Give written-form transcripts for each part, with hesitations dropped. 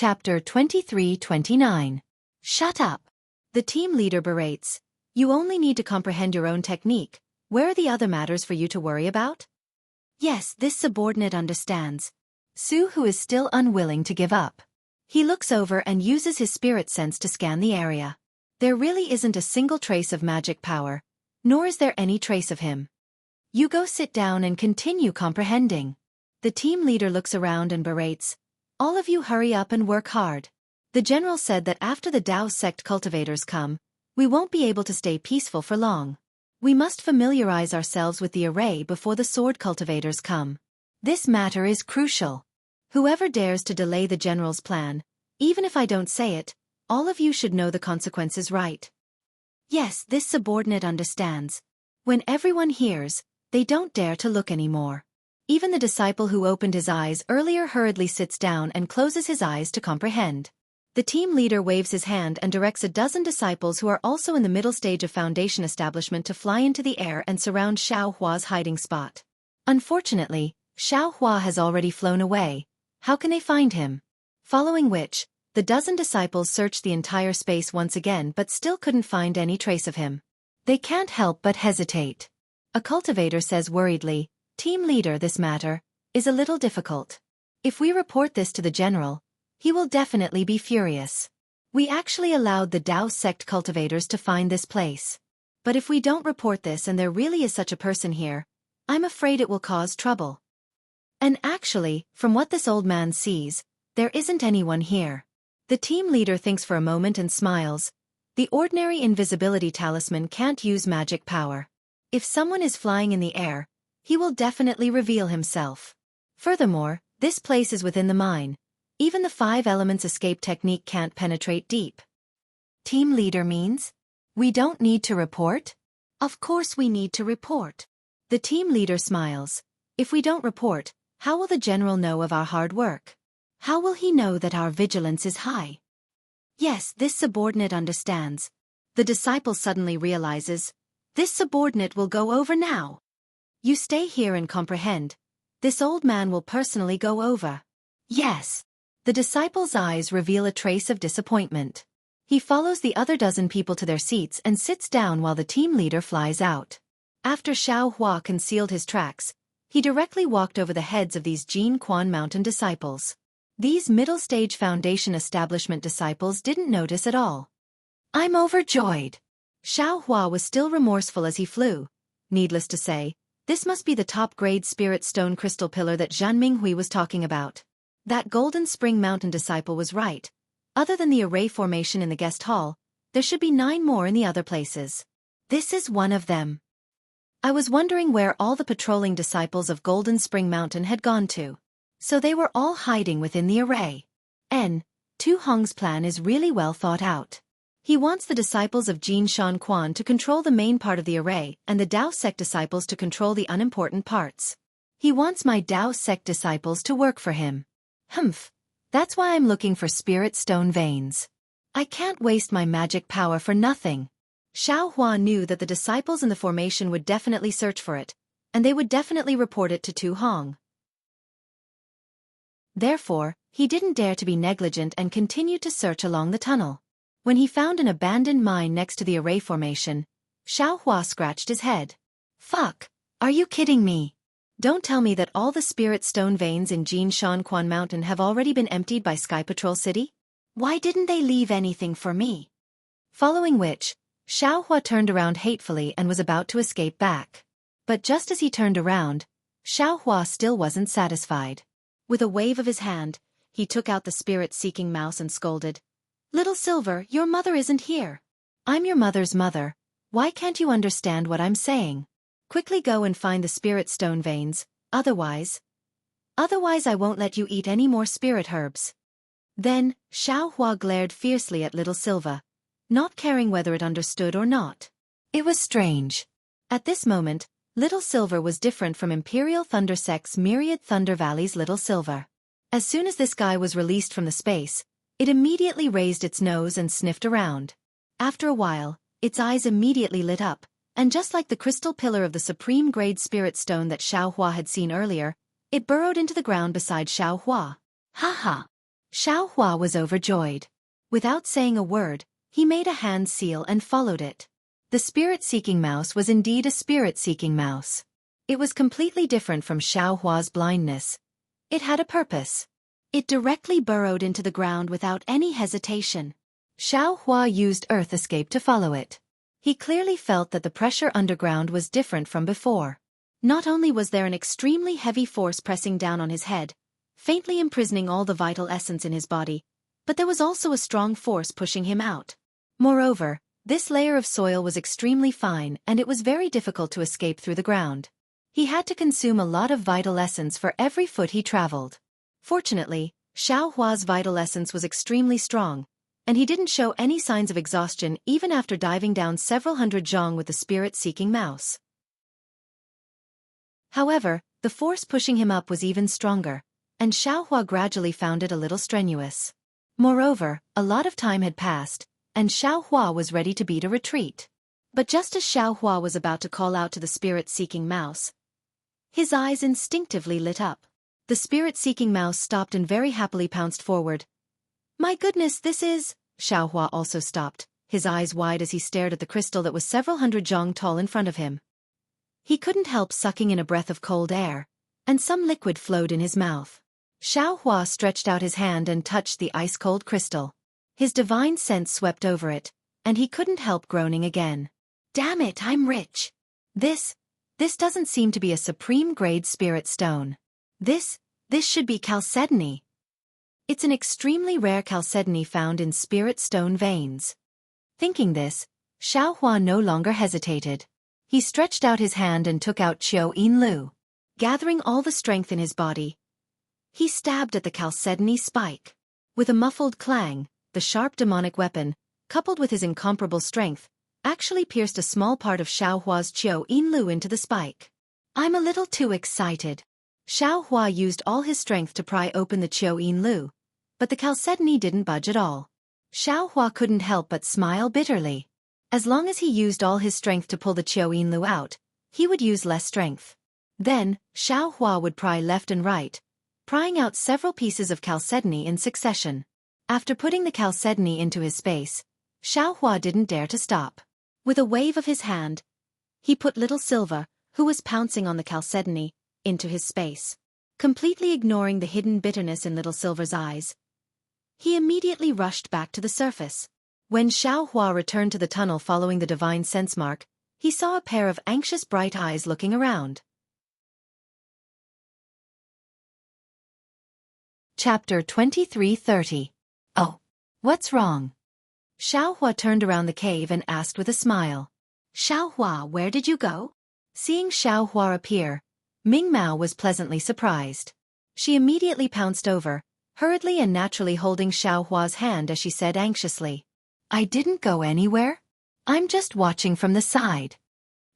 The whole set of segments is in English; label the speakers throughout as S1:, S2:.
S1: Chapter 23-29. Shut up. The team leader berates. You only need to comprehend your own technique. Where are the other matters for you to worry about? Yes, this subordinate understands. Su, who is still unwilling to give up. He looks over and uses his spirit sense to scan the area. There really isn't a single trace of magic power, nor is there any trace of him. You go sit down and continue comprehending. The team leader looks around and berates. All of you hurry up and work hard. The general said that after the Dao sect cultivators come, we won't be able to stay peaceful for long. We must familiarize ourselves with the array before the sword cultivators come. This matter is crucial. Whoever dares to delay the general's plan, even if I don't say it, all of you should know the consequences, right? Yes, this subordinate understands. When everyone hears, they don't dare to look anymore. Even the disciple who opened his eyes earlier hurriedly sits down and closes his eyes to comprehend. The team leader waves his hand and directs a dozen disciples who are also in the middle stage of foundation establishment to fly into the air and surround Xiaohua's hiding spot. Unfortunately, Xiaohua has already flown away. How can they find him? Following which, the dozen disciples searched the entire space once again but still couldn't find any trace of him. They can't help but hesitate. A cultivator says worriedly, Team leader, this matter is a little difficult. If we report this to the general, he will definitely be furious. We actually allowed the Dao sect cultivators to find this place. But if we don't report this and there really is such a person here, I'm afraid it will cause trouble. And actually, from what this old man sees, there isn't anyone here. The team leader thinks for a moment and smiles. The ordinary invisibility talisman can't use magic power. If someone is flying in the air, he will definitely reveal himself. Furthermore, this place is within the mine. Even the 5 elements escape technique can't penetrate deep. Team leader means? We don't need to report? Of course we need to report. The team leader smiles. If we don't report, how will the general know of our hard work? How will he know that our vigilance is high? Yes, this subordinate understands. The disciple suddenly realizes. This subordinate will go over now. You stay here and comprehend. This old man will personally go over. Yes. The disciple's eyes reveal a trace of disappointment. He follows the other dozen people to their seats and sits down while the team leader flies out. After Xiaohua concealed his tracks, he directly walked over the heads of these Jianghu mountain disciples. These middle-stage foundation establishment disciples didn't notice at all. I'm overjoyed. Xiaohua was still remorseful as he flew. Needless to say, this must be the top-grade spirit stone crystal pillar that Zhan Minghui was talking about. That Golden Spring Mountain disciple was right. Other than the array formation in the guest hall, there should be 9 more in the other places. This is one of them. I was wondering where all the patrolling disciples of Golden Spring Mountain had gone to. So they were all hiding within the array. Tu Hong's plan is really well thought out. He wants the disciples of Jin Shan Quan to control the main part of the array and the Dao sect disciples to control the unimportant parts. He wants my Dao sect disciples to work for him. Humph. That's why I'm looking for spirit stone veins. I can't waste my magic power for nothing. Xiaohua knew that the disciples in the formation would definitely search for it, and they would definitely report it to Tu Hong. Therefore, he didn't dare to be negligent and continued to search along the tunnel. When he found an abandoned mine next to the array formation, Xiaohua scratched his head. Fuck, are you kidding me? Don't tell me that all the spirit stone veins in Jin Shan Quan Mountain have already been emptied by Sky Patrol City? Why didn't they leave anything for me? Following which, Xiaohua turned around hatefully and was about to escape back. But just as he turned around, Xiaohua still wasn't satisfied. With a wave of his hand, he took out the spirit-seeking mouse and scolded. Little Silver, your mother isn't here. I'm your mother's mother. Why can't you understand what I'm saying? Quickly go and find the spirit stone veins, otherwise I won't let you eat any more spirit herbs. Then, Xiaohua glared fiercely at Little Silva, not caring whether it understood or not. It was strange. At this moment, Little Silver was different from Imperial Thunder Sect's Myriad Thunder Valley's Little Silver. As soon as this guy was released from the space, it immediately raised its nose and sniffed around. After a while, its eyes immediately lit up, and just like the crystal pillar of the supreme-grade spirit stone that Xiaohua had seen earlier, it burrowed into the ground beside Xiaohua. Ha ha! Xiaohua was overjoyed. Without saying a word, he made a hand seal and followed it. The spirit-seeking mouse was indeed a spirit-seeking mouse. It was completely different from Xiaohua's blindness. It had a purpose. It directly burrowed into the ground without any hesitation. Xiaohua used Earth Escape to follow it. He clearly felt that the pressure underground was different from before. Not only was there an extremely heavy force pressing down on his head, faintly imprisoning all the vital essence in his body, but there was also a strong force pushing him out. Moreover, this layer of soil was extremely fine and it was very difficult to escape through the ground. He had to consume a lot of vital essence for every foot he traveled. Fortunately, Xiaohua's vital essence was extremely strong, and he didn't show any signs of exhaustion even after diving down several hundred zhong with the spirit-seeking mouse. However, the force pushing him up was even stronger, and Xiaohua gradually found it a little strenuous. Moreover, a lot of time had passed, and Xiaohua was ready to beat a retreat. But just as Xiaohua was about to call out to the spirit-seeking mouse, his eyes instinctively lit up. The spirit-seeking mouse stopped and very happily pounced forward. "My goodness, this is..." Xiaohua also stopped, his eyes wide as he stared at the crystal that was several hundred zhong tall in front of him. He couldn't help sucking in a breath of cold air, and some liquid flowed in his mouth. Xiaohua stretched out his hand and touched the ice-cold crystal. His divine sense swept over it, and he couldn't help groaning again. "Damn it, I'm rich. This doesn't seem to be a supreme-grade spirit stone. This should be chalcedony. It's an extremely rare chalcedony found in spirit stone veins." Thinking this, Xiaohua no longer hesitated. He stretched out his hand and took out Qiu Yinlu. Gathering all the strength in his body, he stabbed at the chalcedony spike. With a muffled clang, the sharp demonic weapon, coupled with his incomparable strength, actually pierced a small part of Xiaohua's Qiu Yinlu into the spike. "I'm a little too excited." Xiaohua used all his strength to pry open the Qiu Yinlu, but the chalcedony didn't budge at all. Xiaohua couldn't help but smile bitterly. As long as he used all his strength to pull the Qiu Yinlu out, he would use less strength. Then, Xiaohua would pry left and right, prying out several pieces of chalcedony in succession. After putting the chalcedony into his space, Xiaohua didn't dare to stop. With a wave of his hand, he put Little Silver, who was pouncing on the chalcedony, into his space. Completely ignoring the hidden bitterness in Little Silver's eyes, he immediately rushed back to the surface. When Xiaohua returned to the tunnel following the divine sense mark, he saw a pair of anxious bright eyes looking around. Chapter 2330. "Oh, what's wrong?" Xiaohua turned around the cave and asked with a smile. "Xiaohua, where did you go?" Seeing Xiaohua appear, Ming Mao was pleasantly surprised. She immediately pounced over, hurriedly and naturally holding Xiaohua's hand as she said anxiously, "I didn't go anywhere. I'm just watching from the side."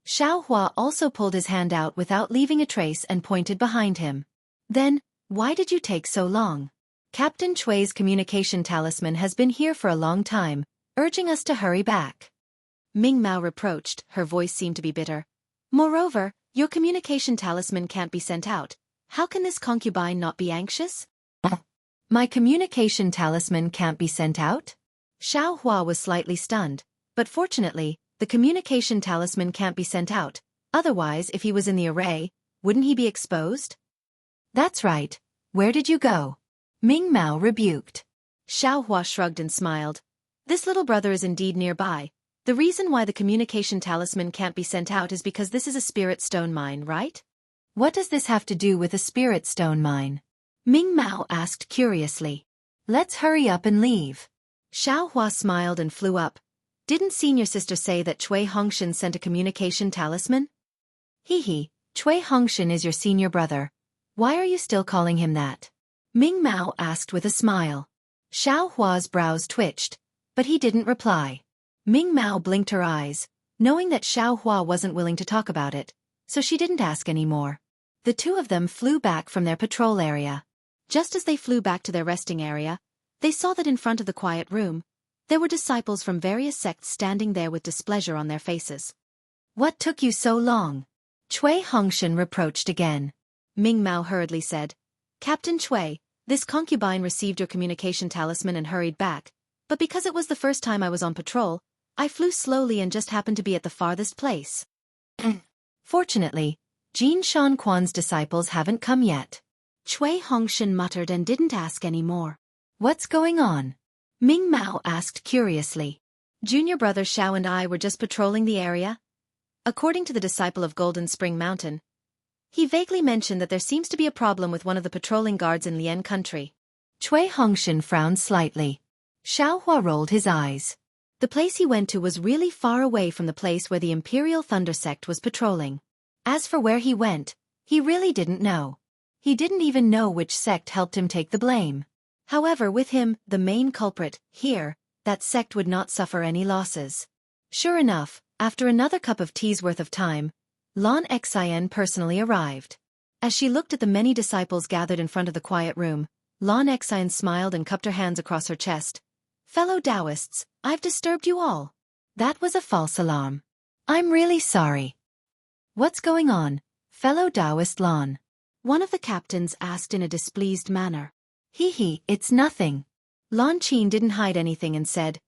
S1: Xiaohua also pulled his hand out without leaving a trace and pointed behind him. "Then, why did you take so long? Captain Chui's communication talisman has been here for a long time, urging us to hurry back." Ming Mao reproached, her voice seemed to be bitter. "Moreover, your communication talisman can't be sent out. How can this concubine not be anxious?" "My communication talisman can't be sent out?" Xiaohua was slightly stunned, but fortunately, the communication talisman can't be sent out. Otherwise, if he was in the array, wouldn't he be exposed? "That's right. Where did you go?" Ming Mao rebuked. Xiaohua shrugged and smiled. This little brother is indeed nearby. The reason why the communication talisman can't be sent out is because this is a spirit stone mine, right? "What does this have to do with a spirit stone mine?" Ming Mao asked curiously. "Let's hurry up and leave." Xiaohua smiled and flew up. "Didn't senior sister say that Cui Hongshan sent a communication talisman?" "Hee, Cui Hongshan is your senior brother. Why are you still calling him that?" Ming Mao asked with a smile. Xiaohua's brows twitched, but he didn't reply. Ming Mao blinked her eyes, knowing that Xiaohua wasn't willing to talk about it, so she didn't ask any more. The two of them flew back from their patrol area. Just as they flew back to their resting area, they saw that in front of the quiet room, there were disciples from various sects standing there with displeasure on their faces. "What took you so long?" Cui Hongshan reproached again. Ming Mao hurriedly said, "Captain Cui, This concubine received your communication talisman and hurried back, but because it was the first time I was on patrol, I flew slowly and just happened to be at the farthest place. Fortunately, Jin Shanquan's disciples haven't come yet. Cui Hongshan muttered and didn't ask any more. What's going on? Ming Mao asked curiously. Junior brother Xiao and I were just patrolling the area. According to the disciple of Golden Spring Mountain, he vaguely mentioned that there seems to be a problem with one of the patrolling guards in Lian country. Cui Hongshan frowned slightly. Xiao Hua rolled his eyes. The place he went to was really far away from the place where the Imperial Thunder Sect was patrolling. As for where he went, he really didn't know. He didn't even know which sect helped him take the blame. However, with him, the main culprit, here, that sect would not suffer any losses. Sure enough, after another cup of tea's worth of time, Lan Xian personally arrived. As she looked at the many disciples gathered in front of the quiet room, Lan Xian smiled and cupped her hands across her chest. Fellow Taoists, I've disturbed you all. That was a false alarm. I'm really sorry. What's going on, fellow Taoist Lan? One of the captains asked in a displeased manner. It's nothing. Lan Qin didn't hide anything and said,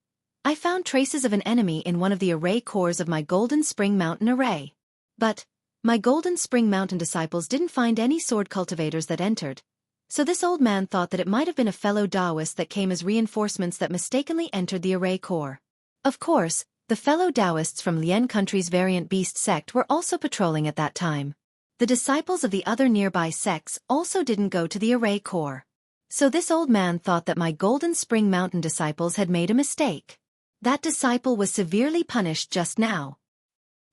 S1: I found traces of an enemy in one of the array cores of my Golden Spring Mountain array. But, my Golden Spring Mountain disciples didn't find any sword cultivators that entered, so this old man thought that it might have been a fellow Taoist that came as reinforcements that mistakenly entered the array core. Of course, the fellow Taoists from Lian country's variant beast sect were also patrolling at that time. The disciples of the other nearby sects also didn't go to the array core. So this old man thought that my Golden Spring Mountain disciples had made a mistake. That disciple was severely punished just now.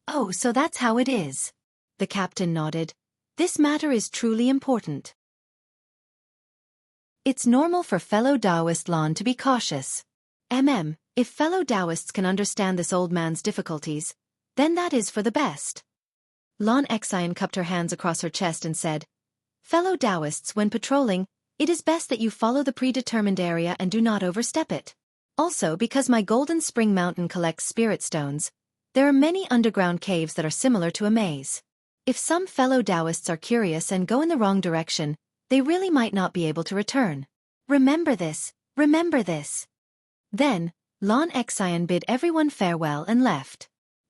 S1: Oh, so that's how it is. The captain nodded. This matter is truly important. It's normal for fellow Taoist Lan to be cautious. If fellow Taoists can understand this old man's difficulties, then that is for the best. Lan Xian cupped her hands across her chest and said, Fellow Taoists, when patrolling, it is best that you follow the predetermined area and do not overstep it. Also, because my Golden Spring Mountain collects spirit stones, there are many underground caves that are similar to a maze. If some fellow Taoists are curious and go in the wrong direction, they really might not be able to return. Remember this, remember this. Then, Lan Xian bid everyone farewell and left.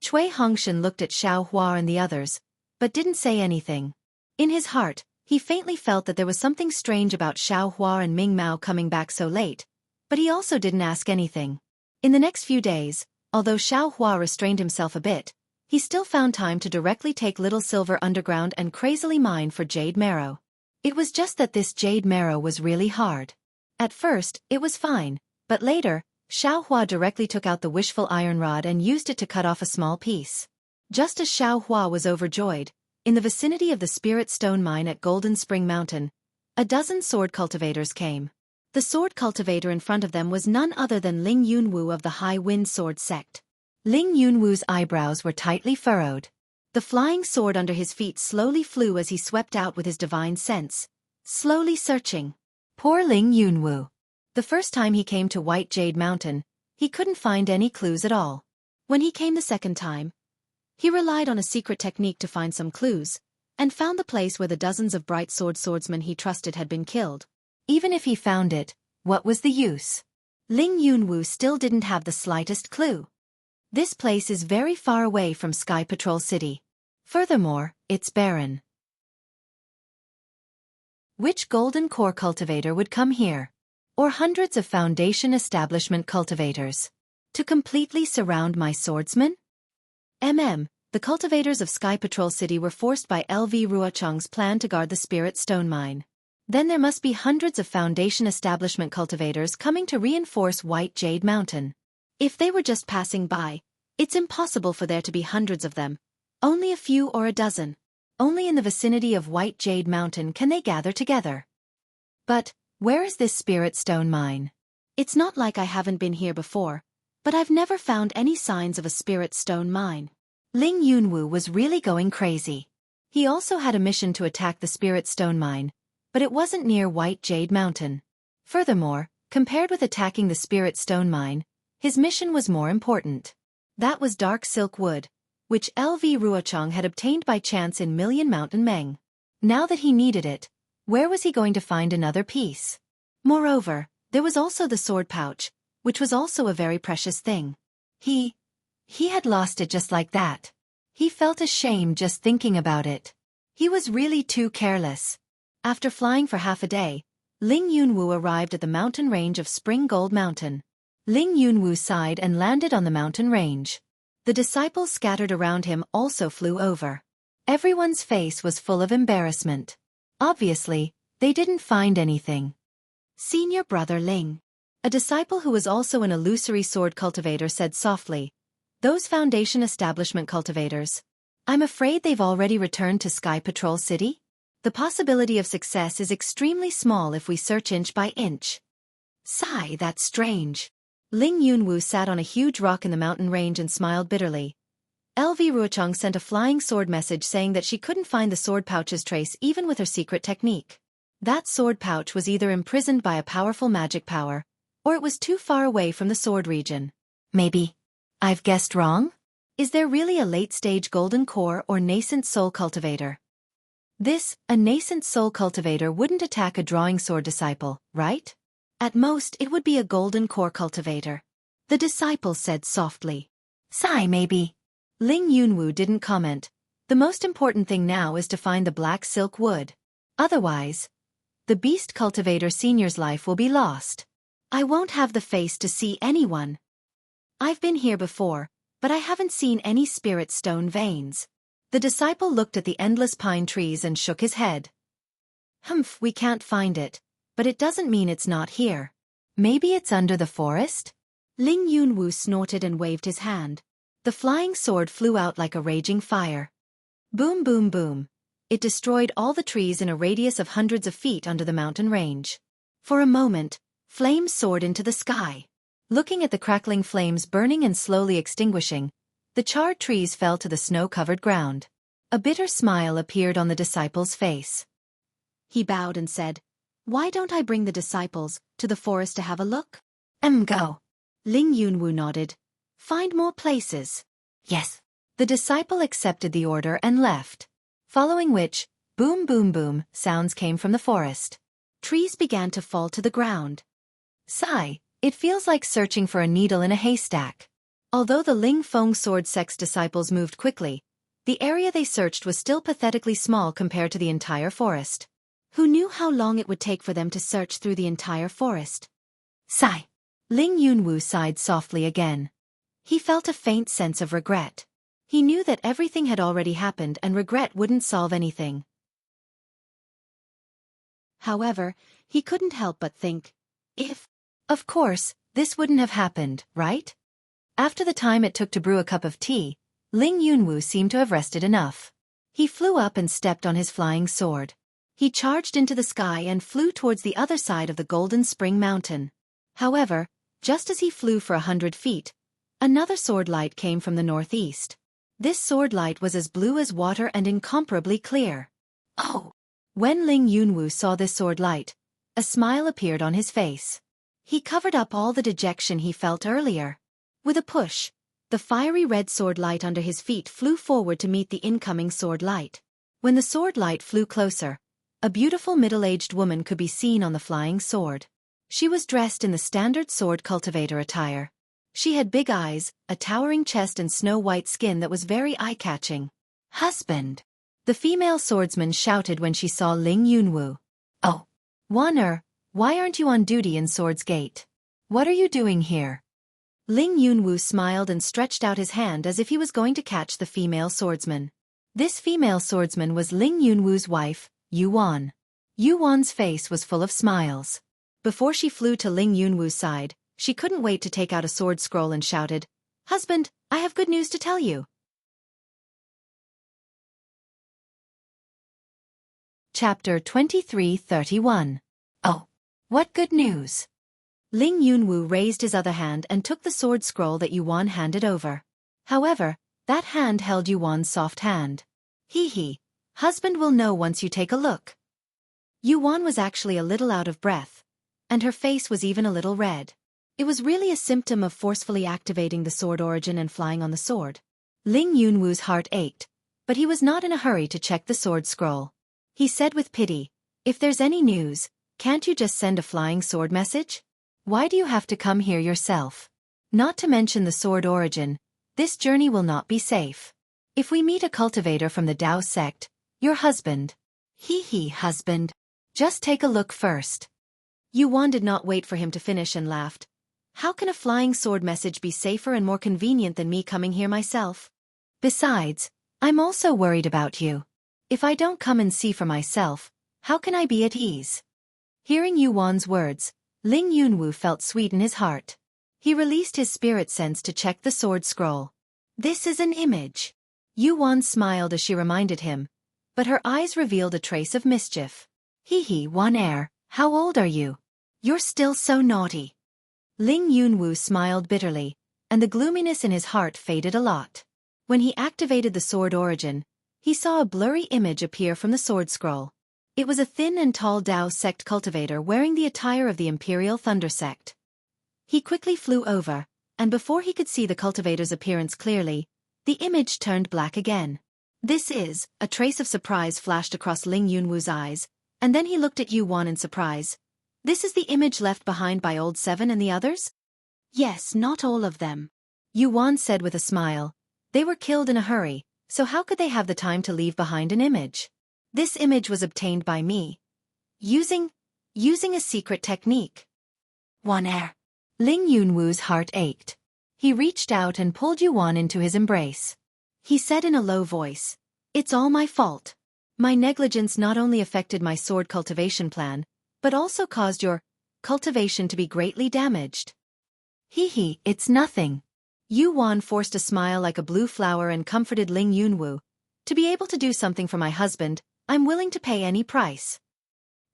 S1: Cui Hongshan looked at Xiao Hua and the others, but didn't say anything. In his heart, he faintly felt that there was something strange about Xiao Hua and Ming Mao coming back so late, but he also didn't ask anything. In the next few days, although Xiao Hua restrained himself a bit, he still found time to directly take Little Silver Underground and crazily mine for jade marrow. It was just that this jade marrow was really hard. At first, it was fine, but later, Xiao Hua directly took out the wishful iron rod and used it to cut off a small piece. Just as Xiao Hua was overjoyed, in the vicinity of the Spirit Stone Mine at Golden Spring Mountain, a dozen sword cultivators came. The sword cultivator in front of them was none other than Ling Yunwu of the High Wind Sword Sect. Ling Yunwu's eyebrows were tightly furrowed. The flying sword under his feet slowly flew as he swept out with his divine sense, slowly searching. Poor Ling Yunwu. The first time he came to White Jade Mountain, he couldn't find any clues at all. When he came the second time, he relied on a secret technique to find some clues, and found the place where the dozens of bright swordsmen he trusted had been killed. Even if he found it, what was the use? Ling Yunwu still didn't have the slightest clue. This place is very far away from Sky Patrol City. Furthermore, it's barren. Which golden core cultivator would come here? Or hundreds of Foundation establishment cultivators? To completely surround my swordsmen? The cultivators of Sky Patrol City were forced by LV Ruochang's plan to guard the Spirit Stone Mine. Then there must be hundreds of Foundation establishment cultivators coming to reinforce White Jade Mountain. If they were just passing by, it's impossible for there to be hundreds of them. Only a few or a dozen. Only in the vicinity of White Jade Mountain can they gather together. But, where is this Spirit Stone Mine? It's not like I haven't been here before, but I've never found any signs of a Spirit Stone Mine. Ling Yunwu was really going crazy. He also had a mission to attack the Spirit Stone Mine, but it wasn't near White Jade Mountain. Furthermore, compared with attacking the Spirit Stone Mine, his mission was more important. That was Dark Silk Wood, which LV Ruochang had obtained by chance in Million Mountain Meng. Now that he needed it, where was he going to find another piece? Moreover, there was also the sword pouch, which was also a very precious thing. He had lost it just like that. He felt ashamed just thinking about it. He was really too careless. After flying for half a day, Ling Yunwu arrived at the mountain range of Spring Gold Mountain. Ling Yunwu sighed and landed on the mountain range. The disciples scattered around him also flew over. Everyone's face was full of embarrassment. Obviously, they didn't find anything. Senior brother Ling, a disciple who was also an illusory sword cultivator, said softly, "Those Foundation establishment cultivators. I'm afraid they've already returned to Sky Patrol City? The possibility of success is extremely small if we search inch by inch." Sigh, that's strange. Ling Yunwu sat on a huge rock in the mountain range and smiled bitterly. LV Ruochang sent a flying sword message saying that she couldn't find the sword pouch's trace even with her secret technique. That sword pouch was either imprisoned by a powerful magic power, or it was too far away from the sword region. Maybe I've guessed wrong? Is there really a late-stage golden core or nascent soul cultivator? A nascent soul cultivator wouldn't attack a drawing sword disciple, right? At most, it would be a golden core cultivator. The disciple said softly. Sigh, maybe. Ling Yunwu didn't comment. The most important thing now is to find the black silk wood. Otherwise, the beast cultivator senior's life will be lost. I won't have the face to see anyone. I've been here before, but I haven't seen any spirit stone veins. The disciple looked at the endless pine trees and shook his head. We can't find it, but it doesn't mean it's not here. Maybe it's under the forest? Ling Yunwu snorted and waved his hand. The flying sword flew out like a raging fire. Boom, boom, boom. It destroyed all the trees in a radius of hundreds of feet under the mountain range. For a moment, flames soared into the sky. Looking at the crackling flames burning and slowly extinguishing, the charred trees fell to the snow-covered ground. A bitter smile appeared on the disciple's face. He bowed and said, "Why don't I bring the disciples to the forest to have a look?" Go. Ling Yunwu nodded. "Find more places." Yes. The disciple accepted the order and left. Following which, boom boom boom, sounds came from the forest. Trees began to fall to the ground. Sigh, it feels like searching for a needle in a haystack. Although the Ling Feng sword sect's disciples moved quickly, the area they searched was still pathetically small compared to the entire forest. Who knew how long it would take for them to search through the entire forest? Sigh. Ling Yunwu sighed softly again. He felt a faint sense of regret. He knew that everything had already happened and regret wouldn't solve anything. However, he couldn't help but think, of course, this wouldn't have happened, right? After the time it took to brew a cup of tea, Ling Yunwu seemed to have rested enough. He flew up and stepped on his flying sword. He charged into the sky and flew towards the other side of the Golden Spring Mountain. However, just as he flew for 100 feet, another sword light came from the northeast. This sword light was as blue as water and incomparably clear. Oh! When Ling Yunwu saw this sword light, a smile appeared on his face. He covered up all the dejection he felt earlier. With a push, the fiery red sword light under his feet flew forward to meet the incoming sword light. When the sword light flew closer, a beautiful middle-aged woman could be seen on the flying sword. She was dressed in the standard sword cultivator attire. She had big eyes, a towering chest and snow-white skin that was very eye-catching. "Husband!" The female swordsman shouted when she saw Ling Yunwu. "Oh! Wan why aren't you on duty in Swords Gate? What are you doing here?" Ling Yunwu smiled and stretched out his hand as if he was going to catch the female swordsman. This female swordsman was Ling Yunwu's wife, Yuan. Yuan's face was full of smiles. Before she flew to Ling Yunwu's side, she couldn't wait to take out a sword scroll and shouted, "Husband, I have good news to tell you." Chapter 23:31. Oh, what good news! Ling Yunwu raised his other hand and took the sword scroll that Yuan handed over. However, that hand held Yuan's soft hand. Husband will know once you take a look. Yuan was actually a little out of breath, and her face was even a little red. It was really a symptom of forcefully activating the sword origin and flying on the sword. Ling Yunwu's heart ached, but he was not in a hurry to check the sword scroll. He said with pity, "If there's any news, Can't you just send a flying sword message? Why do you have to come here yourself? Not to mention the sword origin, this journey will not be safe. If we meet a cultivator from the Dao sect, your husband. Husband. Just take a look first. Yuan did not wait for him to finish and laughed. How can a flying sword message be safer and more convenient than me coming here myself? Besides, I'm also worried about you. If I don't come and see for myself, how can I be at ease? Hearing Yuan's words, Ling Yunwu felt sweet in his heart. He released his spirit sense to check the sword scroll. This is an image. Yuan smiled as she reminded him, but her eyes revealed a trace of mischief. Wan air, how old are you? You're still so naughty. Ling Yunwu smiled bitterly, and the gloominess in his heart faded a lot. When he activated the sword origin, he saw a blurry image appear from the sword scroll. It was a thin and tall Dao sect cultivator wearing the attire of the Imperial Thunder sect. He quickly flew over, and before he could see the cultivator's appearance clearly, the image turned black again. This is, a trace of surprise flashed across Ling Yunwu's eyes, and then he looked at Yuan in surprise. This is the image left behind by Old Seven and the others? Yes, not all of them. Yuan said with a smile. They were killed in a hurry, so how could they have the time to leave behind an image? This image was obtained by me. Using a secret technique. Wan air. Ling Yunwu's heart ached. He reached out and pulled Yuan into his embrace. He said in a low voice, "It's all my fault. My negligence not only affected my sword cultivation plan, but also caused your cultivation to be greatly damaged." It's nothing. Yuan forced a smile like a blue flower and comforted Ling Yunwu. To be able to do something for my husband, I'm willing to pay any price.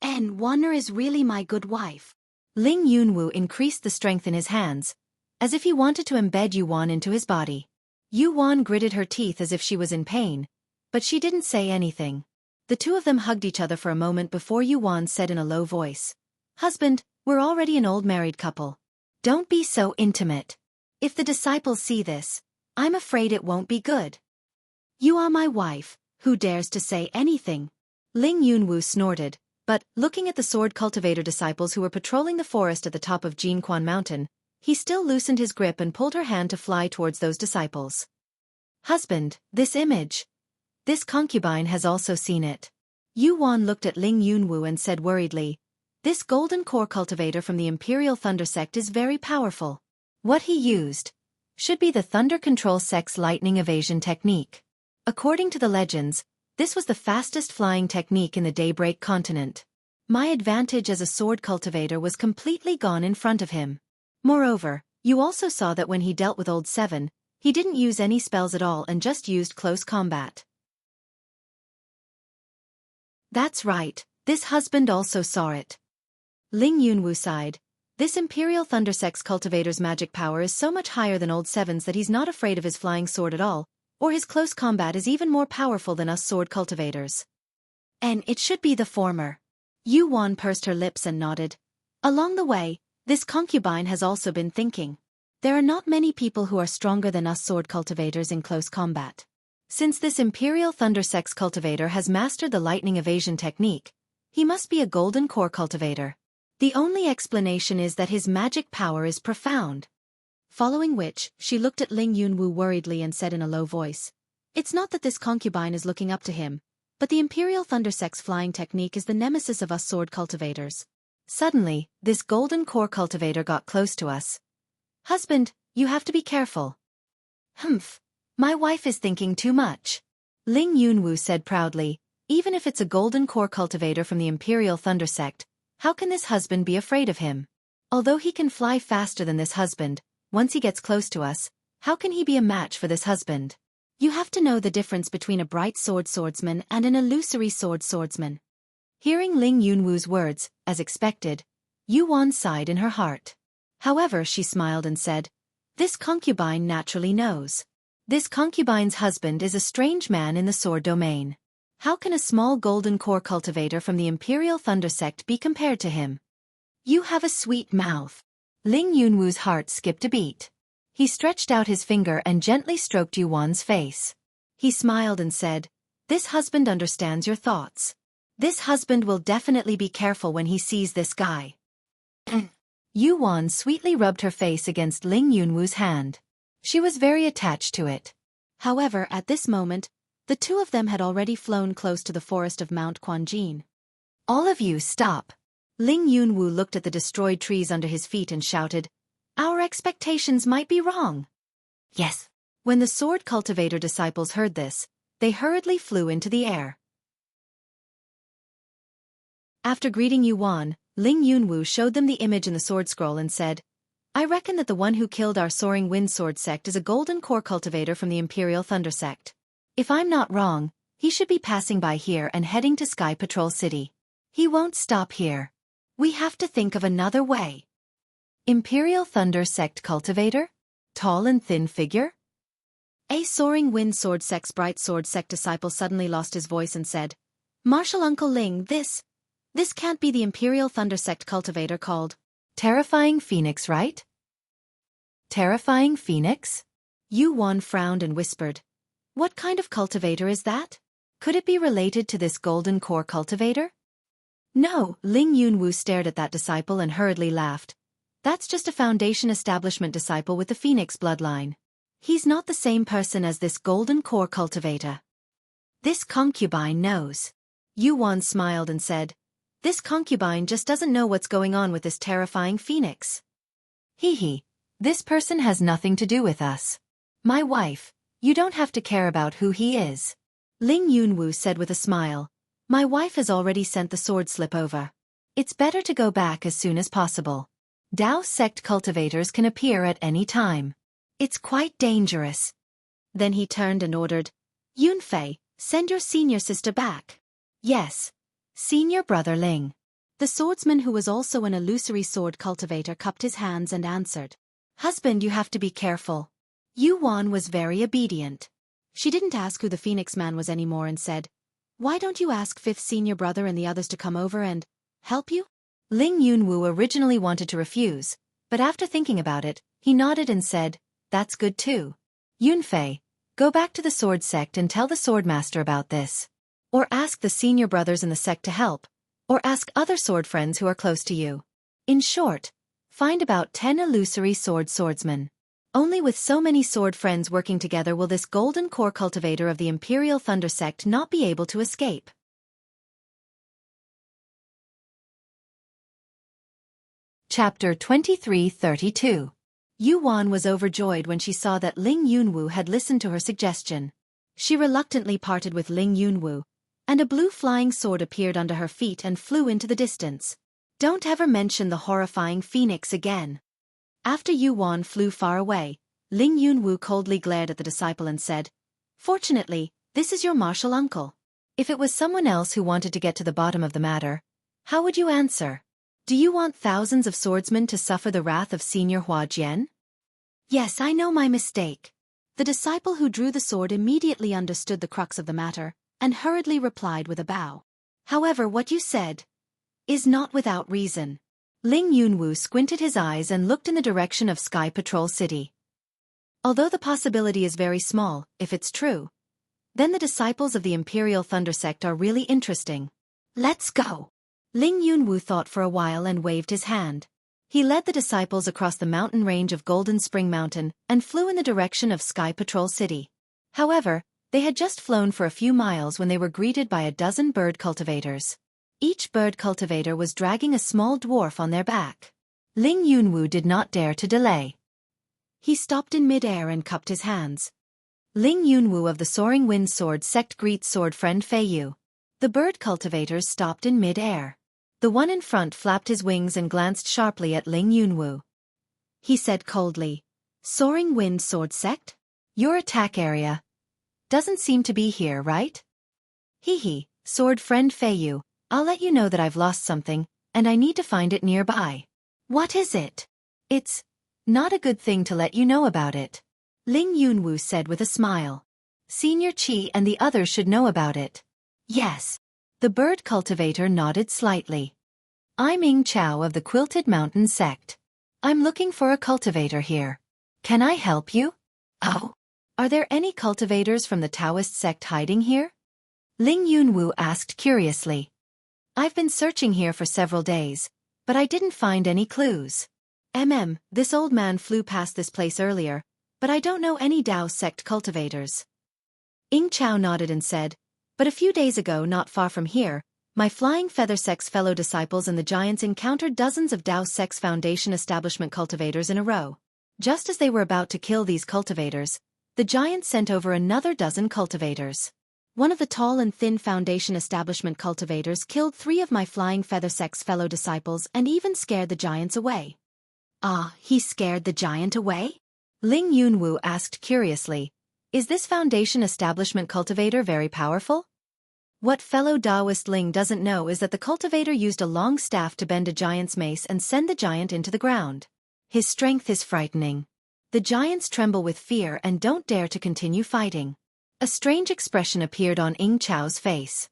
S1: And Wanner is really my good wife. Ling Yunwu increased the strength in his hands, as if he wanted to embed Yuan into his body. Yuan gritted her teeth as if she was in pain, but she didn't say anything. The two of them hugged each other for a moment before Yuan said in a low voice, "Husband, we're already an old married couple. Don't be so intimate. If the disciples see this, I'm afraid it won't be good." "You are my wife, who dares to say anything?" Ling Yunwu snorted, but, looking at the sword cultivator disciples who were patrolling the forest at the top of Jinquan Mountain, he still loosened his grip and pulled her hand to fly towards those disciples. "Husband, this image. This concubine has also seen it." Yuan looked at Ling Yunwu and said worriedly, "This golden core cultivator from the Imperial Thunder sect is very powerful. What he used should be the Thunder Control sect's lightning evasion technique. According to the legends, this was the fastest flying technique in the Daybreak continent. My advantage as a sword cultivator was completely gone in front of him. Moreover, you also saw that when he dealt with Old Seven, he didn't use any spells at all and just used close combat." "That's right, this husband also saw it." Ling Yunwu sighed. "This Imperial Thunder Sect's cultivator's magic power is so much higher than Old Seven's that he's not afraid of his flying sword at all, or his close combat is even more powerful than us sword cultivators. And it should be the former." Yuan pursed her lips and nodded. "Along the way, this concubine has also been thinking. There are not many people who are stronger than us sword cultivators in close combat. Since this Imperial Thunder Sect's cultivator has mastered the lightning evasion technique, he must be a golden core cultivator. The only explanation is that his magic power is profound." Following which, she looked at Ling Yunwu worriedly and said in a low voice, "It's not that this concubine is looking up to him, but the Imperial Thunder Sect's flying technique is the nemesis of us sword cultivators. Suddenly, this golden core cultivator got close to us. Husband, you have to be careful." "Humph. My wife is thinking too much." Ling Yunwu said proudly, "Even if it's a golden core cultivator from the Imperial Thunder Sect, how can this husband be afraid of him? Although he can fly faster than this husband, once he gets close to us, how can he be a match for this husband? You have to know the difference between a bright sword swordsman and an illusory sword swordsman." Hearing Ling Yunwu's words, as expected, Yuan sighed in her heart. However, she smiled and said, "This concubine naturally knows. This concubine's husband is a strange man in the sword domain. How can a small golden core cultivator from the Imperial Thunder Sect be compared to him?" "You have a sweet mouth." Ling Yunwu's heart skipped a beat. He stretched out his finger and gently stroked Yuan's face. He smiled and said, "This husband understands your thoughts. This husband will definitely be careful when he sees this guy. Yuan sweetly rubbed her face against Ling Yunwu's hand. She was very attached to it. However, at this moment, the two of them had already flown close to the forest of Mount Quanjin. All of you stop. Ling Yunwu looked at the destroyed trees under his feet and shouted, "Our expectations might be wrong." Yes. When the sword cultivator disciples heard this, they hurriedly flew into the air. After greeting Yuan, Ling Yunwu showed them the image in the sword scroll and said, "I reckon that the one who killed our soaring wind sword sect is a golden core cultivator from the Imperial Thunder sect. If I'm not wrong, he should be passing by here and heading to Sky Patrol City. He won't stop here. We have to think of another way." Imperial Thunder sect cultivator? Tall and thin figure? A soaring wind sword sect's bright sword sect disciple suddenly lost his voice and said, "Martial Uncle Ling, this can't be the Imperial Thunder sect cultivator called Terrifying Phoenix, right?" Terrifying Phoenix? Yuan frowned and whispered, "What kind of cultivator is that? Could it be related to this golden core cultivator?" No, Ling Yunwu stared at that disciple and hurriedly laughed. "That's just a Foundation Establishment disciple with the Phoenix bloodline. He's not the same person as this golden core cultivator." "This concubine knows." Yuan smiled and said, "This concubine just doesn't know what's going on with this terrifying phoenix. Hee. This person has nothing to do with us. My wife, you don't have to care about who he is." Ling Yunwu said with a smile, "My wife has already sent the sword slip over. It's better to go back as soon as possible. Dao sect cultivators can appear at any time. It's quite dangerous." Then he turned and ordered, "Yunfei, send your senior sister back." "Yes. Senior brother Ling." The swordsman, who was also an illusory sword cultivator, cupped his hands and answered, "Husband, you have to be careful." Yuan was very obedient. She didn't ask who the Phoenix man was anymore and said, "Why don't you ask fifth senior brother and the others to come over and help you?" Ling Yunwu originally wanted to refuse, but after thinking about it, he nodded and said, "That's good too. Yunfei, go back to the sword sect and tell the swordmaster about this. Or ask the senior brothers in the sect to help, or ask other sword friends who are close to you. In short, find about 10 illusory swordsmen. Only with so many sword friends working together will this golden core cultivator of the Imperial Thunder sect not be able to escape." Chapter 2332. Yuan was overjoyed when she saw that Ling Yunwu had listened to her suggestion. She reluctantly parted with Ling Yunwu, and a blue flying sword appeared under her feet and flew into the distance. "Don't ever mention the horrifying phoenix again." After Yuan flew far away, Ling Yunwu coldly glared at the disciple and said, "Fortunately, this is your martial uncle. If it was someone else who wanted to get to the bottom of the matter, how would you answer? Do you want thousands of swordsmen to suffer the wrath of Senior Hua Jian?" "Yes, I know my mistake." The disciple who drew the sword immediately understood the crux of the matter, and hurriedly replied with a bow. "However, what you said is not without reason." Ling Yunwu squinted his eyes and looked in the direction of Sky Patrol City. Although the possibility is very small, if it's true, then the disciples of the Imperial Thunder sect are really interesting. "Let's go." Ling Yunwu thought for a while and waved his hand. He led the disciples across the mountain range of Golden Spring Mountain and flew in the direction of Sky Patrol City. However, they had just flown for a few miles when they were greeted by a dozen bird cultivators. Each bird cultivator was dragging a small dwarf on their back. Ling Yunwu did not dare to delay. He stopped in mid-air and cupped his hands. Ling Yunwu of the Soaring Wind Sword sect greets sword friend Feiyu. The bird cultivators stopped in mid-air. The one in front flapped his wings and glanced sharply at Ling Yunwu. He said coldly, "Soaring Wind Sword sect? Your attack area doesn't seem to be here, right?" "Hee, sword friend Feiyu, I'll let you know that I've lost something, and I need to find it nearby." "What is it?" "It's not a good thing to let you know about it," Ling Yunwu said with a smile. "Senior Qi and the others should know about it." "Yes." The bird cultivator nodded slightly. "I'm Ying Chao of the Quilted Mountain sect. I'm looking for a cultivator here. Can I help you?" "Oh, are there any cultivators from the Taoist sect hiding here?" Ling Yunwu asked curiously. I've been searching here for several days, but I didn't find any clues. This old man flew past this place earlier, but I don't know any Dao sect cultivators. Ying Chao nodded and said, but a few days ago, not far from here, my flying feather sect's fellow disciples and the giants encountered dozens of Dao sect's foundation establishment cultivators in a row. Just as they were about to kill these cultivators, the giants sent over another dozen cultivators. One of the tall and thin foundation establishment cultivators killed 3 of my flying feather sect's fellow disciples and even scared the giants away. Ah, he scared the giant away? Ling Yunwu asked curiously. Is this foundation establishment cultivator very powerful? What fellow Taoist Ling doesn't know is that the cultivator used a long staff to bend a giant's mace and send the giant into the ground. His strength is frightening. The giants tremble with fear and don't dare to continue fighting. A strange expression appeared on Ying Chao's face.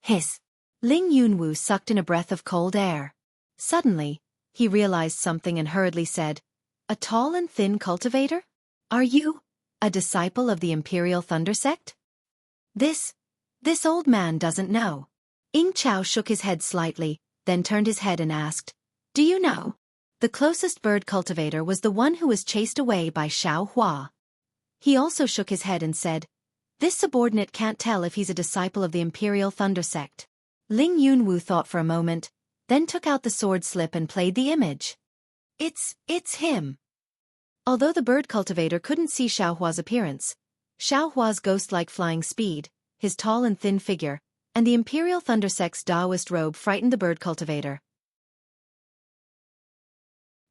S1: Hiss! Ling Yunwu sucked in a breath of cold air. Suddenly, he realized something and hurriedly said, a tall and thin cultivator? Are you a disciple of the Imperial Thunder Sect? This old man doesn't know. Ying Chao shook his head slightly, then turned his head and asked, do you know? The closest bird cultivator was the one who was chased away by Xiao Hua. He also shook his head and said, this subordinate can't tell if he's a disciple of the Imperial Thunder Sect. Ling Yunwu thought for a moment, then took out the sword slip and played the image. It's him. Although the bird cultivator couldn't see Xiao Hua's appearance, Xiao Hua's ghost-like flying speed, his tall and thin figure, and the Imperial Thunder Sect's Taoist robe frightened the bird cultivator.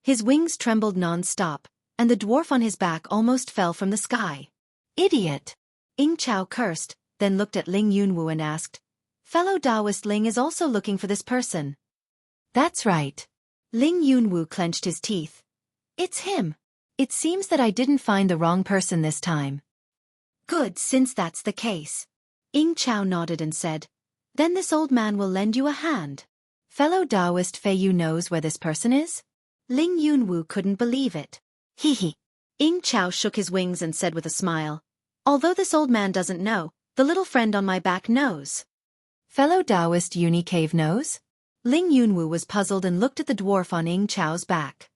S1: His wings trembled non-stop, and the dwarf on his back almost fell from the sky. Idiot! Ying Chao cursed, then looked at Ling Yunwu and asked, fellow Taoist Ling is also looking for this person. That's right. Ling Yunwu clenched his teeth. It's him. It seems that I didn't find the wrong person this time. Good, since that's the case. Ying Chao nodded and said, then this old man will lend you a hand. Fellow Taoist Fei Yu knows where this person is? Ling Yunwu couldn't believe it. Hee hee. Ying Chao shook his wings and said with a smile, although this old man doesn't know, the little friend on my back knows. Fellow Taoist Uni Cave knows? Ling Yunwu was puzzled and looked at the dwarf on Ying Chao's back.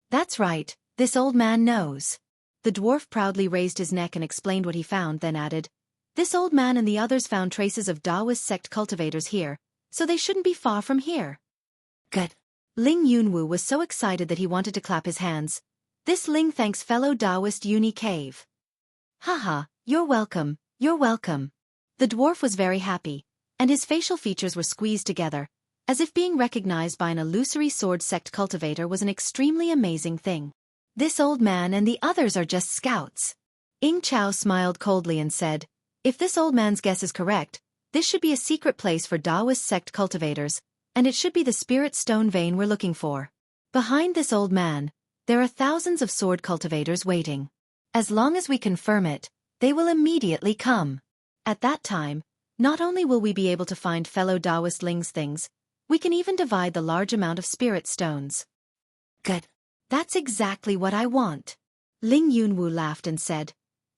S1: That's right, this old man knows. The dwarf proudly raised his neck and explained what he found, then added, this old man and the others found traces of Taoist sect cultivators here, so they shouldn't be far from here. Good. Ling Yunwu was so excited that he wanted to clap his hands. This Ling thanks fellow Taoist Uni Cave. Haha, you're welcome, you're welcome. The dwarf was very happy, and his facial features were squeezed together, as if being recognized by an illusory sword sect cultivator was an extremely amazing thing. This old man and the others are just scouts. Ying Chao smiled coldly and said, if this old man's guess is correct, this should be a secret place for Taoist sect cultivators, and it should be the spirit stone vein we're looking for. Behind this old man, there are thousands of sword cultivators waiting. As long as we confirm it, they will immediately come. At that time, not only will we be able to find fellow Taoist Ling's things, we can even divide the large amount of spirit stones. Good. That's exactly what I want. Ling Yunwu laughed and said,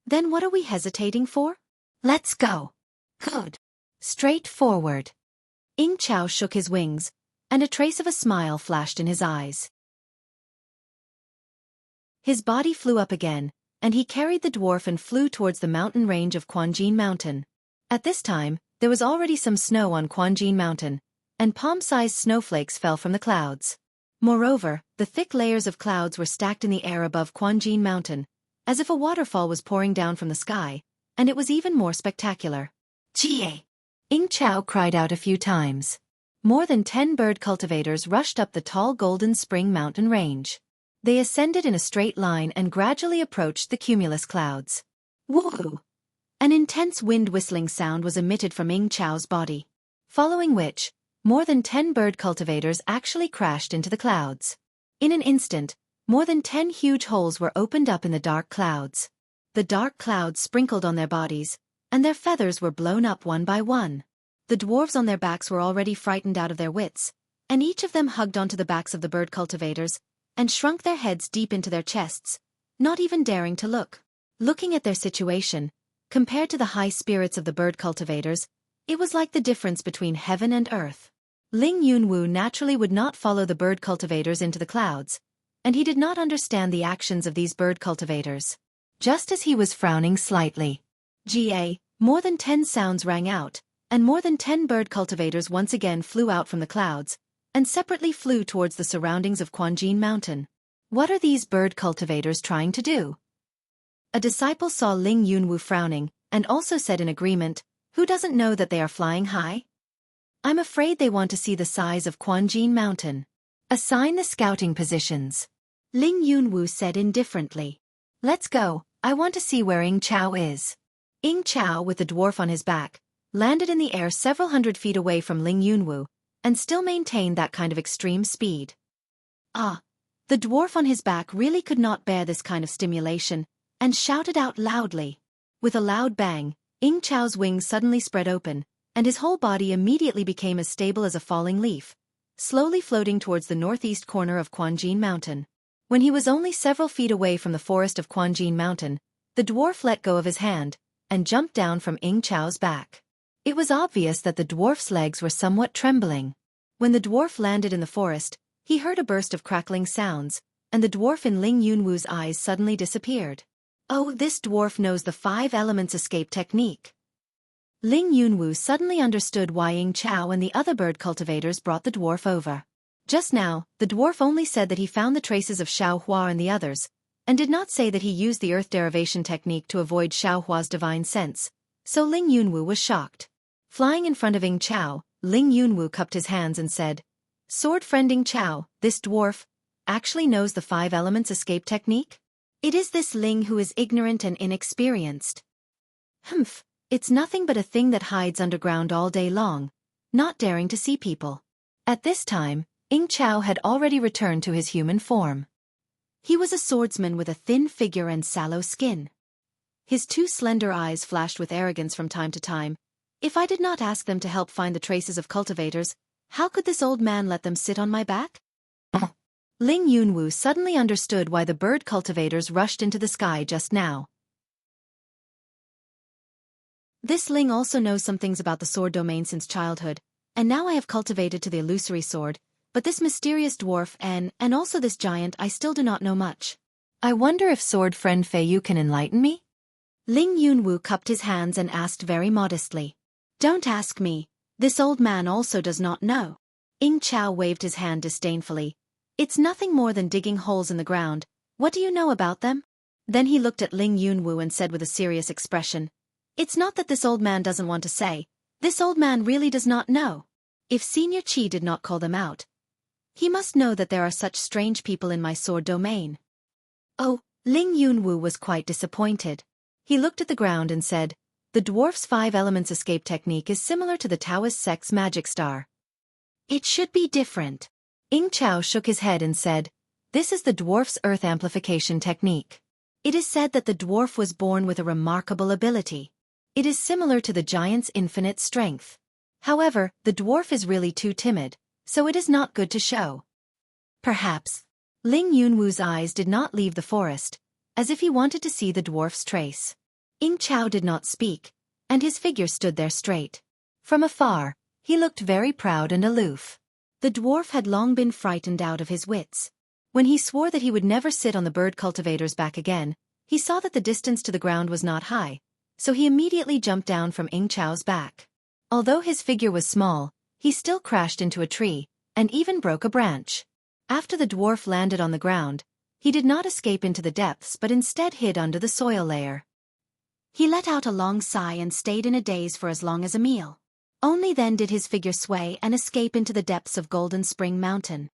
S1: then what are we hesitating for? Let's go. Good. Straightforward. Ying Chao shook his wings, and a trace of a smile flashed in his eyes. His body flew up again, and he carried the dwarf and flew towards the mountain range of Quanjin Mountain. At this time, there was already some snow on Quanjin Mountain, and palm-sized snowflakes fell from the clouds. Moreover, the thick layers of clouds were stacked in the air above Quanjin Mountain, as if a waterfall was pouring down from the sky, and it was even more spectacular. Jie! Ying Chao cried out a few times. More than 10 bird cultivators rushed up the tall Golden Spring Mountain range. They ascended in a straight line and gradually approached the cumulus clouds. Woohoo! An intense wind whistling sound was emitted from Ying Chao's body, following which, more than 10 bird cultivators actually crashed into the clouds. In an instant, more than 10 huge holes were opened up in the dark clouds. The dark clouds sprinkled on their bodies, and their feathers were blown up one by one. The dwarves on their backs were already frightened out of their wits, and each of them hugged onto the backs of the bird cultivators, and shrunk their heads deep into their chests, not even daring to look. Looking at their situation, compared to the high spirits of the bird cultivators, it was like the difference between heaven and earth. Ling Yunwu naturally would not follow the bird cultivators into the clouds, and he did not understand the actions of these bird cultivators. Just as he was frowning slightly, more than 10 sounds rang out, and more than 10 bird cultivators once again flew out from the clouds, and separately flew towards the surroundings of Quanjin Mountain. What are these bird cultivators trying to do? A disciple saw Ling Yunwu frowning, and also said in agreement, "Who doesn't know that they are flying high? I'm afraid they want to see the size of Quanjin Mountain. Assign the scouting positions." Ling Yunwu said indifferently. "Let's go, I want to see where Ying Chao is." Ying Chao, with the dwarf on his back, landed in the air several hundred feet away from Ling Yunwu, and still maintained that kind of extreme speed. The dwarf on his back really could not bear this kind of stimulation, and shouted out loudly. With a loud bang, Ying Chao's wings suddenly spread open, and his whole body immediately became as stable as a falling leaf, slowly floating towards the northeast corner of Quanjin Mountain. When he was only several feet away from the forest of Quanjin Mountain, the dwarf let go of his hand, and jumped down from Ying Chao's back. It was obvious that the dwarf's legs were somewhat trembling. When the dwarf landed in the forest, he heard a burst of crackling sounds, and the dwarf in Ling Yunwu's eyes suddenly disappeared. Oh, this dwarf knows the 5 elements escape technique. Ling Yunwu suddenly understood why Ying Chao and the other bird cultivators brought the dwarf over. Just now, the dwarf only said that he found the traces of Xiaohua and the others, and did not say that he used the earth derivation technique to avoid Xiaohua's divine sense, so Ling Yunwu was shocked. Flying in front of Ying Chao, Ling Yunwu cupped his hands and said, "Sword friend Ying Chao, this dwarf actually knows the 5 elements escape technique? It is this Ling who is ignorant and inexperienced. Humph. It's nothing but a thing that hides underground all day long, not daring to see people." At this time, Ying Chao had already returned to his human form. He was a swordsman with a thin figure and sallow skin. His 2 slender eyes flashed with arrogance from time to time. "If I did not ask them to help find the traces of cultivators, how could this old man let them sit on my back?" Ling Yunwu suddenly understood why the bird cultivators rushed into the sky just now. This Ling also knows some things about the sword domain since childhood, and now I have cultivated to the illusory sword, but this mysterious dwarf and also this giant I still do not know much. I wonder if sword friend Fei Yu can enlighten me? Ling Yunwu cupped his hands and asked very modestly. "Don't ask me, this old man also does not know." Ying Chao waved his hand disdainfully. "It's nothing more than digging holes in the ground, what do you know about them?" Then he looked at Ling Yunwu and said with a serious expression, "It's not that this old man doesn't want to say, this old man really does not know. If Senior Qi did not call them out, he must know that there are such strange people in my sword domain." Oh, Ling Yunwu was quite disappointed. He looked at the ground and said, "The dwarf's 5 elements escape technique is similar to the Taoist sect's magic star. It should be different." Ying Chao shook his head and said, "This is the dwarf's earth amplification technique. It is said that the dwarf was born with a remarkable ability. It is similar to the giant's infinite strength. However, the dwarf is really too timid, so it is not good to show." Perhaps. Ling Yunwu's eyes did not leave the forest, as if he wanted to see the dwarf's trace. Ying Chao did not speak, and his figure stood there straight. From afar, he looked very proud and aloof. The dwarf had long been frightened out of his wits. When he swore that he would never sit on the bird cultivator's back again, he saw that the distance to the ground was not high, so he immediately jumped down from Ying Chao's back. Although his figure was small, he still crashed into a tree, and even broke a branch. After the dwarf landed on the ground, he did not escape into the depths but instead hid under the soil layer. He let out a long sigh and stayed in a daze for as long as a meal. Only then did his figure sway and escape into the depths of Golden Spring Mountain.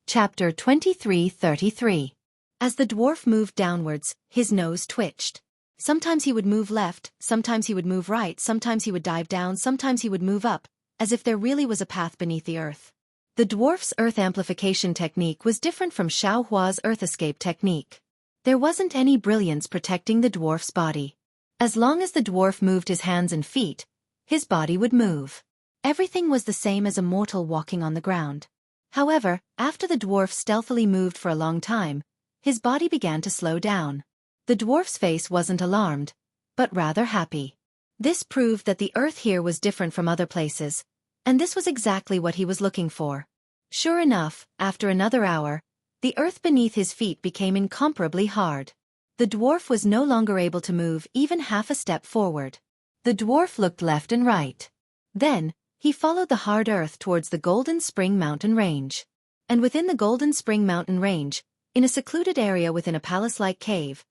S1: Chapter 23:33. As the dwarf moved downwards, his nose twitched. Sometimes he would move left, sometimes he would move right, sometimes he would dive down, sometimes he would move up, as if there really was a path beneath the earth. The dwarf's earth amplification technique was different from Xiaohua's earth escape technique. There wasn't any brilliance protecting the dwarf's body. As long as the dwarf moved his hands and feet, his body would move. Everything was the same as a mortal walking on the ground. However, after the dwarf stealthily moved for a long time, his body began to slow down. The dwarf's face wasn't alarmed, but rather happy. This proved that the earth here was different from other places, and this was exactly what he was looking for. Sure enough, after another hour, the earth beneath his feet became incomparably hard. The dwarf was no longer able to move even half a step forward. The dwarf looked left and right. Then, he followed the hard earth towards the Golden Spring Mountain Range. And within the Golden Spring Mountain Range, in a secluded area within a palace-like cave,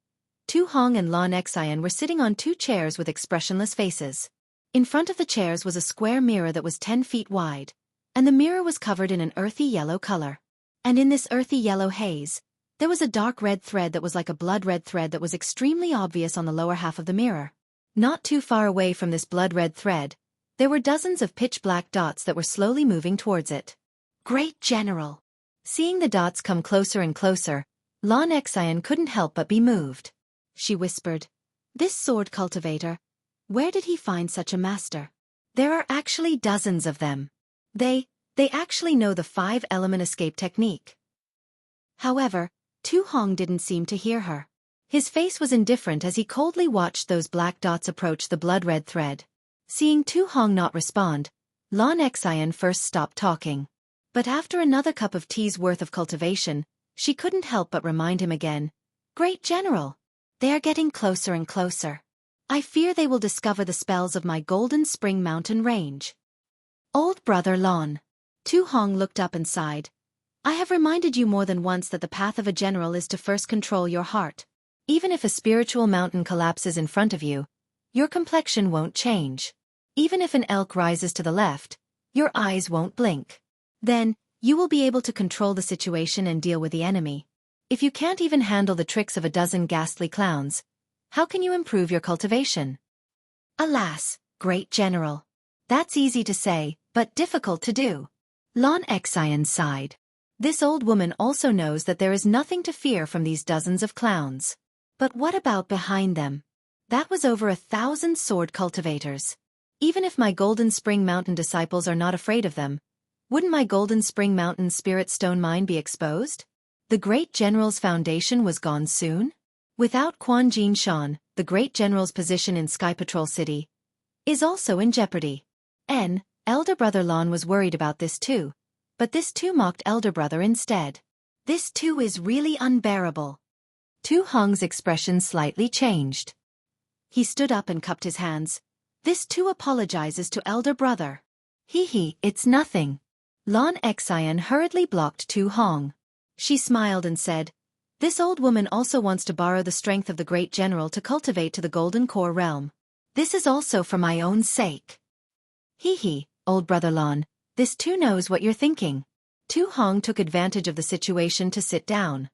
S1: Tu Hong and Lan Xian were sitting on two chairs with expressionless faces. In front of the chairs was a square mirror that was 10 feet wide, and the mirror was covered in an earthy yellow color. And in this earthy yellow haze, there was a dark red thread that was like a blood-red thread that was extremely obvious on the lower half of the mirror. Not too far away from this blood-red thread, there were dozens of pitch-black dots that were slowly moving towards it. Great General! Seeing the dots come closer and closer, Lan Xian couldn't help but be moved. She whispered, "This sword cultivator, where did he find such a master? There are actually dozens of them. They actually know the 5-element escape technique." However, Tu Hong didn't seem to hear her. His face was indifferent as he coldly watched those black dots approach the blood-red thread. Seeing Tu Hong not respond, Lan Xian first stopped talking. But after another cup of tea's worth of cultivation, she couldn't help but remind him again, "Great General! They are getting closer and closer. I fear they will discover the spells of my Golden Spring Mountain Range." "Old brother Lan." Tu Hong looked up and sighed. "I have reminded you more than once that the path of a general is to first control your heart. Even if a spiritual mountain collapses in front of you, your complexion won't change. Even if an elk rises to the left, your eyes won't blink. Then, you will be able to control the situation and deal with the enemy. If you can't even handle the tricks of a dozen ghastly clowns, how can you improve your cultivation?" "Alas, Great General. That's easy to say, but difficult to do." Lan Xian sighed. This old woman also knows that there is nothing to fear from these dozens of clowns. But what about behind them? That was over 1,000 sword cultivators. Even if my Golden Spring Mountain disciples are not afraid of them, wouldn't my Golden Spring Mountain Spirit Stone Mine be exposed? The Great General's foundation was gone soon? Without Quan Jin Shan, the Great General's position in Sky Patrol City is also in jeopardy. Elder brother Lan was worried about this too, but this too mocked elder brother instead. "This too is really unbearable." Tu Hong's expression slightly changed. He stood up and cupped his hands. "This too apologizes to elder brother." It's nothing." Lan Xian hurriedly blocked Tu Hong. She smiled and said, "This old woman also wants to borrow the strength of the Great General to cultivate to the Golden Core realm. This is also for my own sake." Old brother Lan, this too knows what you're thinking." Tu Hong took advantage of the situation to sit down.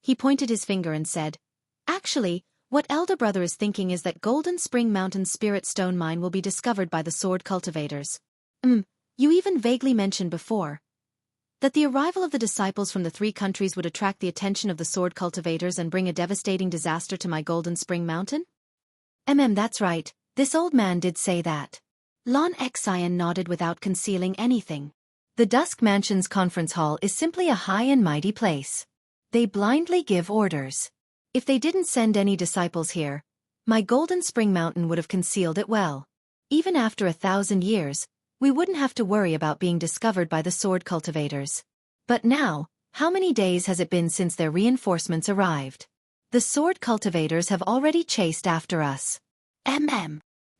S1: He pointed his finger and said, "Actually, what elder brother is thinking is that Golden Spring Mountain Spirit Stone Mine will be discovered by the sword cultivators. You even vaguely mentioned before that the arrival of the disciples from the 3 countries would attract the attention of the sword cultivators and bring a devastating disaster to my Golden Spring Mountain?" That's right, this old man did say that." Lan Xian nodded without concealing anything. The Dusk Mansion's conference hall is simply a high and mighty place. They blindly give orders. If they didn't send any disciples here, my Golden Spring Mountain would have concealed it well. Even after 1,000 years, we wouldn't have to worry about being discovered by the sword cultivators. But now, how many days has it been since their reinforcements arrived? The sword cultivators have already chased after us.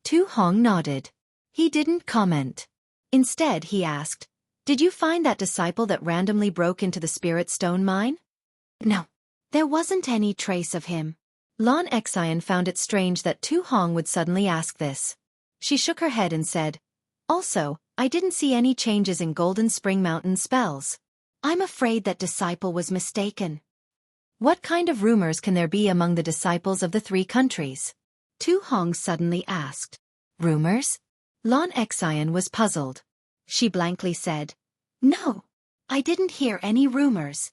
S1: Tu Hong nodded. He didn't comment. Instead, he asked, "Did you find that disciple that randomly broke into the Spirit Stone Mine?" "No. There wasn't any trace of him." Lan Xian found it strange that Tu Hong would suddenly ask this. She shook her head and said, "Also, I didn't see any changes in Golden Spring Mountain spells. I'm afraid that disciple was mistaken." "What kind of rumors can there be among the disciples of the 3 countries?" Tu Hong suddenly asked. "Rumors?" Lan Xian was puzzled. She blankly said, "No, I didn't hear any rumors."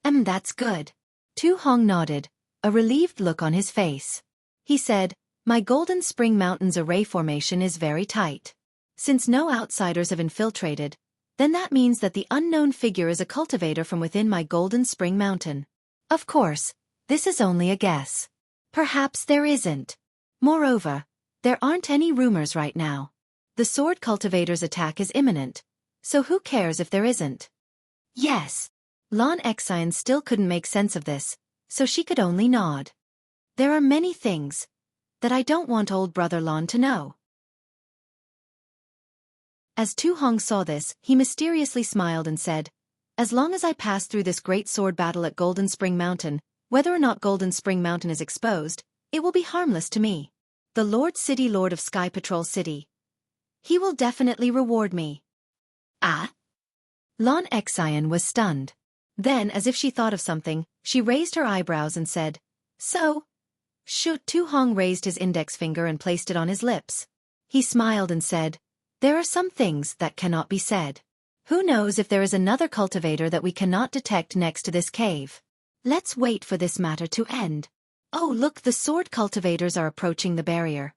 S1: That's good." Tu Hong nodded, a relieved look on his face. He said, "My Golden Spring Mountain's array formation is very tight. Since no outsiders have infiltrated, then that means that the unknown figure is a cultivator from within my Golden Spring Mountain. Of course, this is only a guess. Perhaps there isn't. Moreover, there aren't any rumors right now. The sword cultivator's attack is imminent, so who cares if there isn't? Yes. Xianxia still couldn't make sense of this, so she could only nod. There are many things that I don't want old brother Lan to know. As Tu Hong saw this, he mysteriously smiled and said, as long as I pass through this great sword battle at Golden Spring Mountain, whether or not Golden Spring Mountain is exposed, it will be harmless to me. The Lord City Lord of Sky Patrol City. He will definitely reward me. Ah? Xianxia was stunned. Then, as if she thought of something, she raised her eyebrows and said, so? Tu Hong raised his index finger and placed it on his lips. He smiled and said, there are some things that cannot be said. Who knows if there is another cultivator that we cannot detect next to this cave? Let's wait for this matter to end. Oh look, the sword cultivators are approaching the barrier.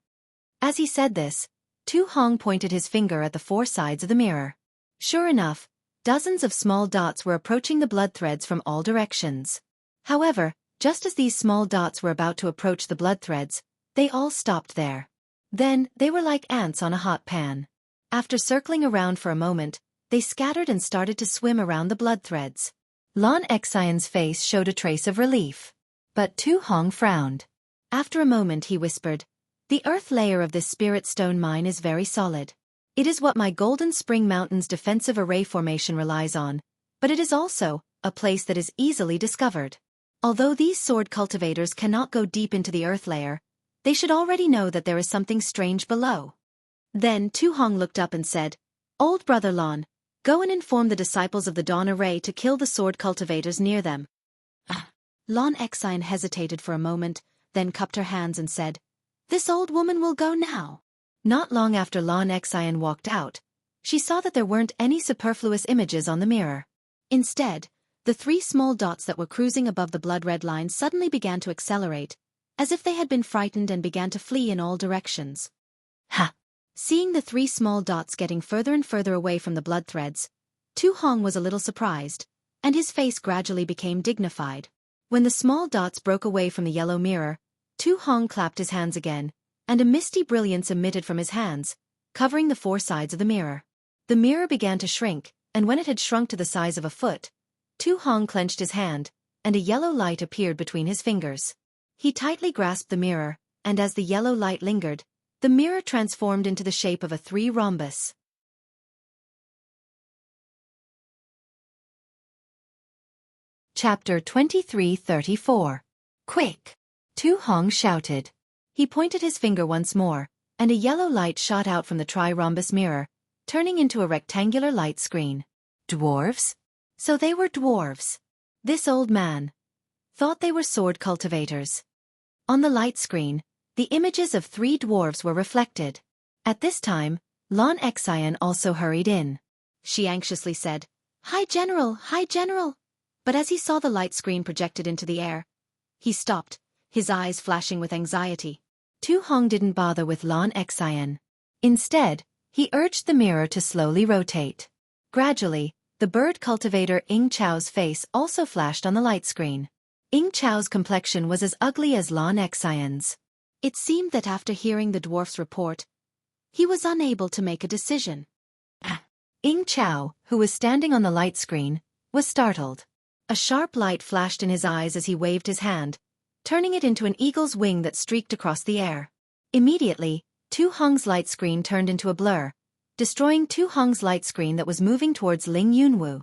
S1: As he said this, Tu Hong pointed his finger at the four sides of the mirror. Sure enough, dozens of small dots were approaching the blood threads from all directions. However, just as these small dots were about to approach the blood threads, they all stopped there. Then, they were like ants on a hot pan. After circling around for a moment, they scattered and started to swim around the blood threads. Xianxia's face showed a trace of relief. But Tu Hong frowned. After a moment he whispered, the earth layer of this spirit stone mine is very solid. It is what my Golden Spring Mountain's defensive array formation relies on, but it is also a place that is easily discovered. Although these sword cultivators cannot go deep into the earth layer, they should already know that there is something strange below. Then Tu Hong looked up and said, old brother Lan, go and inform the disciples of the Dawn Array to kill the sword cultivators near them. Xianxia hesitated for a moment, then cupped her hands and said, this old woman will go now. Not long after Xianxia walked out, she saw that there weren't any superfluous images on the mirror. Instead, the three small dots that were cruising above the blood-red line suddenly began to accelerate, as if they had been frightened and began to flee in all directions. Ha! Seeing the three small dots getting further and further away from the blood threads, Tu Hong was a little surprised, and his face gradually became dignified. When the small dots broke away from the yellow mirror, Tu Hong clapped his hands again, and a misty brilliance emitted from his hands, covering the four sides of the mirror. The mirror began to shrink, and when it had shrunk to the size of a foot, Tu Hong clenched his hand, and a yellow light appeared between his fingers. He tightly grasped the mirror, and as the yellow light lingered, the mirror transformed into the shape of a three rhombus. Chapter 2334. Quick! Tu Hong shouted. He pointed his finger once more, and a yellow light shot out from the tri-rhombus mirror, turning into a rectangular light screen. Dwarves? So they were dwarves. This old man thought they were sword cultivators. On the light screen, the images of three dwarves were reflected. At this time, Xianxia also hurried in. She anxiously said, Hi General, hi General. But as he saw the light screen projected into the air, he stopped, his eyes flashing with anxiety. Tu Hong didn't bother with Xianxia. Instead, he urged the mirror to slowly rotate. Gradually, the bird cultivator Ying Chao's face also flashed on the light screen. Ying Chao's complexion was as ugly as Xianxia's. It seemed that after hearing the dwarf's report, he was unable to make a decision. Ying Chao, who was standing on the light screen, was startled. A sharp light flashed in his eyes as he waved his hand, turning it into an eagle's wing that streaked across the air. Immediately, Tu Hong's light screen turned into a blur, destroying Tu Hong's light screen that was moving towards Ling Yunwu.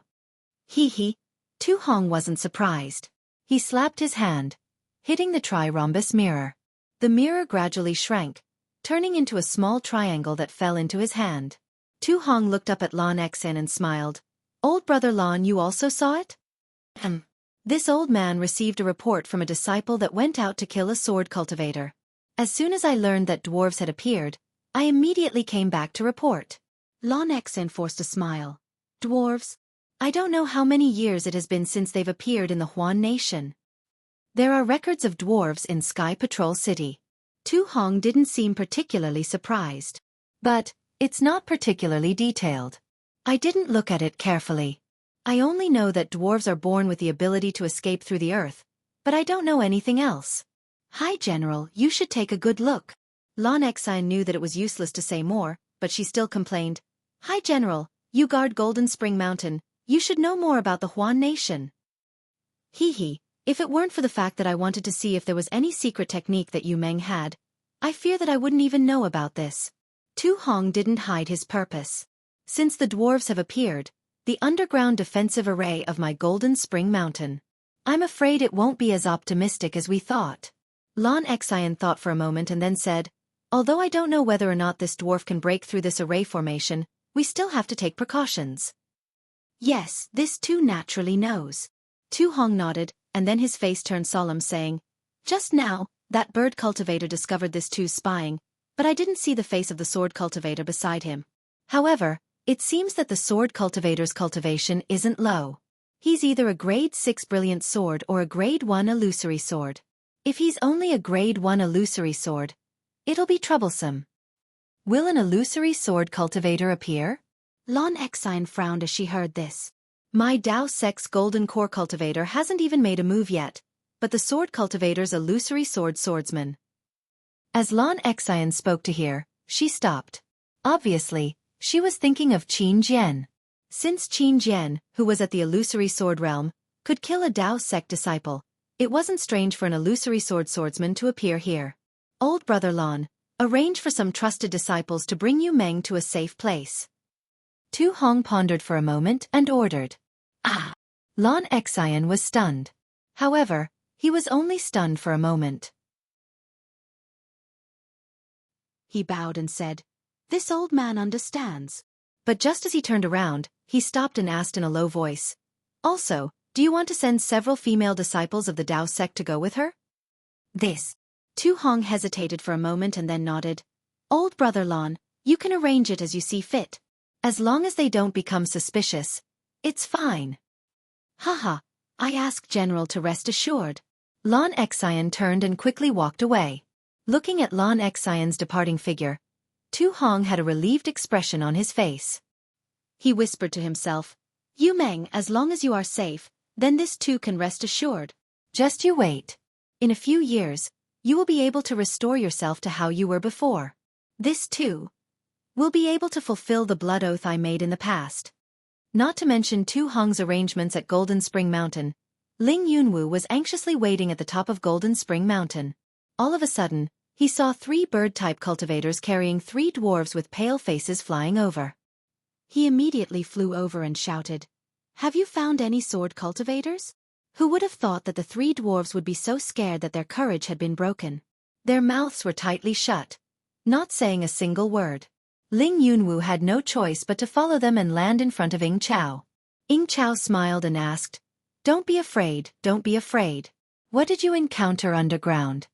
S1: Hee. Tu Hong wasn't surprised. He slapped his hand, hitting the tri-rhombus mirror. The mirror gradually shrank, turning into a small triangle that fell into his hand. Tu Hong looked up at Xianxia and smiled. Old brother Lan, you also saw it? This old man received a report from a disciple that went out to kill a sword cultivator. As soon as I learned that dwarves had appeared, I immediately came back to report. Xianxia forced a smile. Dwarves? I don't know how many years it has been since they've appeared in the Huan Nation. There are records of dwarves in Sky Patrol City. Tu Hong didn't seem particularly surprised. But, it's not particularly detailed. I didn't look at it carefully. I only know that dwarves are born with the ability to escape through the earth, but I don't know anything else. Hi General, you should take a good look. Xianxia knew that it was useless to say more, but she still complained. Hi General, you guard Golden Spring Mountain, you should know more about the Huan nation. Hee, if it weren't for the fact that I wanted to see if there was any secret technique that Yu Meng had, I fear that I wouldn't even know about this. Tu Hong didn't hide his purpose. Since the dwarves have appeared, the underground defensive array of my Golden Spring Mountain, I'm afraid it won't be as optimistic as we thought. Xianxia thought for a moment and then said, although I don't know whether or not this dwarf can break through this array formation, we still have to take precautions. Yes, this too naturally knows. Tu Hong nodded, and then his face turned solemn saying, just now, that bird cultivator discovered this too spying, but I didn't see the face of the sword cultivator beside him. However, it seems that the sword cultivator's cultivation isn't low. He's either a grade 6 brilliant sword or a grade 1 illusory sword. If he's only a grade 1 illusory sword, it'll be troublesome. Will an illusory sword cultivator appear? Xianxia frowned as she heard this. My Dao Sex Golden Core cultivator hasn't even made a move yet, but the sword cultivator's illusory swordsman. As Xianxia spoke to hear, she stopped. Obviously, she was thinking of Qin Jian. Since Qin Jian, who was at the illusory sword realm, could kill a Dao sect disciple, it wasn't strange for an illusory swordsman to appear here. Old brother Lan, arrange for some trusted disciples to bring Yu Meng to a safe place. Tu Hong pondered for a moment and ordered. Xianxia was stunned. However, he was only stunned for a moment. He bowed and said, this old man understands. But just as he turned around, he stopped and asked in a low voice, also, do you want to send several female disciples of the Dao sect to go with her? This. Tu Hong hesitated for a moment and then nodded. Old brother Lan, you can arrange it as you see fit. As long as they don't become suspicious, it's fine. Haha, I ask General to rest assured. Xianxia turned and quickly walked away. Looking at Xianxia's departing figure, Tu Hong had a relieved expression on his face. He whispered to himself, Yu Meng, as long as you are safe, then this too can rest assured. Just you wait. In a few years, you will be able to restore yourself to how you were before. This too will be able to fulfill the blood oath I made in the past. Not to mention Tu Hong's arrangements at Golden Spring Mountain, Ling Yunwu was anxiously waiting at the top of Golden Spring Mountain. All of a sudden, he saw 3 bird-type cultivators carrying 3 dwarves with pale faces flying over. He immediately flew over and shouted, have you found any sword cultivators? Who would have thought that the 3 dwarves would be so scared that their courage had been broken? Their mouths were tightly shut, not saying a single word. Ling Yunwu had no choice but to follow them and land in front of Ying Chao. Ying Chao smiled and asked, don't be afraid, don't be afraid. What did you encounter underground?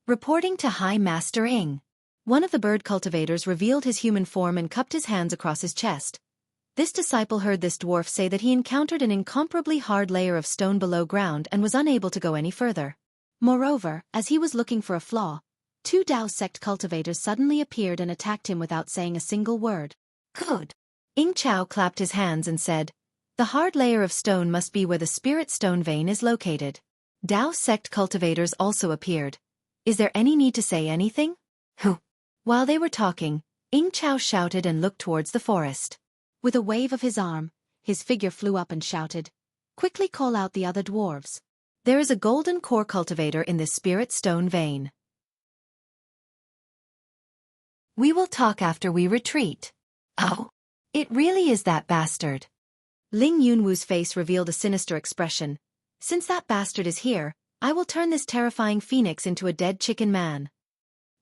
S1: Reporting to High Master Ying. One of the bird cultivators revealed his human form and cupped his hands across his chest. This disciple heard this dwarf say that he encountered an incomparably hard layer of stone below ground and was unable to go any further. Moreover, as he was looking for a flaw, 2 Dao sect cultivators suddenly appeared and attacked him without saying a single word. Good. Ying Chao clapped his hands and said, the hard layer of stone must be where the spirit stone vein is located. Dao sect cultivators also appeared. Is there any need to say anything? Who? While they were talking, Ying Chao shouted and looked towards the forest. With a wave of his arm, his figure flew up and shouted, quickly call out the other dwarves. There is a golden core cultivator in this spirit stone vein. We will talk after we retreat. Oh, it really is that bastard. Ling Yunwu's face revealed a sinister expression. Since that bastard is here, I will turn this terrifying phoenix into a dead chicken man.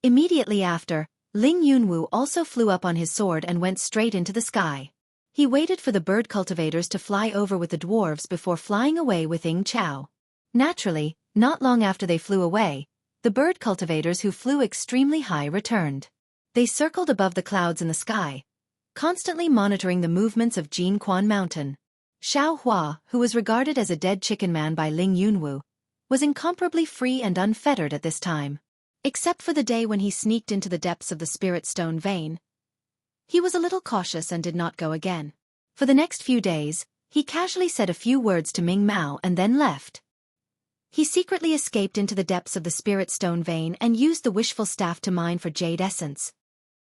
S1: Immediately after, Ling Yunwu also flew up on his sword and went straight into the sky. He waited for the bird cultivators to fly over with the dwarves before flying away with Ying Chao. Naturally, not long after they flew away, the bird cultivators who flew extremely high returned. They circled above the clouds in the sky, constantly monitoring the movements of Jinquan Mountain. Xiao Hua, who was regarded as a dead chicken man by Ling Yunwu, was incomparably free and unfettered at this time. Except for the day when he sneaked into the depths of the spirit stone vein. He was a little cautious and did not go again. For the next few days, he casually said a few words to Ming Mao and then left. He secretly escaped into the depths of the spirit stone vein and used the wishful staff to mine for jade essence.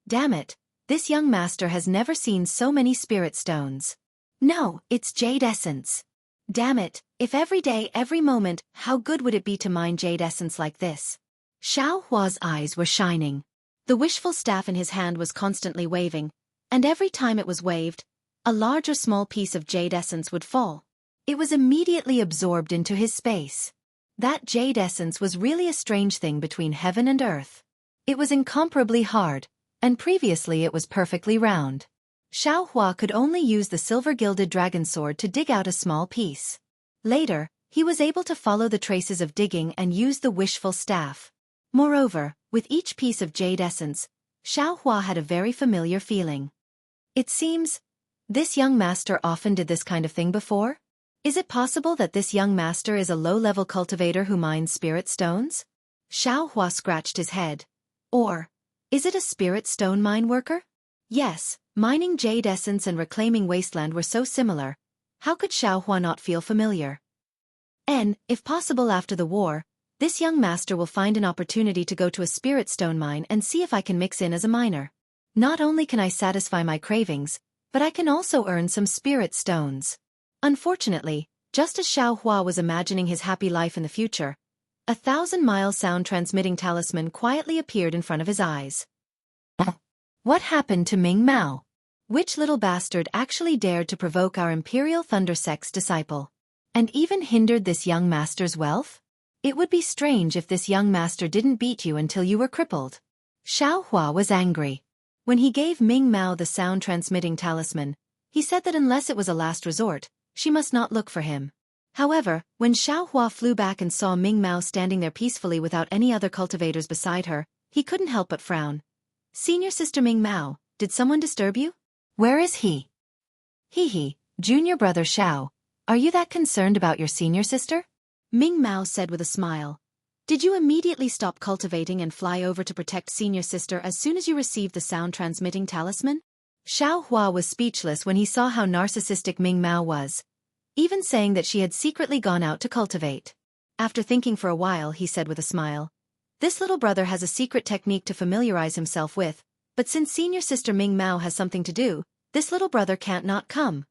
S1: Damn it, this young master has never seen so many spirit stones. No, it's jade essence. Damn it, if every day, every moment, how good would it be to mine jade essence like this? Xiao Hua's eyes were shining. The wishful staff in his hand was constantly waving, and every time it was waved, a large or small piece of jade essence would fall. It was immediately absorbed into his space. That jade essence was really a strange thing between heaven and earth. It was incomparably hard, and previously it was perfectly round. Xiao Hua could only use the silver-gilded dragon sword to dig out a small piece. Later, he was able to follow the traces of digging and use the wishful staff. Moreover, with each piece of jade essence, Xiao Hua had a very familiar feeling. It seems, this young master often did this kind of thing before? Is it possible that this young master is a low-level cultivator who mines spirit stones? Xiao Hua scratched his head. Or, is it a spirit stone mine worker? Yes, mining jade essence and reclaiming wasteland were so similar. How could Xiao Hua not feel familiar? And, if possible after the war, this young master will find an opportunity to go to a spirit stone mine and see if I can mix in as a miner. Not only can I satisfy my cravings, but I can also earn some spirit stones. Unfortunately, just as Xiao Hua was imagining his happy life in the future, a 1,000-mile sound-transmitting talisman quietly appeared in front of his eyes. What happened to Ming Mao? Which little bastard actually dared to provoke our Imperial Thunder Sect's disciple? And even hindered this young master's wealth? It would be strange if this young master didn't beat you until you were crippled. Xiao Hua was angry. When he gave Ming Mao the sound-transmitting talisman, he said that unless it was a last resort, she must not look for him. However, when Xiao Hua flew back and saw Ming Mao standing there peacefully without any other cultivators beside her, he couldn't help but frown. Senior Sister Ming Mao, did someone disturb you? Where is he? Hee, junior brother Xiao, are you that concerned about your senior sister? Ming Mao said with a smile. Did you immediately stop cultivating and fly over to protect senior sister as soon as you received the sound-transmitting talisman? Xiao Hua was speechless when he saw how narcissistic Ming Mao was, even saying that she had secretly gone out to cultivate. After thinking for a while, he said with a smile, this little brother has a secret technique to familiarize himself with, but since senior sister Ming Mao has something to do, this little brother can't not come.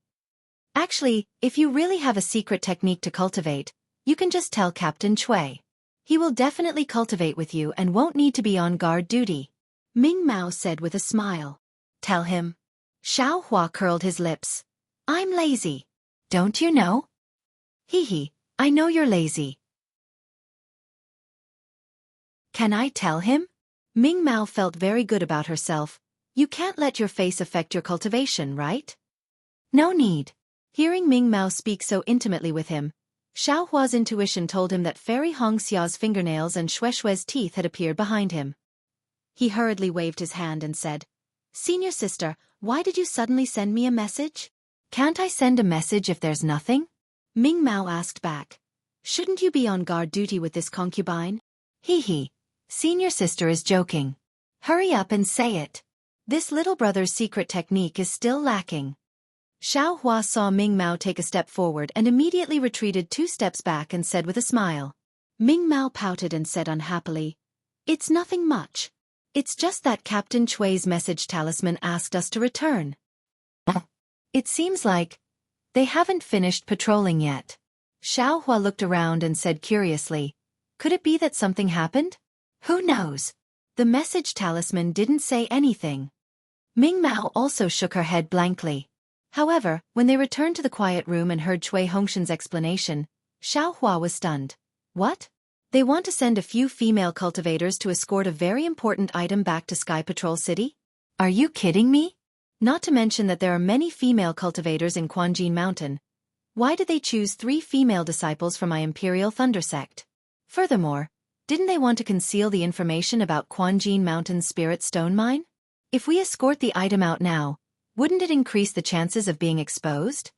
S1: Actually, if you really have a secret technique to cultivate, you can just tell Captain Cui. He will definitely cultivate with you and won't need to be on guard duty. Ming Mao said with a smile. Tell him. Xiao Hua curled his lips. I'm lazy. Don't you know? I know you're lazy. Can I tell him? Ming Mao felt very good about herself. You can't let your face affect your cultivation, right? No need. Hearing Ming Mao speak so intimately with him, Xiao Hua's intuition told him that Fairy Hongxia's fingernails and Shueshue's teeth had appeared behind him. He hurriedly waved his hand and said, Senior sister, why did you suddenly send me a message? Can't I send a message if there's nothing? Ming Mao asked back. Shouldn't you be on guard duty with this concubine? Senior sister is joking. Hurry up and say it. This little brother's secret technique is still lacking. Xiao Hua saw Ming Mao take a step forward and immediately retreated 2 steps back and said with a smile. Ming Mao pouted and said unhappily, It's nothing much. It's just that Captain Cui's message talisman asked us to return. It seems like they haven't finished patrolling yet. Xiao Hua looked around and said curiously, Could it be that something happened? Who knows? The message talisman didn't say anything. Ming Mao also shook her head blankly. However, when they returned to the quiet room and heard Cui Hongshan's explanation, Xiao Hua was stunned. What? They want to send a few female cultivators to escort a very important item back to Sky Patrol City? Are you kidding me? Not to mention that there are many female cultivators in Quanjin Mountain. Why did they choose 3 female disciples from my Imperial Thunder Sect? Furthermore, didn't they want to conceal the information about Quanjin Mountain's Spirit Stone Mine? If we escort the item out now, wouldn't it increase the chances of being exposed?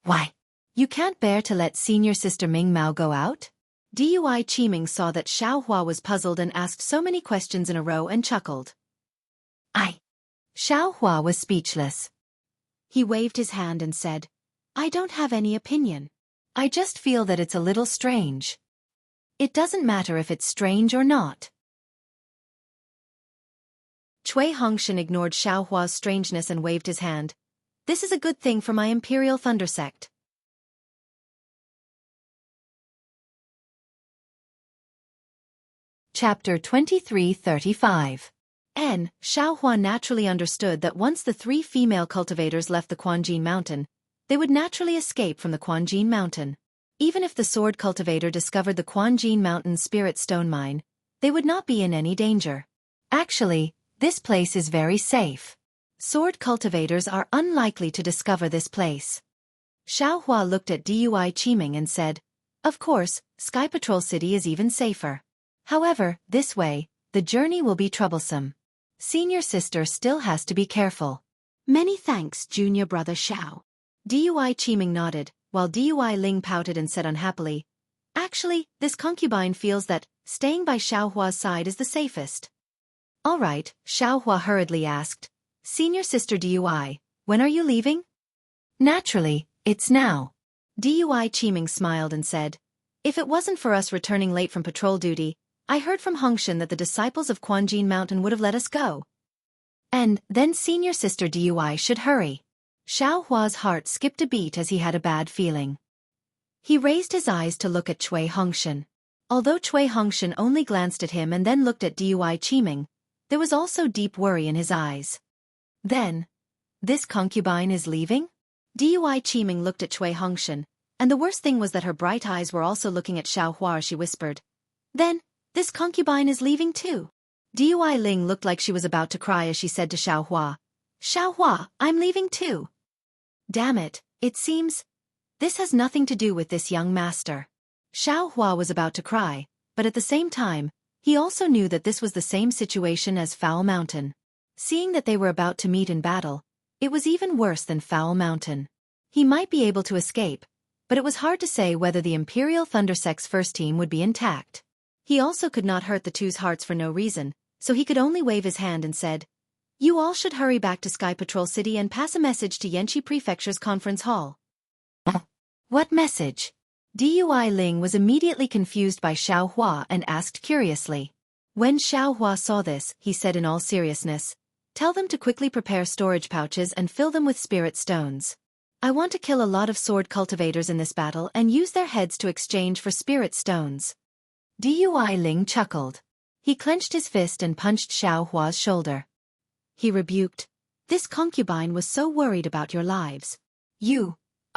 S1: Why? You can't bear to let senior sister Ming Mao go out? Dui Qiming saw that Xiao Hua was puzzled and asked so many questions in a row and chuckled. Xiao Hua was speechless. He waved his hand and said, I don't have any opinion. I just feel that it's a little strange. It doesn't matter if it's strange or not. Cui Hongshan ignored Xiaohua's strangeness and waved his hand. This is a good thing for my Imperial Thunder Sect. Chapter 2335. Xiaohua naturally understood that once the 3 female cultivators left the Quanjin Mountain, they would naturally escape from the Quanjin Mountain. Even if the sword cultivator discovered the Quanjin Mountain Spirit Stone Mine, they would not be in any danger. Actually, this place is very safe. Sword cultivators are unlikely to discover this place. Xiaohua looked at Dui Qiming and said, "Of course, Sky Patrol City is even safer. However, this way, the journey will be troublesome. Senior sister still has to be careful." "Many thanks, junior brother Xiao." Dui Qiming nodded, while Dui Ling pouted and said unhappily, "Actually, this concubine feels that staying by Xiaohua's side is the safest." "All right," Xiaohua hurriedly asked, "Senior sister Dui, when are you leaving?" "Naturally, it's now." Dui Qiming smiled and said, "If it wasn't for us returning late from patrol duty, I heard from Hongshan that the disciples of Quanjin Mountain would have let us go. And then senior sister Dui should hurry." Xiaohua's heart skipped a beat as he had a bad feeling. He raised his eyes to look at Cui Hongshan. Although Cui Hongshan only glanced at him and then looked at Dui Qiming, there was also deep worry in his eyes. Then, this concubine is leaving? Dui Qiming looked at Cui Hongshan, and the worst thing was that her bright eyes were also looking at Xiaohua as she whispered, "Then, this concubine is leaving too." Dui Ling looked like she was about to cry as she said to Xiaohua, "Xiaohua, I'm leaving too." Damn it, it seems. This has nothing to do with this young master. Xiaohua was about to cry, but at the same time, he also knew that this was the same situation as Foul Mountain. Seeing that they were about to meet in battle, it was even worse than Foul Mountain. He might be able to escape, but it was hard to say whether the Imperial Thunder Sect's first team would be intact. He also could not hurt the two's hearts for no reason, so he could only wave his hand and said, "You all should hurry back to Sky Patrol City and pass a message to Yanqi Prefecture's conference hall." "What message?" Dui Ling was immediately confused by Xiaohua and asked curiously. When Xiaohua saw this, he said in all seriousness, "Tell them to quickly prepare storage pouches and fill them with spirit stones. I want to kill a lot of sword cultivators in this battle and use their heads to exchange for spirit stones." Dui Ling chuckled. He clenched his fist and punched Xiaohua's shoulder. He rebuked, "This concubine was so worried about your lives.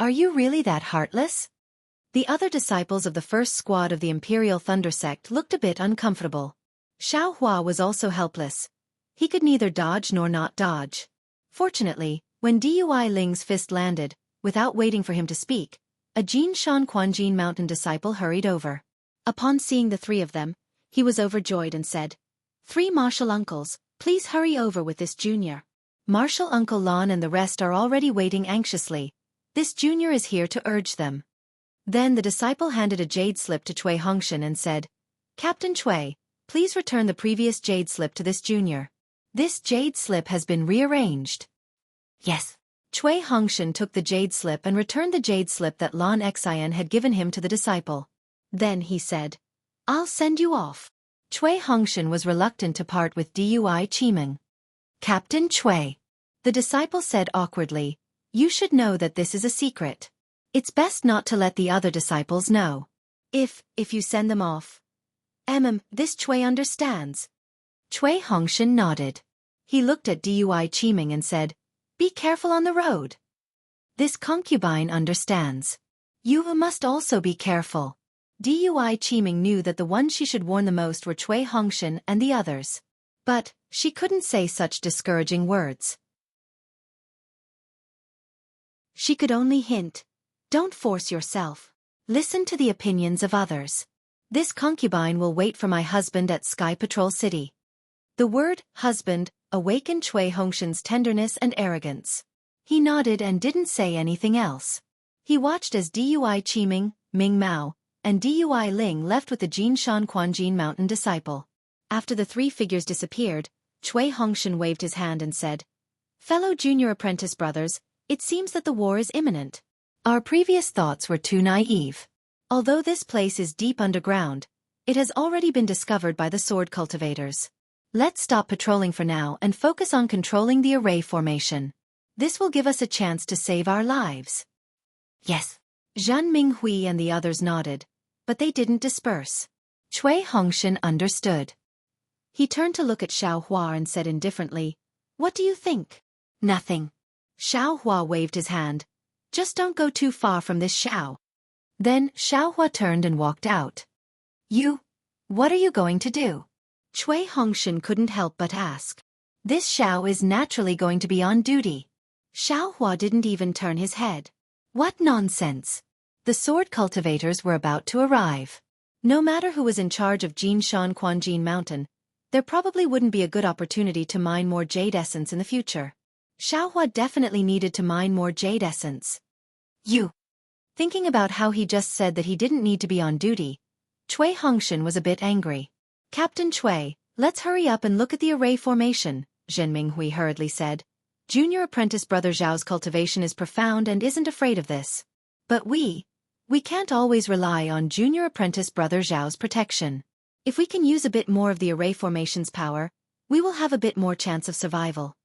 S1: Are you really that heartless?" The other disciples of the first squad of the Imperial Thunder Sect looked a bit uncomfortable. Xiaohua was also helpless. He could neither dodge nor not dodge. Fortunately, when Dui Ling's fist landed, without waiting for him to speak, a Jinshan Quanjin Mountain disciple hurried over. Upon seeing the 3 of them, he was overjoyed and said, "3 martial uncles, please hurry over with this junior." Martial Uncle Lon and the rest are already waiting anxiously. This junior is here to urge them. Then the disciple handed a jade slip to Cui Hongshan and said, "Captain Cui, please return the previous jade slip to this junior. This jade slip has been rearranged." "Yes." Cui Hongshan took the jade slip and returned the jade slip that Lon Xian had given him to the disciple. Then he said, "I'll send you off." Cui Hongshan was reluctant to part with Dui Qiming. "Captain Cui," the disciple said awkwardly, "you should know that this is a secret. It's best not to let the other disciples know. If you send them off." This Cui understands." Cui Hongshan nodded. He looked at Dui Qiming and said, "Be careful on the road." "This concubine understands. You must also be careful." Dui Qiming knew that the ones she should warn the most were Cui Hongshan and the others. But she couldn't say such discouraging words. She could only hint, "Don't force yourself. Listen to the opinions of others. This concubine will wait for my husband at Sky Patrol City." The word, husband, awakened Cui Hongshan's tenderness and arrogance. He nodded and didn't say anything else. He watched as Dui Qiming, Ming Mao, and Dui Ling left with the Jinshan Quanjin Mountain disciple. After the 3 figures disappeared, Cui Hongshan waved his hand and said, "Fellow junior apprentice brothers, it seems that the war is imminent. Our previous thoughts were too naive. Although this place is deep underground, It has already been discovered by the sword cultivators. Let's stop patrolling for now and focus on controlling the array formation. This will give us a chance to save our lives. Yes. Zhan Minghui and the others nodded, but they didn't disperse. Cui Hongshan understood. He turned to look at Xiao Hua and said indifferently, "What do you think?" "Nothing." Xiao Hua waved his hand. "Just don't go too far from this Xiao." Then Xiao Hua turned and walked out. What are you going to do?" Cui Hongshan couldn't help but ask. "This Xiao is naturally going to be on duty." Xiao Hua didn't even turn his head. What nonsense! The sword cultivators were about to arrive. No matter who was in charge of Jinshan Quanjin Mountain, there probably wouldn't be a good opportunity to mine more jade essence in the future. Xiao Hua definitely needed to mine more jade essence. Thinking about how he just said that he didn't need to be on duty, Cui Hongshan was a bit angry. "Captain Cui, let's hurry up and look at the array formation," Zhen Minghui hurriedly said. "Junior apprentice brother Zhao's cultivation is profound and isn't afraid of this. But we can't always rely on junior apprentice brother Zhao's protection. If we can use a bit more of the array formation's power, we will have a bit more chance of survival."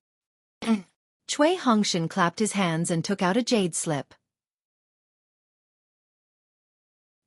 S1: Cui Hongshan clapped his hands and took out a jade slip.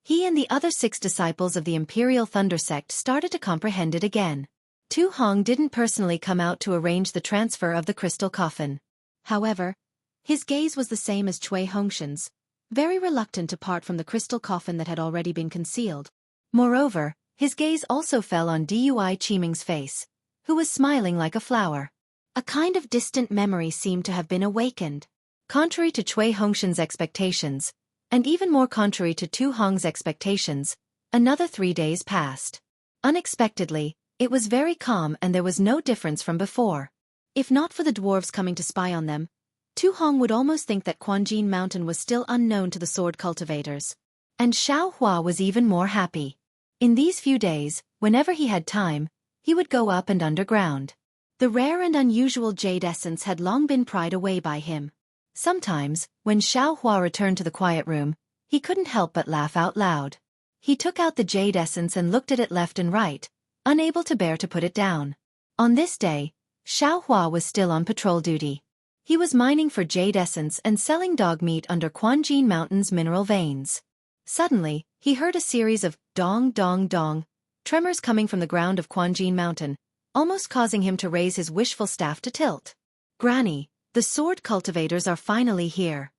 S1: He and the other 6 disciples of the Imperial Thunder Sect started to comprehend it again. Tu Hong didn't personally come out to arrange the transfer of the crystal coffin. However, his gaze was the same as Cui Hongshan's, very reluctant to part from the crystal coffin that had already been concealed. Moreover, his gaze also fell on Dui Qiming's face, who was smiling like a flower. A kind of distant memory seemed to have been awakened. Contrary to Cui Hongshan's expectations, and even more contrary to Tu Hong's expectations, another 3 days passed. Unexpectedly, it was very calm and there was no difference from before. If not for the dwarves coming to spy on them, Tu Hong would almost think that Quanjin Mountain was still unknown to the sword cultivators. And Xiao Hua was even more happy. In these few days, whenever he had time, he would go up and underground. The rare and unusual jade essence had long been pried away by him. Sometimes, when Xiao Hua returned to the quiet room, he couldn't help but laugh out loud. He took out the jade essence and looked at it left and right, unable to bear to put it down. On this day, Xiao Hua was still on patrol duty. He was mining for jade essence and selling dog meat under Quanjin Mountain's mineral veins. Suddenly, he heard a series of dong dong dong tremors coming from the ground of Quanjin Mountain, almost causing him to raise his wishful staff to tilt. "Granny, the sword cultivators are finally here."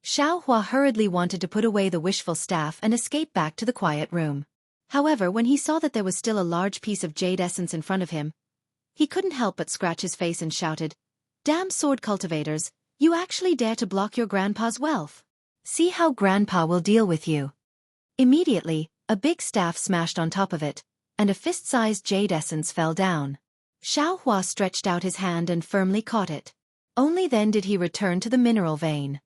S1: Xiao Hua hurriedly wanted to put away the wishful staff and escape back to the quiet room. However, when he saw that there was still a large piece of jade essence in front of him, he couldn't help but scratch his face and shouted, "Damn sword cultivators, you actually dare to block your grandpa's wealth. See how grandpa will deal with you." Immediately, a big staff smashed on top of it, and a fist-sized jade essence fell down. Xiao Hua stretched out his hand and firmly caught it. Only then did he return to the mineral vein.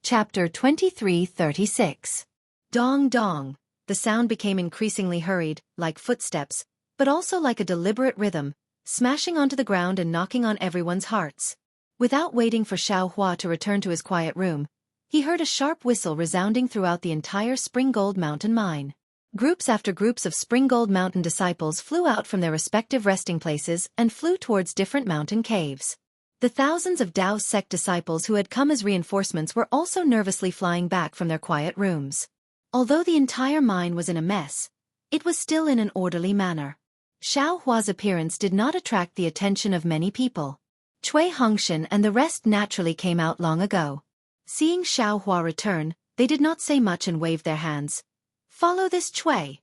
S1: Chapter 2336. Dong dong. The sound became increasingly hurried, like footsteps, but also like a deliberate rhythm, smashing onto the ground and knocking on everyone's hearts. Without waiting for Xiao Hua to return to his quiet room, he heard a sharp whistle resounding throughout the entire Springgold Mountain mine. Groups after groups of Springgold Mountain disciples flew out from their respective resting places and flew towards different mountain caves. The thousands of Dao sect disciples who had come as reinforcements were also nervously flying back from their quiet rooms. Although the entire mine was in a mess, it was still in an orderly manner. Xiao Hua's appearance did not attract the attention of many people. Cui Hongshan and the rest naturally came out long ago. Seeing Xiao Hua return, they did not say much and waved their hands. "Follow this Cui."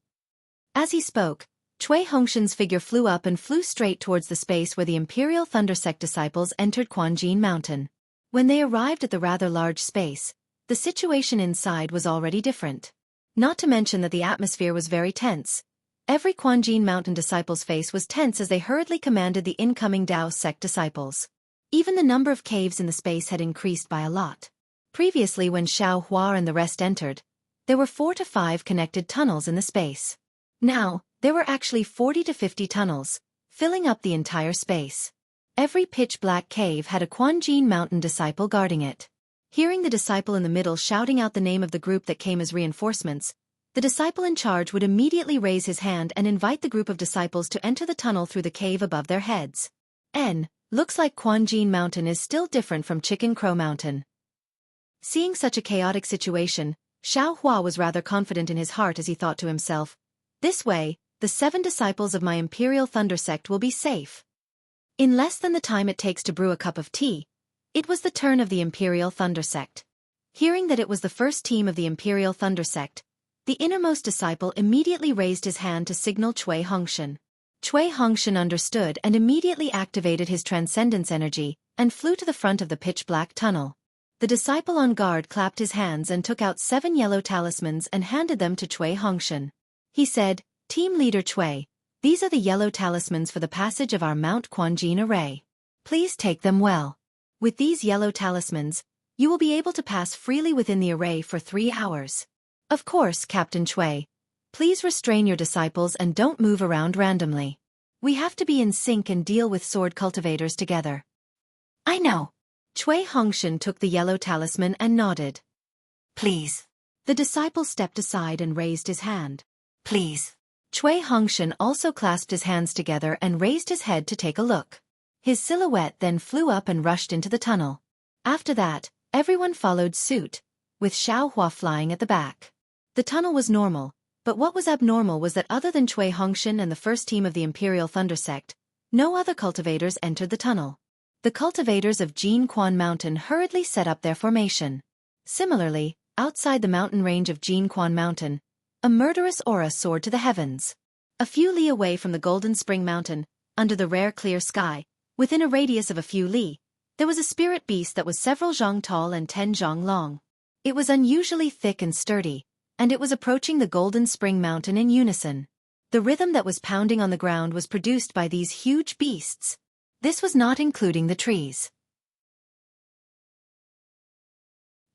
S1: As he spoke, Cui Hongshan's figure flew up and flew straight towards the space where the Imperial Thunder Sect disciples entered Quanjin Mountain. When they arrived at the rather large space, the situation inside was already different. Not to mention that the atmosphere was very tense. Every Quanjin Mountain disciple's face was tense as they hurriedly commanded the incoming Dao sect disciples. Even the number of caves in the space had increased by a lot. Previously, when Xiao Hua and the rest entered, there were 4 to 5 connected tunnels in the space. Now, there were actually 40 to 50 tunnels, filling up the entire space. Every pitch-black cave had a Quanjin Mountain disciple guarding it. Hearing the disciple in the middle shouting out the name of the group that came as reinforcements, the disciple in charge would immediately raise his hand and invite the group of disciples to enter the tunnel through the cave above their heads. Looks like Quanjin Mountain is still different from Chicken Crow Mountain. Seeing such a chaotic situation, Xiao Hua was rather confident in his heart as he thought to himself, "This way, the 7 disciples of my Imperial Thunder Sect will be safe." In less than the time it takes to brew a cup of tea, it was the turn of the Imperial Thunder Sect. Hearing that it was the first team of the Imperial Thunder Sect, the innermost disciple immediately raised his hand to signal Cui Hongshan. Cui Hongshan understood and immediately activated his transcendence energy and flew to the front of the pitch-black tunnel. The disciple on guard clapped his hands and took out 7 yellow talismans and handed them to Cui Hongshan. He said, "Team Leader Cui, these are the yellow talismans for the passage of our Mount Quanjin array. Please take them well. With these yellow talismans, you will be able to pass freely within the array for 3 hours. Of course, Captain Cui, please restrain your disciples and don't move around randomly. We have to be in sync and deal with sword cultivators together." "I know." Cui Hongshan took the yellow talisman and nodded. "Please." The disciple stepped aside and raised his hand. "Please." Cui Hongshan also clasped his hands together and raised his head to take a look. His silhouette then flew up and rushed into the tunnel. After that, everyone followed suit, with Xiao Hua flying at the back. The tunnel was normal, but what was abnormal was that other than Cui Hongshan and the first team of the Imperial Thunder Sect, no other cultivators entered the tunnel. The cultivators of Jianghu Mountain hurriedly set up their formation. Similarly, outside the mountain range of Jianghu Mountain, a murderous aura soared to the heavens. A few li away from the Golden Spring Mountain, under the rare clear sky, within a radius of a few li, there was a spirit beast that was several zhang tall and 10 zhang long. It was unusually thick and sturdy, and it was approaching the Golden Spring Mountain in unison. The rhythm that was pounding on the ground was produced by these huge beasts. This was not including the trees.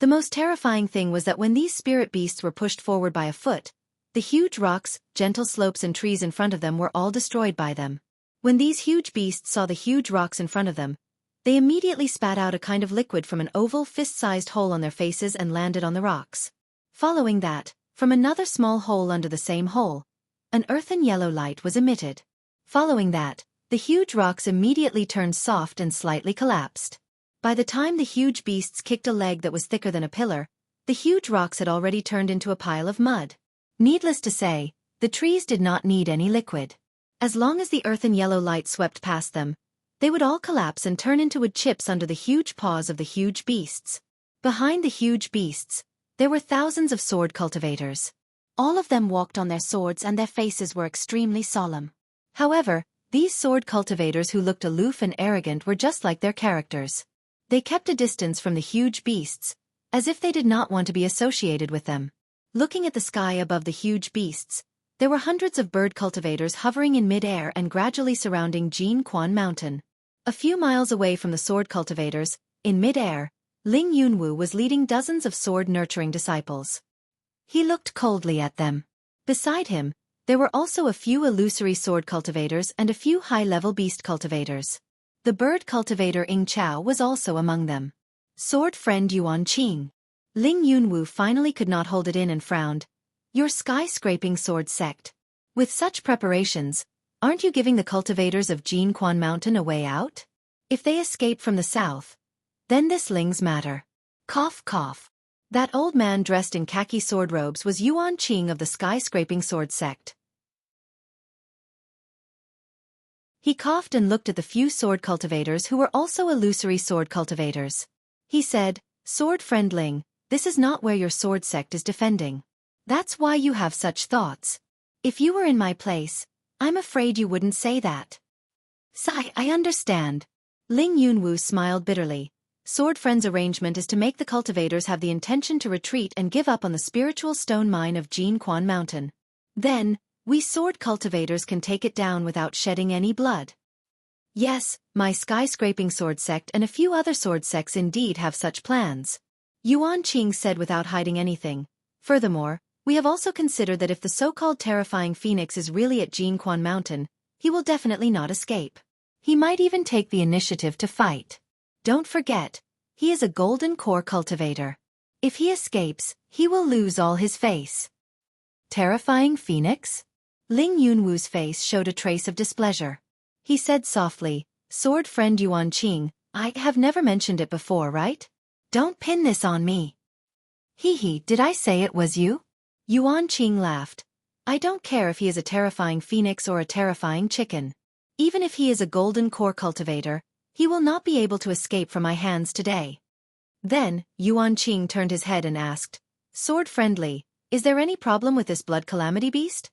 S1: The most terrifying thing was that when these spirit beasts were pushed forward by a foot, the huge rocks, gentle slopes and trees in front of them were all destroyed by them. When these huge beasts saw the huge rocks in front of them, they immediately spat out a kind of liquid from an oval fist-sized hole on their faces and landed on the rocks. Following that, from another small hole under the same hole, an earthen yellow light was emitted. Following that, the huge rocks immediately turned soft and slightly collapsed. By the time the huge beasts kicked a leg that was thicker than a pillar, the huge rocks had already turned into a pile of mud. Needless to say, the trees did not need any liquid. As long as the earthen yellow light swept past them, they would all collapse and turn into wood chips under the huge paws of the huge beasts. Behind the huge beasts, there were thousands of sword cultivators. All of them walked on their swords and their faces were extremely solemn. However, these sword cultivators who looked aloof and arrogant were just like their characters. They kept a distance from the huge beasts, as if they did not want to be associated with them. Looking at the sky above the huge beasts, there were hundreds of bird cultivators hovering in mid-air and gradually surrounding Jianghu Mountain. A few miles away from the sword cultivators, in mid-air, Ling Yunwu was leading dozens of sword-nurturing disciples. He looked coldly at them. Beside him, there were also a few illusory sword cultivators and a few high-level beast cultivators. The bird cultivator Ying Chao was also among them. Sword friend Yuan Qing. Ling Yunwu finally could not hold it in and frowned. "Your sky-scraping sword sect. With such preparations, aren't you giving the cultivators of Jianghu Mountain a way out? If they escape from the south, then this Ling's matter." Cough cough. That old man dressed in khaki sword robes was Yuan Qing of the sky-scraping sword sect. He coughed and looked at the few sword cultivators who were also illusory sword cultivators. He said, "Sword friend Ling, this is not where your sword sect is defending. That's why you have such thoughts. If you were in my place, I'm afraid you wouldn't say that." "Sigh, I understand." Ling Yunwu smiled bitterly. Sword Friend's arrangement is to make the cultivators have the intention to retreat and give up on the spiritual stone mine of Jianghu Mountain. Then, we sword cultivators can take it down without shedding any blood. Yes, my sky-scraping sword sect and a few other sword sects indeed have such plans. Yuan Qing said without hiding anything. Furthermore, we have also considered that if the so-called terrifying phoenix is really at Jianghu Mountain, he will definitely not escape. He might even take the initiative to fight. Don't forget, He is a golden core cultivator. If he escapes, he will lose all his face. Terrifying phoenix? Ling Yunwu's face showed a trace of displeasure. He said softly, "Sword friend Yuan Qing, I have never mentioned it before, right? Don't pin this on me." Hee, did I say it was you? Yuan Qing laughed. I don't care if he is a terrifying phoenix or a terrifying chicken. Even if he is a golden core cultivator, he will not be able to escape from my hands today. Then, Yuan Qing turned his head and asked, Sword friendly, is there any problem with this blood calamity beast?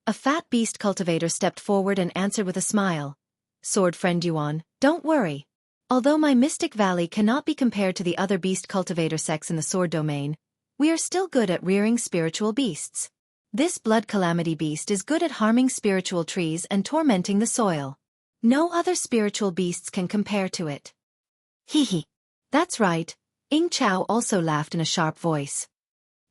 S1: A fat beast cultivator stepped forward and answered with a smile. Sword friend Yuan, don't worry. Although my Mystic Valley cannot be compared to the other beast cultivator sects in the sword domain, we are still good at rearing spiritual beasts. This blood calamity beast is good at harming spiritual trees and tormenting the soil. No other spiritual beasts can compare to it. Hee. That's right. Ying Chao also laughed in a sharp voice.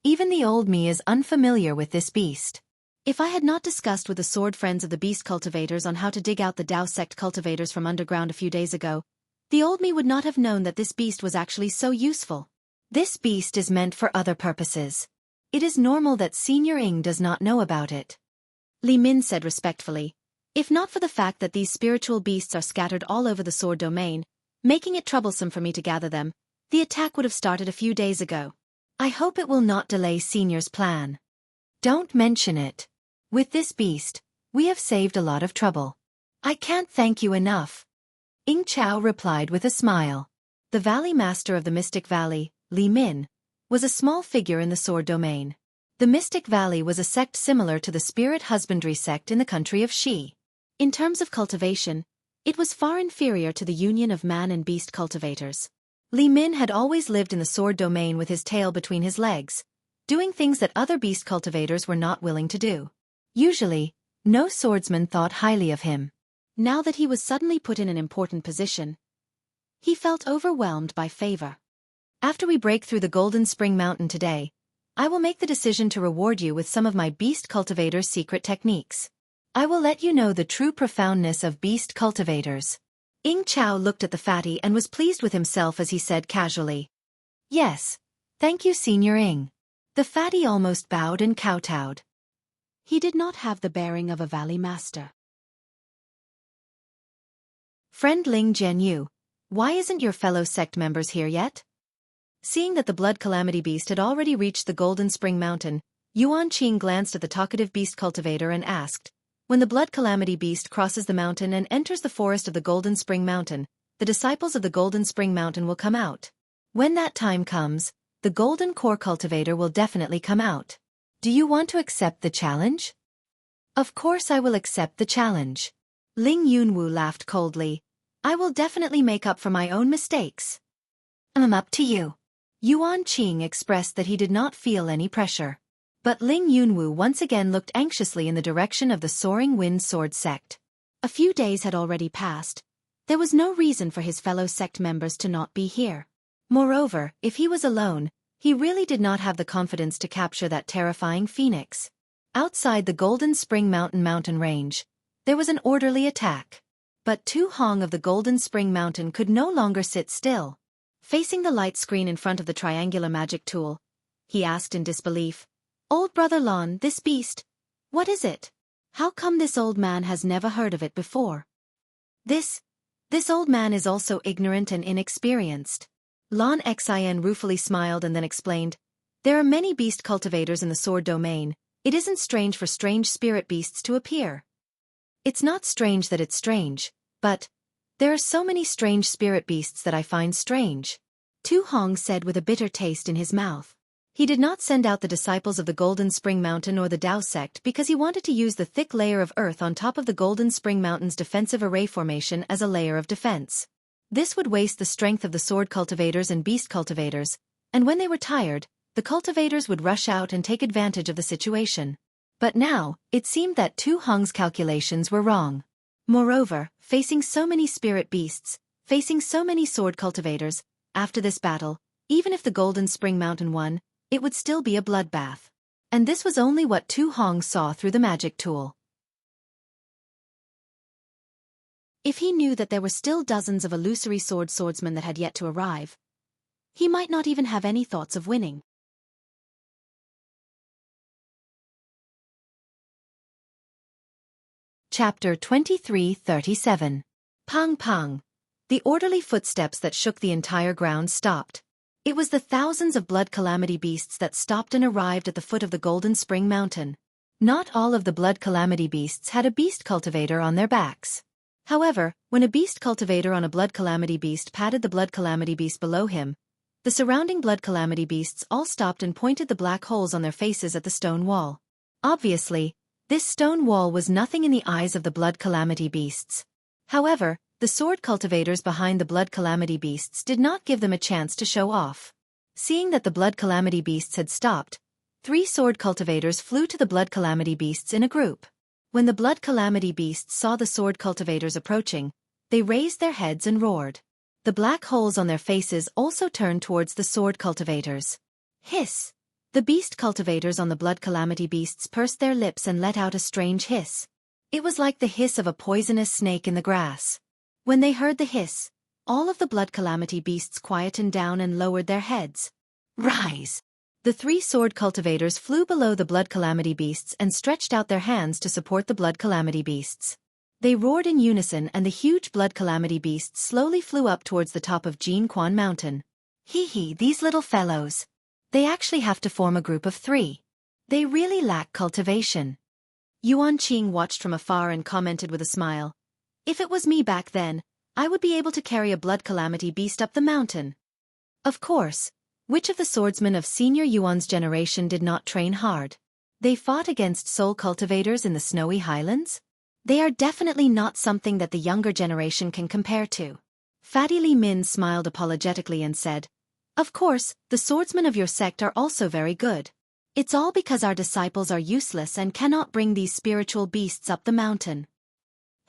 S1: Even the old me is unfamiliar with this beast. If I had not discussed with the sword friends of the beast cultivators on how to dig out the Dao sect cultivators from underground a few days ago, the old me would not have known that this beast was actually so useful. This beast is meant for other purposes. It is normal that Senior Ying does not know about it. Li Min said respectfully, if not for the fact that these spiritual beasts are scattered all over the sword domain, making it troublesome for me to gather them, the attack would have started a few days ago. I hope it will not delay Senior's plan. Don't mention it. With this beast, we have saved a lot of trouble. I can't thank you enough. Ying Chao replied with a smile. The Valley Master of the Mystic Valley, Li Min, was a small figure in the sword domain. The Mystic Valley was a sect similar to the Spirit Husbandry sect in the country of Xi. In terms of cultivation, it was far inferior to the union of man and beast cultivators. Li Min had always lived in the sword domain with his tail between his legs, doing things that other beast cultivators were not willing to do. Usually, no swordsman thought highly of him. Now that he was suddenly put in an important position, he felt overwhelmed by favor. After we break through the Golden Spring Mountain today, I will make the decision to reward you with some of my beast cultivator's secret techniques. I will let you know the true profoundness of beast cultivators. Ying Chao looked at the fatty and was pleased with himself as he said casually. Yes, thank you Senior Ying. The fatty almost bowed and kowtowed. He did not have the bearing of a valley master. Friend Ling Jianyu, why isn't your fellow sect members here yet? Seeing that the blood calamity beast had already reached the Golden Spring Mountain, Yuan Qing glanced at the talkative beast cultivator and asked, when the blood calamity beast crosses the mountain and enters the forest of the Golden Spring Mountain, the disciples of the Golden Spring Mountain will come out. When that time comes, the Golden Core Cultivator will definitely come out. Do you want to accept the challenge? Of course I will accept the challenge. Ling Yunwu laughed coldly. I will definitely make up for my own mistakes. Up to you. Yuan Qing expressed that he did not feel any pressure. But Ling Yunwu once again looked anxiously in the direction of the Soaring Wind Sword sect. A few days had already passed. There was no reason for his fellow sect members to not be here. Moreover, if he was alone, he really did not have the confidence to capture that terrifying phoenix. Outside the Golden Spring mountain range, there was an orderly attack. But Tu Hong of the Golden Spring Mountain could no longer sit still. Facing the light screen in front of the triangular magic tool, he asked in disbelief, Old Brother Lon, this beast, what is it? How come this old man has never heard of it before? This old man is also ignorant and inexperienced. Lon Xin ruefully smiled and then explained, there are many beast cultivators in the sword domain, it isn't strange for strange spirit beasts to appear. It's not strange that it's strange, but there are so many strange spirit beasts that I find strange. Tu Hong said with a bitter taste in his mouth. He did not send out the disciples of the Golden Spring Mountain or the Dao sect because he wanted to use the thick layer of earth on top of the Golden Spring Mountain's defensive array formation as a layer of defense. This would waste the strength of the sword cultivators and beast cultivators, and when they were tired, the cultivators would rush out and take advantage of the situation. But now, it seemed that Tu Hong's calculations were wrong. Moreover, facing so many spirit beasts, facing so many sword cultivators, after this battle, even if the Golden Spring Mountain won, it would still be a bloodbath. And this was only what Tu Hong saw through the magic tool. If he knew that there were still dozens of illusory swordsmen that had yet to arrive, He might not even have any thoughts of winning. Chapter 23:37. Pang Pang. The orderly footsteps that shook the entire ground stopped. It was the thousands of blood calamity beasts that stopped and arrived at the foot of the Golden Spring Mountain. Not all of the blood calamity beasts had a beast cultivator on their backs. However, when a beast cultivator on a blood calamity beast patted the blood calamity beast below him, the surrounding blood calamity beasts all stopped and pointed the black holes on their faces at the stone wall. Obviously, this stone wall was nothing in the eyes of the blood calamity beasts. However, the sword cultivators behind the blood calamity beasts did not give them a chance to show off. Seeing that the blood calamity beasts had stopped, 3 sword cultivators flew to the blood calamity beasts in a group. When the blood calamity beasts saw the sword cultivators approaching, they raised their heads and roared. The black holes on their faces also turned towards the sword cultivators. Hiss! The beast cultivators on the blood calamity beasts pursed their lips and let out a strange hiss. It was like the hiss of a poisonous snake in the grass. When they heard the hiss, all of the blood calamity beasts quietened down and lowered their heads. Rise! The 3 sword cultivators flew below the blood calamity beasts and stretched out their hands to support the blood calamity beasts. They roared in unison and the huge blood calamity beasts slowly flew up towards the top of Jianghu Mountain. Hee hee, these little fellows. They actually have to form a group of 3. They really lack cultivation. Yuan Qing watched from afar and commented with a smile. If it was me back then, I would be able to carry a blood calamity beast up the mountain. Of course, which of the swordsmen of senior Yuan's generation did not train hard? They fought against soul cultivators in the snowy highlands? They are definitely not something that the younger generation can compare to. Fatty Li Min smiled apologetically and said, Of course, the swordsmen of your sect are also very good. It's all because our disciples are useless and cannot bring these spiritual beasts up the mountain.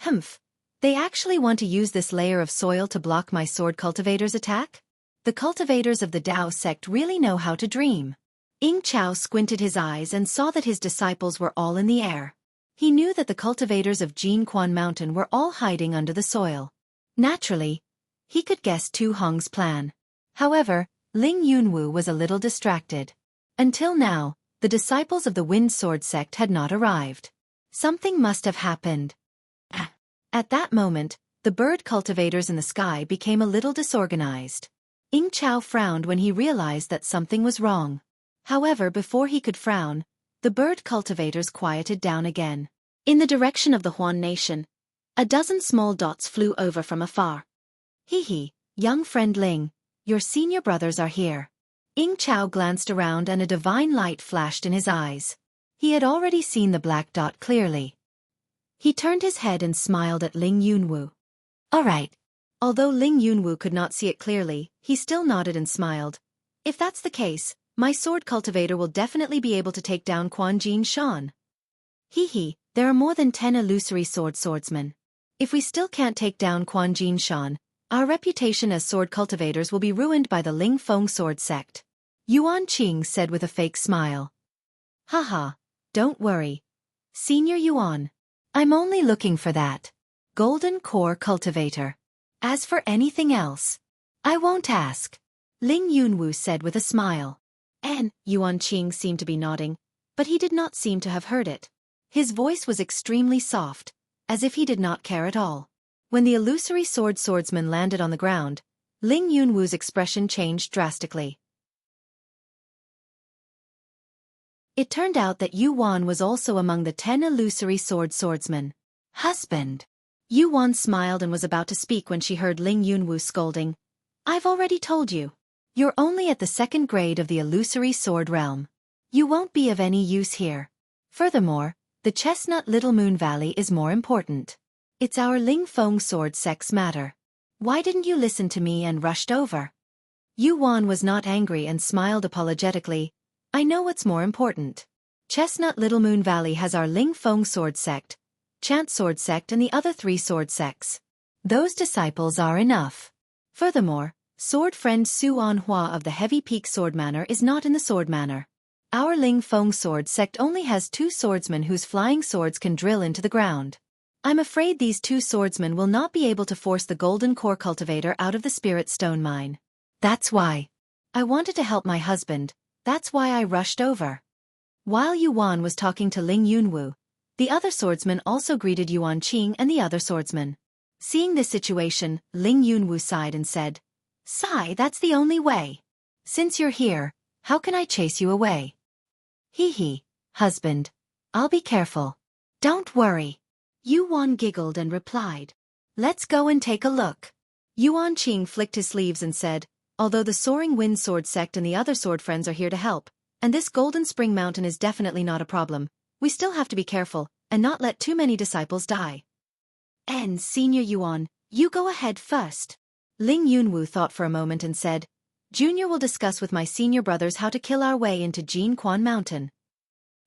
S1: Humph. They actually want to use this layer of soil to block my sword cultivator's attack? The cultivators of the Dao sect really know how to dream. Ying Chao squinted his eyes and saw that his disciples were all in the air. He knew that the cultivators of Jianghu Mountain were all hiding under the soil. Naturally, he could guess Tu Hong's plan. However, Ling Yunwu was a little distracted. Until now, the disciples of the Wind Sword sect had not arrived. Something must have happened. At that moment, the bird cultivators in the sky became a little disorganized. Ying Chao frowned when he realized that something was wrong. However, before he could frown, the bird cultivators quieted down again. In the direction of the Huan nation, a dozen small dots flew over from afar. Hee hee, young friend Ling, your senior brothers are here. Ying Chao glanced around and a divine light flashed in his eyes. He had already seen the black dot clearly. He turned his head and smiled at Ling Yunwu. All right. Although Ling Yunwu could not see it clearly, he still nodded and smiled. If that's the case, my sword cultivator will definitely be able to take down Quan Jin Shan. Hee hee, there are more than 10 illusory swordsmen. If we still can't take down Quan Jin Shan, our reputation as sword cultivators will be ruined by the Ling Feng sword sect. Yuan Qing said with a fake smile. Haha, don't worry. Senior Yuan. I'm only looking for that golden core cultivator. As for anything else, I won't ask. Ling Yunwu said with a smile. And Yuan Qing seemed to be nodding, but he did not seem to have heard it. His voice was extremely soft, as if he did not care at all. When the illusory swordsman landed on the ground, Ling Yunwu's expression changed drastically. It turned out that Yuan was also among the 10 illusory swordsmen. Husband. Yuan smiled and was about to speak when she heard Ling Yunwu scolding. I've already told you. You're only at the 2nd grade of the illusory sword realm. You won't be of any use here. Furthermore, the chestnut Little Moon Valley is more important. It's our Ling Feng sword sect's matter. Why didn't you listen to me and rushed over? Yuan was not angry and smiled apologetically. I know what's more important. Chestnut Little Moon Valley has our Ling Feng sword sect, Chant sword sect and the other 3 sword sects. Those disciples are enough. Furthermore, sword friend Su An Hua of the Heavy Peak Sword Manor is not in the Sword Manor. Our Ling Feng sword sect only has 2 swordsmen whose flying swords can drill into the ground. I'm afraid these 2 swordsmen will not be able to force the golden core cultivator out of the spirit stone mine. That's why. I wanted to help my husband, that's why I rushed over. While Yuan was talking to Ling Yunwu, the other swordsman also greeted Yuan Qing and the other swordsman. Seeing this situation, Ling Yunwu sighed and said, "Sigh, that's the only way. Since you're here, how can I chase you away?" "Hee hee, husband. I'll be careful. Don't worry." Yuan giggled and replied, "Let's go and take a look." Yuan Qing flicked his sleeves and said, "Although the Soaring Wind Sword sect and the other sword friends are here to help, and this Golden Spring Mountain is definitely not a problem, we still have to be careful and not let too many disciples die. And Senior Yuan, you go ahead first." Ling Yunwu thought for a moment and said, "Junior will discuss with my senior brothers how to kill our way into Jinquan Mountain."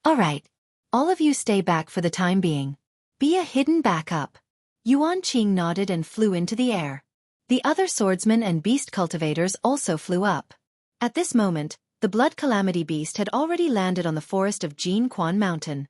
S1: "All right. All of you stay back for the time being. Be a hidden backup." Yuan Qing nodded and flew into the air. The other swordsmen and beast cultivators also flew up. At this moment, the Blood Calamity Beast had already landed on the forest of Jinquan Mountain.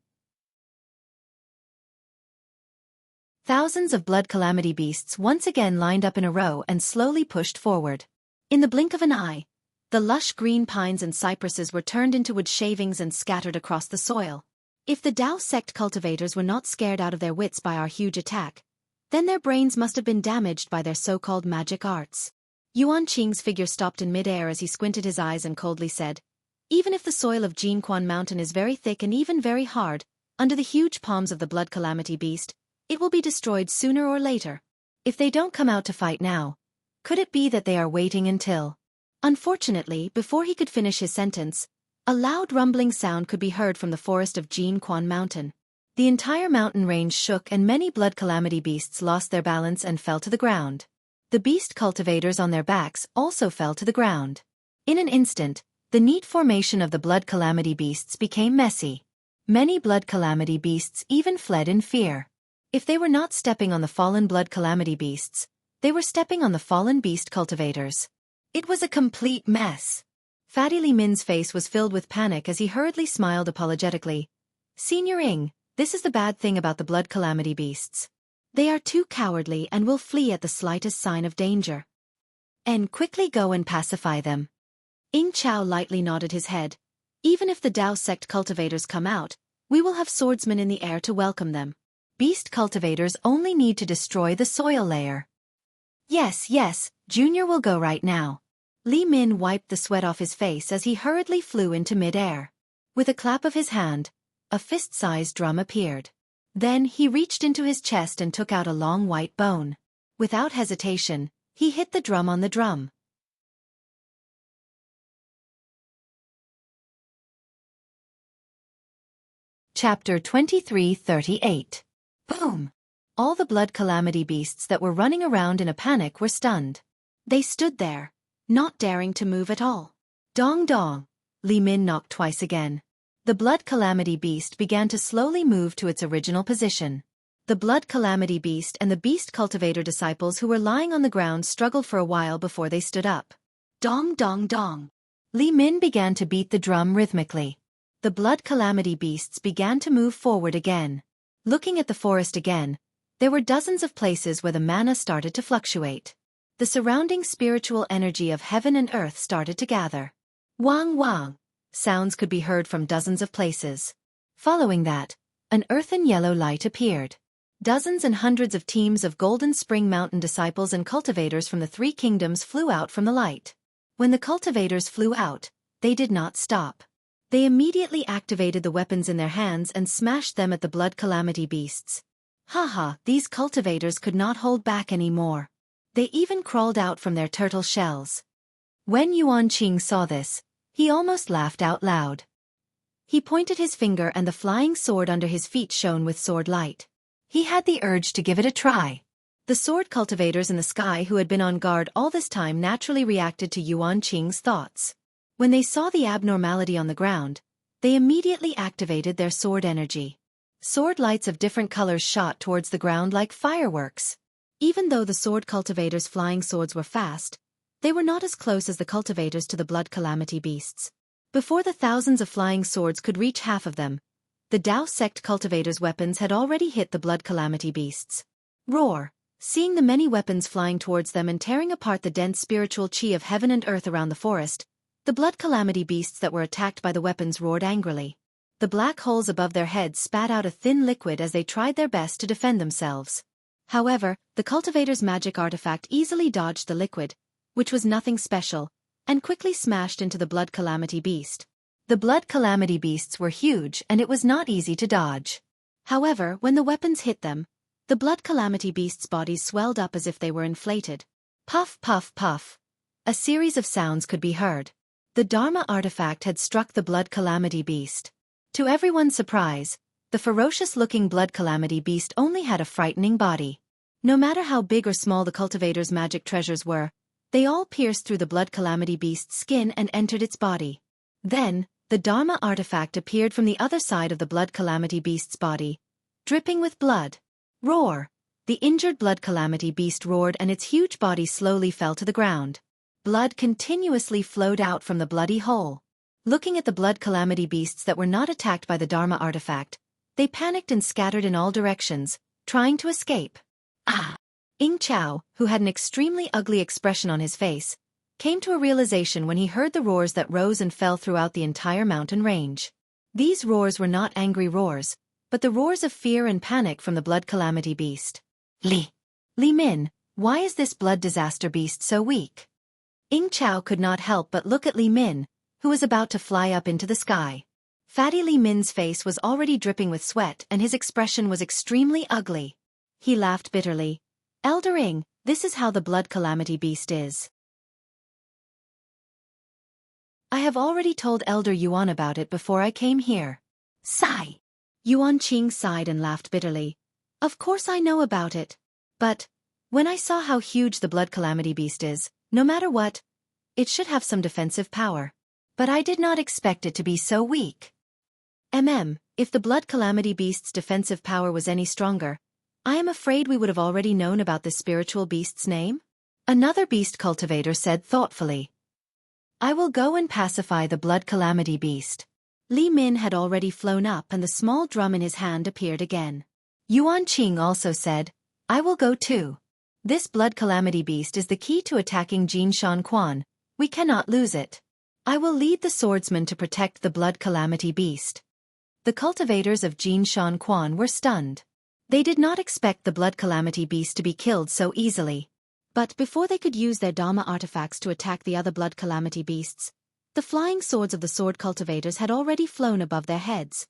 S1: Thousands of Blood Calamity Beasts once again lined up in a row and slowly pushed forward. In the blink of an eye, the lush green pines and cypresses were turned into wood shavings and scattered across the soil. If the Dao sect cultivators were not scared out of their wits by our huge attack, then their brains must have been damaged by their so-called magic arts. Yuan Qing's figure stopped in mid-air as he squinted his eyes and coldly said, "Even if the soil of Jinquan Mountain is very thick and even very hard, under the huge palms of the Blood Calamity Beast, it will be destroyed sooner or later. If they don't come out to fight now, could it be that they are waiting until—" Unfortunately, before he could finish his sentence, a loud rumbling sound could be heard from the forest of Jinquan Mountain. The entire mountain range shook and many Blood Calamity Beasts lost their balance and fell to the ground. The beast cultivators on their backs also fell to the ground. In an instant, the neat formation of the Blood Calamity Beasts became messy. Many Blood Calamity Beasts even fled in fear. If they were not stepping on the fallen Blood Calamity Beasts, they were stepping on the fallen beast cultivators. It was a complete mess. Fatty Li Min's face was filled with panic as he hurriedly smiled apologetically. "Senior Ing, this is the bad thing about the Blood Calamity Beasts. They are too cowardly and will flee at the slightest sign of danger. And quickly go and pacify them." Ing Chao lightly nodded his head. "Even if the Dao sect cultivators come out, we will have swordsmen in the air to welcome them. Beast cultivators only need to destroy the soil layer." Yes, Junior will go right now." Li Min wiped the sweat off his face as he hurriedly flew into mid-air. With a clap of his hand, a fist-sized drum appeared. Then he reached into his chest and took out a long white bone. Without hesitation, he hit the drum on the drum. Chapter 2338. Boom! All the Blood Calamity Beasts that were running around in a panic were stunned. They stood there, not daring to move at all. Dong dong! Li Min knocked twice again. The Blood Calamity Beast began to slowly move to its original position. The Blood Calamity Beast and the Beast Cultivator disciples who were lying on the ground struggled for a while before they stood up. Dong dong dong! Li Min began to beat the drum rhythmically. The Blood Calamity Beasts began to move forward again. Looking at the forest again, there were dozens of places where the mana started to fluctuate. The surrounding spiritual energy of heaven and earth started to gather. Wang wang! Sounds could be heard from dozens of places. Following that, an earthen yellow light appeared. Dozens and hundreds of teams of Golden Spring Mountain disciples and cultivators from the three kingdoms flew out from the light. When the cultivators flew out, they did not stop. They immediately activated the weapons in their hands and smashed them at the Blood Calamity Beasts. Haha, these cultivators could not hold back anymore. They even crawled out from their turtle shells. When Yuan Qing saw this, he almost laughed out loud. He pointed his finger and the flying sword under his feet shone with sword light. He had the urge to give it a try. The sword cultivators in the sky who had been on guard all this time naturally reacted to Yuan Qing's thoughts. When they saw the abnormality on the ground, they immediately activated their sword energy. Sword lights of different colors shot towards the ground like fireworks. Even though the sword cultivators' flying swords were fast, they were not as close as the cultivators to the Blood Calamity Beasts. Before the thousands of flying swords could reach half of them, the Dao sect cultivators' weapons had already hit the Blood Calamity Beasts. Roar! Seeing the many weapons flying towards them and tearing apart the dense spiritual chi of heaven and earth around the forest, The blood calamity beasts that were attacked by the weapons roared angrily. The black holes above their heads spat out a thin liquid as they tried their best to defend themselves. However, the cultivator's magic artifact easily dodged the liquid, which was nothing special, and quickly smashed into the blood calamity beast. The blood calamity beasts were huge and it was not easy to dodge. However, when the weapons hit them, the blood calamity beasts' bodies swelled up as if they were inflated. Puff, puff, puff. A series of sounds could be heard. The Dharma artifact had struck the blood calamity beast. To everyone's surprise, the ferocious-looking blood calamity beast only had a frightening body. No matter how big or small the cultivator's magic treasures were, they all pierced through the blood calamity beast's skin and entered its body. Then, the Dharma artifact appeared from the other side of the blood calamity beast's body, dripping with blood. Roar! The injured blood calamity beast roared and its huge body slowly fell to the ground. Blood continuously flowed out from the bloody hole. Looking at the blood calamity beasts that were not attacked by the Dharma artifact, they panicked and scattered in all directions, trying to escape. Ah! Ying Chao, who had an extremely ugly expression on his face, came to a realization when he heard the roars that rose and fell throughout the entire mountain range. These roars were not angry roars, but the roars of fear and panic from the blood calamity beast. Li Min, why is this blood disaster beast so weak? Ying Chao could not help but look at Li Min, who was about to fly up into the sky. Fatty Li Min's face was already dripping with sweat and his expression was extremely ugly. He laughed bitterly. Elder Ying, this is how the blood calamity beast is. I have already told Elder Yuan about it before I came here. Sigh. Yuan Qing sighed and laughed bitterly. Of course I know about it. But, when I saw how huge the blood calamity beast is, no matter what, it should have some defensive power. But I did not expect it to be so weak. If the blood calamity beast's defensive power was any stronger, I am afraid we would have already known about this spiritual beast's name? Another beast cultivator said thoughtfully. I will go and pacify the blood calamity beast. Li Min had already flown up and the small drum in his hand appeared again. Yuan Qing also said, I will go too. This blood calamity beast is the key to attacking Jinshan Quan. We cannot lose it. I will lead the swordsmen to protect the blood calamity beast. The cultivators of Jinshan Quan were stunned. They did not expect the blood calamity beast to be killed so easily. But before they could use their Dharma artifacts to attack the other blood calamity beasts, the flying swords of the sword cultivators had already flown above their heads.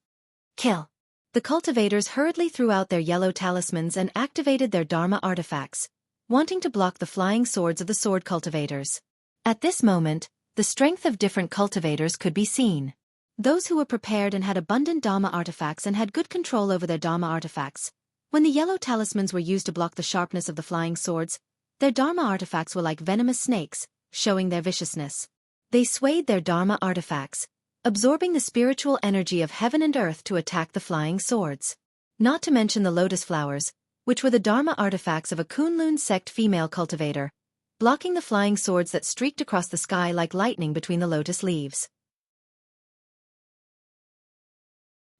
S1: Kill! The cultivators hurriedly threw out their yellow talismans and activated their Dharma artifacts, wanting to block the flying swords of the sword cultivators. At this moment, the strength of different cultivators could be seen. Those who were prepared and had abundant Dharma artifacts and had good control over their Dharma artifacts, when the yellow talismans were used to block the sharpness of the flying swords, their Dharma artifacts were like venomous snakes, showing their viciousness. They swayed their Dharma artifacts, absorbing the spiritual energy of heaven and earth to attack the flying swords. Not to mention the lotus flowers, which were the Dharma artifacts of a Kunlun sect female cultivator, blocking the flying swords that streaked across the sky like lightning between the lotus leaves.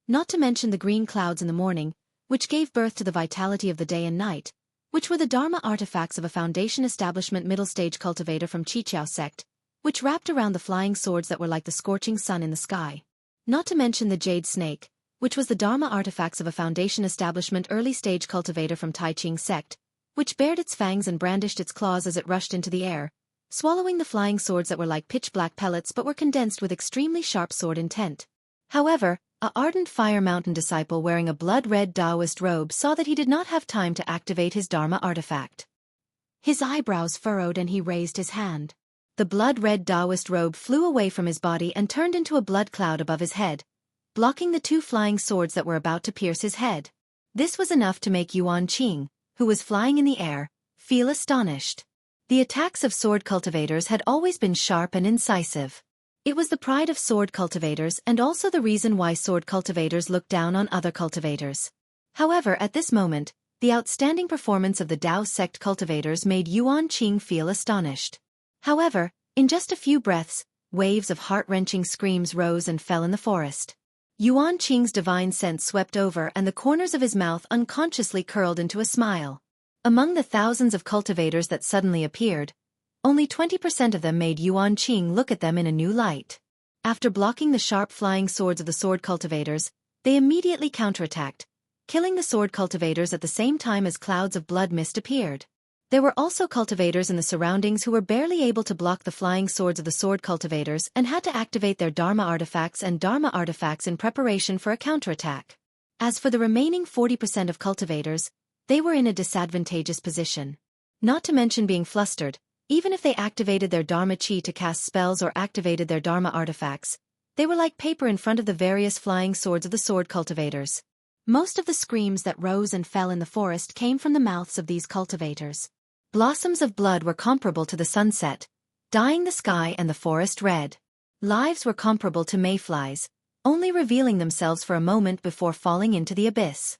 S1: Not to mention the green clouds in the morning, which gave birth to the vitality of the day and night, which were the Dharma artifacts of a Foundation Establishment middle-stage cultivator from Qiqiao sect, which wrapped around the flying swords that were like the scorching sun in the sky. Not to mention the jade snake, which was the Dharma artifacts of a Foundation Establishment early-stage cultivator from Taiqing sect, which bared its fangs and brandished its claws as it rushed into the air, swallowing the flying swords that were like pitch-black pellets but were condensed with extremely sharp sword intent. However, a ardent Fire Mountain disciple wearing a blood-red Taoist robe saw that he did not have time to activate his Dharma artifact. His eyebrows furrowed and he raised his hand. The blood-red Taoist robe flew away from his body and turned into a blood cloud above his head, blocking the two flying swords that were about to pierce his head. This was enough to make Yuan Qing, who was flying in the air, feel astonished. The attacks of sword cultivators had always been sharp and incisive. It was the pride of sword cultivators and also the reason why sword cultivators looked down on other cultivators. However, at this moment, the outstanding performance of the Dao sect cultivators made Yuan Qing feel astonished. However, in just a few breaths, waves of heart-wrenching screams rose and fell in the forest. Yuan Qing's divine sense swept over and the corners of his mouth unconsciously curled into a smile. Among the thousands of cultivators that suddenly appeared, Only 20% of them made Yuan Qing look at them in a new light. After blocking the sharp flying swords of the sword cultivators, they immediately counterattacked, killing the sword cultivators at the same time as clouds of blood mist appeared. There were also cultivators in the surroundings who were barely able to block the flying swords of the sword cultivators and had to activate their Dharma artifacts in preparation for a counterattack. As for the remaining 40% of cultivators, they were in a disadvantageous position. Not to mention being flustered, even if they activated their Dharma chi to cast spells or activated their Dharma artifacts, they were like paper in front of the various flying swords of the sword cultivators. Most of the screams that rose and fell in the forest came from the mouths of these cultivators. Blossoms of blood were comparable to the sunset, dyeing the sky and the forest red. Lives were comparable to mayflies, only revealing themselves for a moment before falling into the abyss.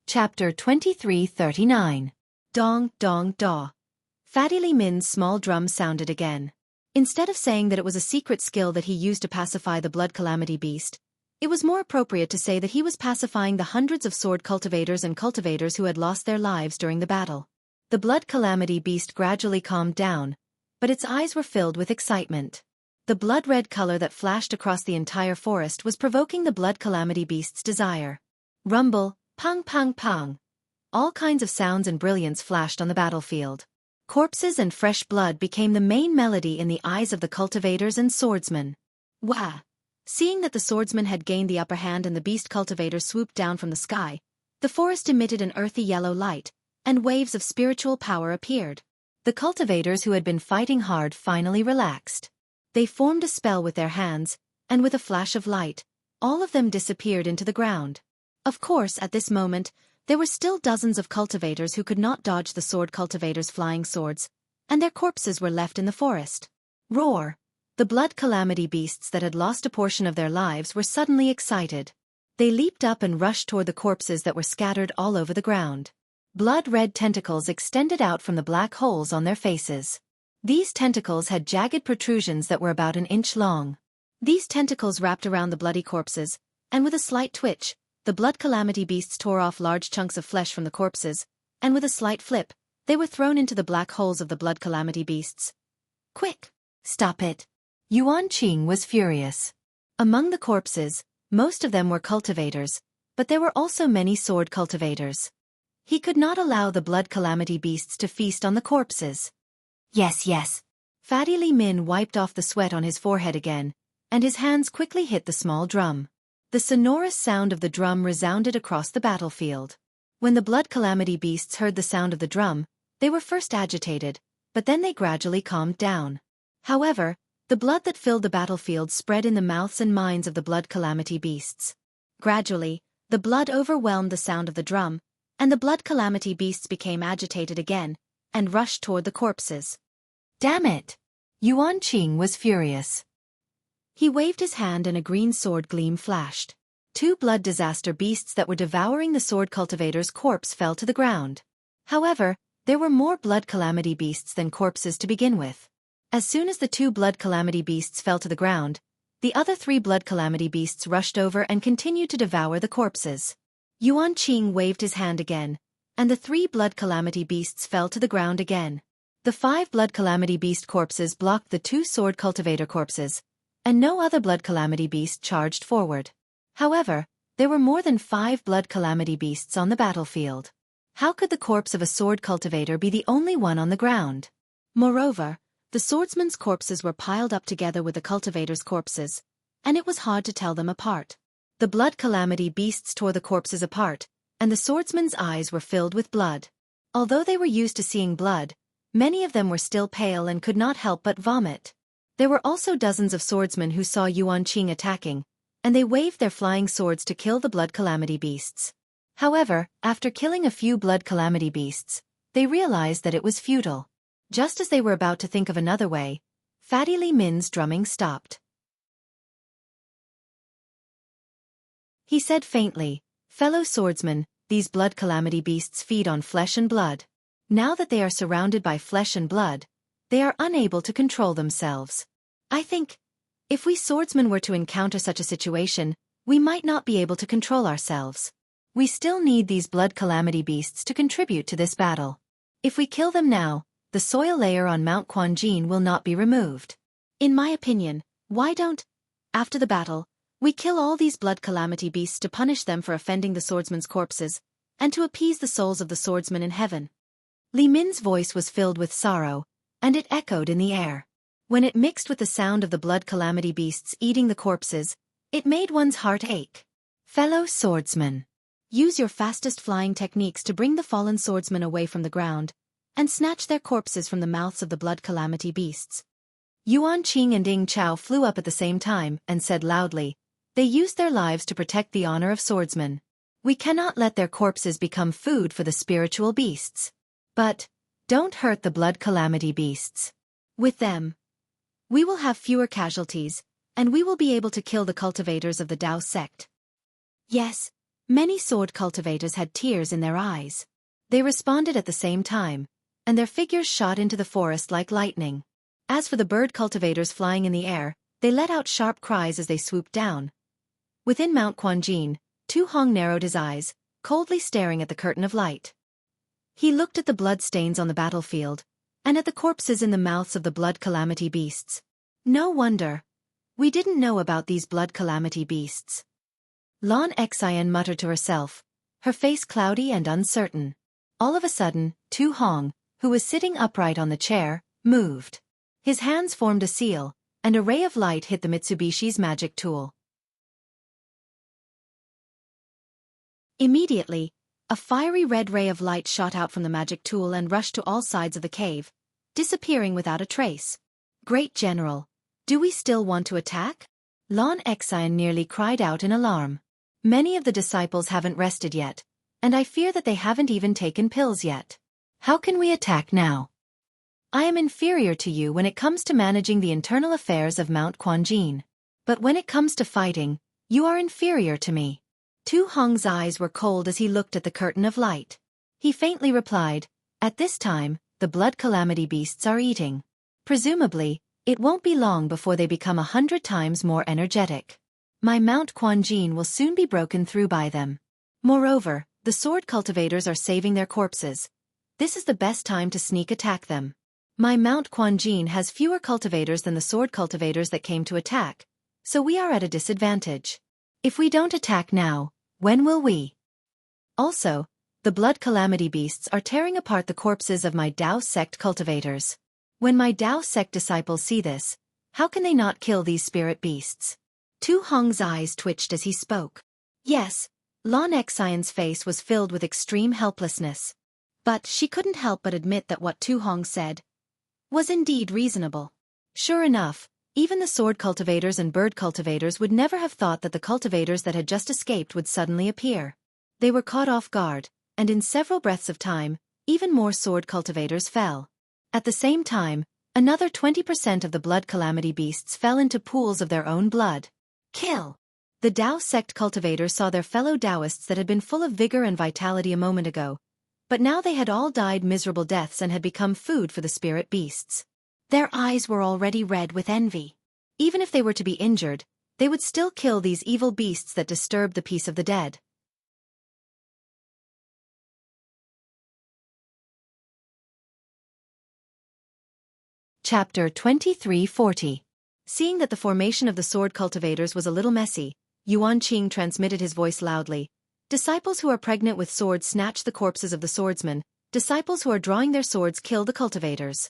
S1: Chapter 2339. Dong, dong, daw. Fatty Li Min's small drum sounded again. Instead of saying that it was a secret skill that he used to pacify the blood calamity beast, it was more appropriate to say that he was pacifying the hundreds of sword cultivators and cultivators who had lost their lives during the battle. The blood calamity beast gradually calmed down, but its eyes were filled with excitement. The blood-red color that flashed across the entire forest was provoking the blood calamity beast's desire. Rumble, pang pang pang. All kinds of sounds and brilliance flashed on the battlefield. Corpses and fresh blood became the main melody in the eyes of the cultivators and swordsmen. Wah! Seeing that the swordsmen had gained the upper hand and the beast cultivator swooped down from the sky, the forest emitted an earthy yellow light, and waves of spiritual power appeared. The cultivators who had been fighting hard finally relaxed. They formed a spell with their hands, and with a flash of light, all of them disappeared into the ground. Of course, at this moment, there were still dozens of cultivators who could not dodge the sword cultivators' flying swords, and their corpses were left in the forest. Roar! The blood calamity beasts that had lost a portion of their lives were suddenly excited. They leaped up and rushed toward the corpses that were scattered all over the ground. Blood-red tentacles extended out from the black holes on their faces. These tentacles had jagged protrusions that were about an inch long. These tentacles wrapped around the bloody corpses, and with a slight twitch, the blood calamity beasts tore off large chunks of flesh from the corpses, and with a slight flip, they were thrown into the black holes of the blood calamity beasts. Quick! Stop it! Yuan Qing was furious. Among the corpses, most of them were cultivators, but there were also many sword cultivators. He could not allow the blood calamity beasts to feast on the corpses. Yes, yes. Fatty Li Min wiped off the sweat on his forehead again, and his hands quickly hit the small drum. The sonorous sound of the drum resounded across the battlefield. When the blood calamity beasts heard the sound of the drum, they were first agitated, but then they gradually calmed down. However, the blood that filled the battlefield spread in the mouths and minds of the blood calamity beasts. Gradually, the blood overwhelmed the sound of the drum, and the blood calamity beasts became agitated again, and rushed toward the corpses. Damn it! Yuan Qing was furious. He waved his hand and a green sword gleam flashed. 2 blood disaster beasts that were devouring the sword cultivator's corpse fell to the ground. However, there were more blood calamity beasts than corpses to begin with. As soon as the 2 blood calamity beasts fell to the ground, the other 3 blood calamity beasts rushed over and continued to devour the corpses. Yuan Qing waved his hand again, and the 3 blood calamity beasts fell to the ground again. The 5 blood calamity beast corpses blocked the 2 sword cultivator corpses, and no other blood calamity beast charged forward. However, there were more than 5 blood calamity beasts on the battlefield. How could the corpse of a sword cultivator be the only one on the ground? Moreover, the swordsmen's corpses were piled up together with the cultivators' corpses, and it was hard to tell them apart. The blood calamity beasts tore the corpses apart, and the swordsmen's eyes were filled with blood. Although they were used to seeing blood, many of them were still pale and could not help but vomit. There were also dozens of swordsmen who saw Yuan Qing attacking, and they waved their flying swords to kill the blood calamity beasts. However, after killing a few blood calamity beasts, they realized that it was futile. Just as they were about to think of another way, Fatty Li Min's drumming stopped. He said faintly, "Fellow swordsmen, these blood calamity beasts feed on flesh and blood. Now that they are surrounded by flesh and blood, they are unable to control themselves. I think, if we swordsmen were to encounter such a situation, we might not be able to control ourselves. We still need these blood calamity beasts to contribute to this battle. If we kill them now, the soil layer on Mount Quanjin will not be removed. In my opinion, why don't, after the battle, we kill all these blood calamity beasts to punish them for offending the swordsmen's corpses, and to appease the souls of the swordsmen in heaven? Li Min's voice was filled with sorrow, and it echoed in the air. When it mixed with the sound of the blood calamity beasts eating the corpses, it made one's heart ache. Fellow swordsmen, use your fastest flying techniques to bring the fallen swordsmen away from the ground, and snatch their corpses from the mouths of the blood calamity beasts. Yuan Qing and Ying Chao flew up at the same time and said loudly, they used their lives to protect the honor of swordsmen. We cannot let their corpses become food for the spiritual beasts. But, don't hurt the blood calamity beasts. With them, we will have fewer casualties, and we will be able to kill the cultivators of the Dao sect. Yes, many sword cultivators had tears in their eyes. They responded at the same time, and their figures shot into the forest like lightning. As for the bird cultivators flying in the air, they let out sharp cries as they swooped down. Within Mount Quanjin, Tu Hong narrowed his eyes, coldly staring at the curtain of light. He looked at the blood stains on the battlefield, and at the corpses in the mouths of the blood calamity beasts. No wonder. We didn't know about these blood calamity beasts. Lan Xian muttered to herself, her face cloudy and uncertain. All of a sudden, Tu Hong, who was sitting upright on the chair, moved. His hands formed a seal, and a ray of light hit the Mitsubishi's magic tool. Immediately, a fiery red ray of light shot out from the magic tool and rushed to all sides of the cave, disappearing without a trace. Great General, do we still want to attack? Lan Xian nearly cried out in alarm. Many of the disciples haven't rested yet, and I fear that they haven't even taken pills yet. How can we attack now? I am inferior to you when it comes to managing the internal affairs of Mount Quanjin. But when it comes to fighting, you are inferior to me. Tu Hong's eyes were cold as he looked at the curtain of light. He faintly replied, at this time, the blood calamity beasts are eating. Presumably, it won't be long before they become 100 times more energetic. My Mount Quanjin will soon be broken through by them. Moreover, the sword cultivators are saving their corpses. This is the best time to sneak attack them. My Mount Quanjin has fewer cultivators than the sword cultivators that came to attack, so we are at a disadvantage. If we don't attack now, when will we? Also, the blood calamity beasts are tearing apart the corpses of my Dao sect cultivators. When my Dao sect disciples see this, how can they not kill these spirit beasts? Tu Hong's eyes twitched as he spoke. Yes, Lan Xian's face was filled with extreme helplessness. But she couldn't help but admit that what Tu Hong said was indeed reasonable. Sure enough, even the sword cultivators and bird cultivators would never have thought that the cultivators that had just escaped would suddenly appear. They were caught off guard, and in several breaths of time, even more sword cultivators fell. At the same time, another 20% of the blood calamity beasts fell into pools of their own blood. Kill! The Dao sect cultivators saw their fellow Daoists that had been full of vigor and vitality a moment ago, but now they had all died miserable deaths and had become food for the spirit beasts. Their eyes were already red with envy. Even if they were to be injured, they would still kill these evil beasts that disturbed the peace of the dead. Chapter 2340. Seeing that the formation of the sword cultivators was a little messy, Yuan Qing transmitted his voice loudly. Disciples who are pregnant with swords snatch the corpses of the swordsmen. Disciples who are drawing their swords kill the cultivators.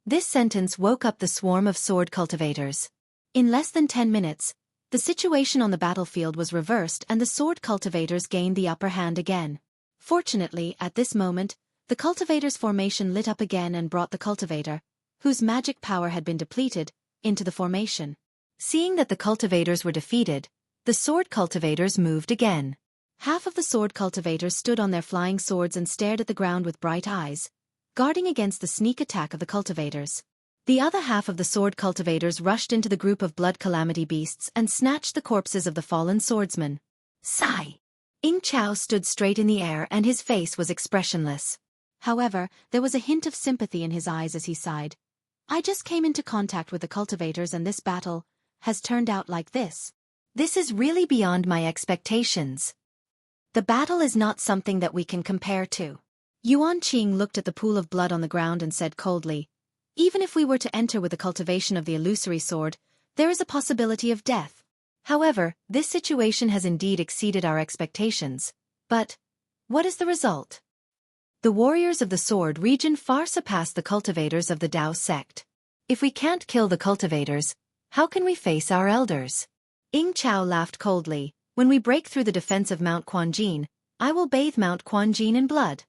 S1: This sentence woke up the swarm of sword cultivators. In less than 10 minutes, the situation on the battlefield was reversed and the sword cultivators gained the upper hand again. Fortunately, at this moment, the cultivator's formation lit up again and brought the cultivator, whose magic power had been depleted, into the formation. Seeing that the cultivators were defeated, the sword cultivators moved again. Half of the sword cultivators stood on their flying swords and stared at the ground with bright eyes, guarding against the sneak attack of the cultivators. The other half of the sword cultivators rushed into the group of blood calamity beasts and snatched the corpses of the fallen swordsmen. Sigh! Ying Chao stood straight in the air and his face was expressionless. However, there was a hint of sympathy in his eyes as he sighed. I just came into contact with the cultivators and this battle has turned out like this. This is really beyond my expectations. The battle is not something that we can compare to. Yuan Qing looked at the pool of blood on the ground and said coldly, even if we were to enter with the cultivation of the illusory sword, there is a possibility of death. However, this situation has indeed exceeded our expectations. But what is the result? The warriors of the sword region far surpass the cultivators of the Dao sect. If we can't kill the cultivators, how can we face our elders? Ying Chao laughed coldly. When we break through the defense of Mount Quanjin, I will bathe Mount Quanjin in blood.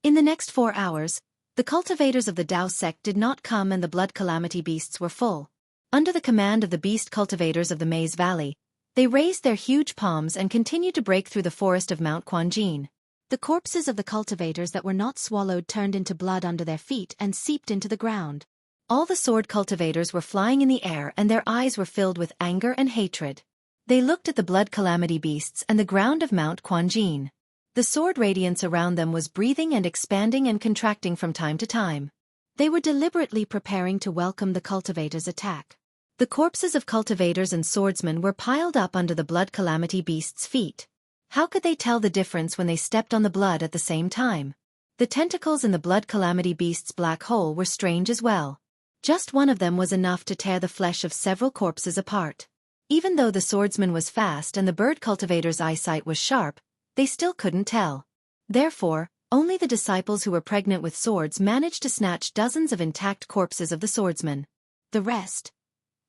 S1: In the next 4 hours, the cultivators of the Dao sect did not come and the blood calamity beasts were full. Under the command of the beast cultivators of the Maze Valley, they raised their huge palms and continued to break through the forest of Mount Quanjin. The corpses of the cultivators that were not swallowed turned into blood under their feet and seeped into the ground. All the sword cultivators were flying in the air and their eyes were filled with anger and hatred. They looked at the blood calamity beasts and the ground of Mount Quanjin. The sword radiance around them was breathing and expanding and contracting from time to time. They were deliberately preparing to welcome the cultivators' attack. The corpses of cultivators and swordsmen were piled up under the blood calamity beasts' feet. How could they tell the difference when they stepped on the blood at the same time? The tentacles in the blood calamity beast's black hole were strange as well. Just one of them was enough to tear the flesh of several corpses apart. Even though the swordsman was fast and the bird cultivator's eyesight was sharp, they still couldn't tell. Therefore, only the disciples who were pregnant with swords managed to snatch dozens of intact corpses of the swordsmen. The rest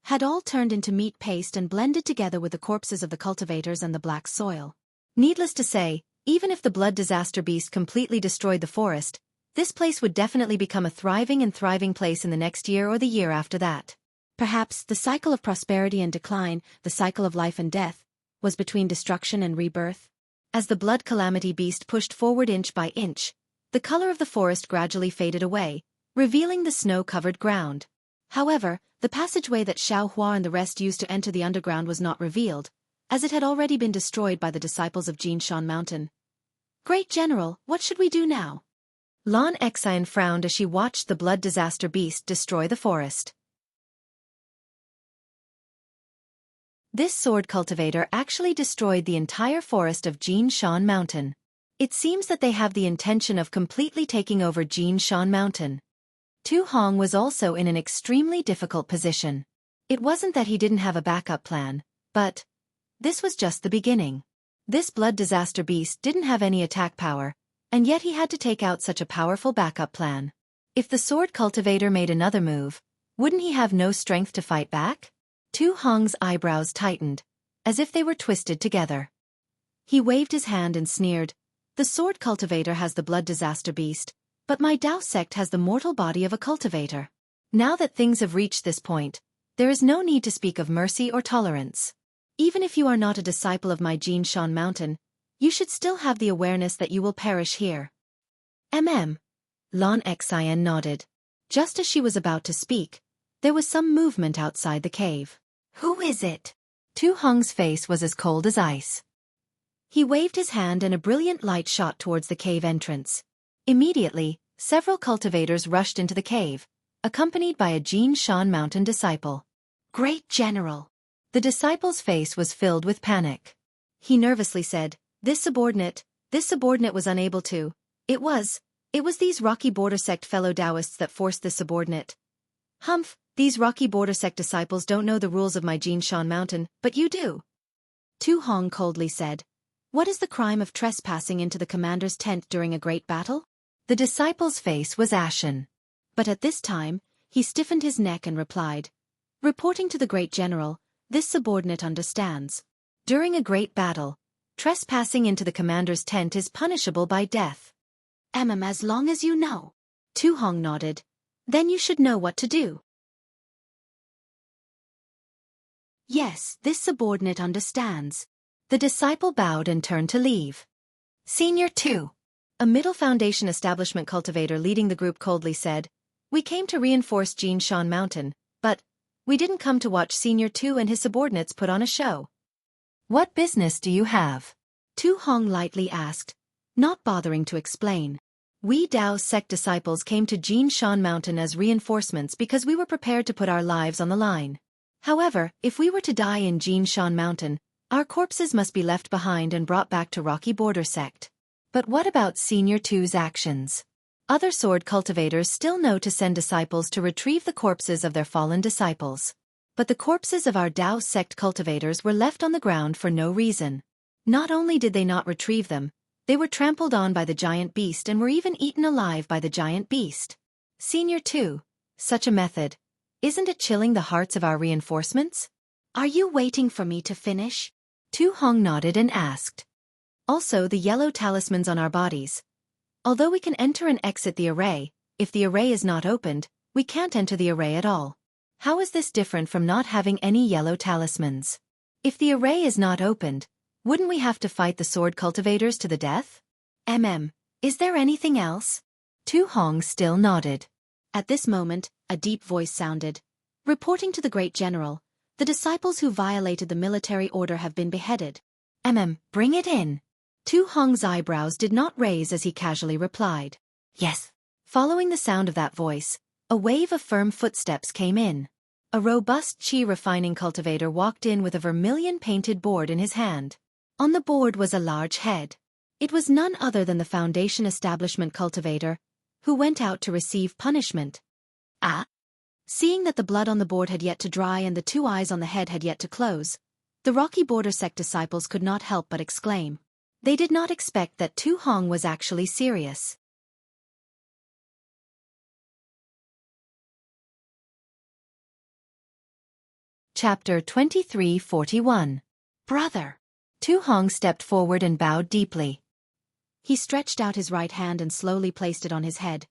S1: had all turned into meat paste and blended together with the corpses of the cultivators and the black soil. Needless to say, even if the blood disaster beast completely destroyed the forest, this place would definitely become a thriving place in the next year or the year after that. Perhaps the cycle of prosperity and decline, the cycle of life and death, was between destruction and rebirth. As the blood calamity beast pushed forward inch by inch, the color of the forest gradually faded away, revealing the snow-covered ground. However, the passageway that Xiao Hua and the rest used to enter the underground was not revealed, as it had already been destroyed by the disciples of Jinshan Mountain. Great General, what should we do now? Lan Xian frowned as she watched the blood disaster beast destroy the forest. This sword cultivator actually destroyed the entire forest of Jinshan Mountain. It seems that they have the intention of completely taking over Jinshan Mountain. Tu Hong was also in an extremely difficult position. It wasn't that he didn't have a backup plan, but this was just the beginning. This blood disaster beast didn't have any attack power, and yet he had to take out such a powerful backup plan. If the sword cultivator made another move, wouldn't he have no strength to fight back? Tu Hong's eyebrows tightened, as if they were twisted together. He waved his hand and sneered, the sword cultivator has the blood disaster beast, but my Dao sect has the mortal body of a cultivator. Now that things have reached this point, there is no need to speak of mercy or tolerance. Even if you are not a disciple of my Jinshan Mountain, you should still have the awareness that you will perish here. Lan Xian nodded. Just as she was about to speak, there was some movement outside the cave. Who is it? Tu Hong's face was as cold as ice. He waved his hand and a brilliant light shot towards the cave entrance. Immediately, several cultivators rushed into the cave, accompanied by a Jinshan Mountain disciple. Great General! The disciple's face was filled with panic. He nervously said, This subordinate was unable to. It was these Rocky Border Sect fellow Taoists that forced this subordinate. Humph, these Rocky Border Sect disciples don't know the rules of my Jinshan Mountain, but you do. Tu Hong coldly said, What is the crime of trespassing into the commander's tent during a great battle? The disciple's face was ashen. But at this time, he stiffened his neck and replied, Reporting to the great general, this subordinate understands. During a great battle, trespassing into the commander's tent is punishable by death. As long as you know. Tu Hong nodded. Then you should know what to do. Yes, this subordinate understands. The disciple bowed and turned to leave. Senior 2. A middle foundation establishment cultivator leading the group coldly said, We came to reinforce Jinshan Mountain, but we didn't come to watch Senior 2 and his subordinates put on a show. What business do you have? Tu Hong lightly asked, not bothering to explain. We Dao sect disciples came to Jinshan Mountain as reinforcements because we were prepared to put our lives on the line. However, if we were to die in Jinshan Mountain, Our corpses must be left behind and brought back to Rocky Border Sect. But what about Senior 2's actions? Other sword cultivators still know to send disciples to retrieve the corpses of their fallen disciples. But the corpses of our Dao sect cultivators were left on the ground for no reason. Not only did they not retrieve them, they were trampled on by the giant beast and were even eaten alive by the giant beast. Senior 2, such a method. Isn't it chilling the hearts of our reinforcements? Are you waiting for me to finish? Tu Hong nodded and asked. Also the yellow talismans on our bodies. Although we can enter and exit the array, if the array is not opened, we can't enter the array at all. How is this different from not having any yellow talismans? If the array is not opened, wouldn't we have to fight the sword cultivators to the death? Is there anything else? Tu Hong still nodded. At this moment, a deep voice sounded. Reporting to the great general, the disciples who violated the military order have been beheaded. Bring it in. Tu Hong's eyebrows did not raise as he casually replied. Yes. Following the sound of that voice, a wave of firm footsteps came in. A robust qi refining cultivator walked in with a vermilion-painted board in his hand. On the board was a large head. It was none other than the Foundation Establishment cultivator, who went out to receive punishment. Seeing that the blood on the board had yet to dry and the two eyes on the head had yet to close, the Rocky Border Sect disciples could not help but exclaim. They did not expect that Tu Hong was actually serious. Chapter 2341. Brother. Tu Hong stepped forward and bowed deeply. He stretched out his right hand and slowly placed it on his head.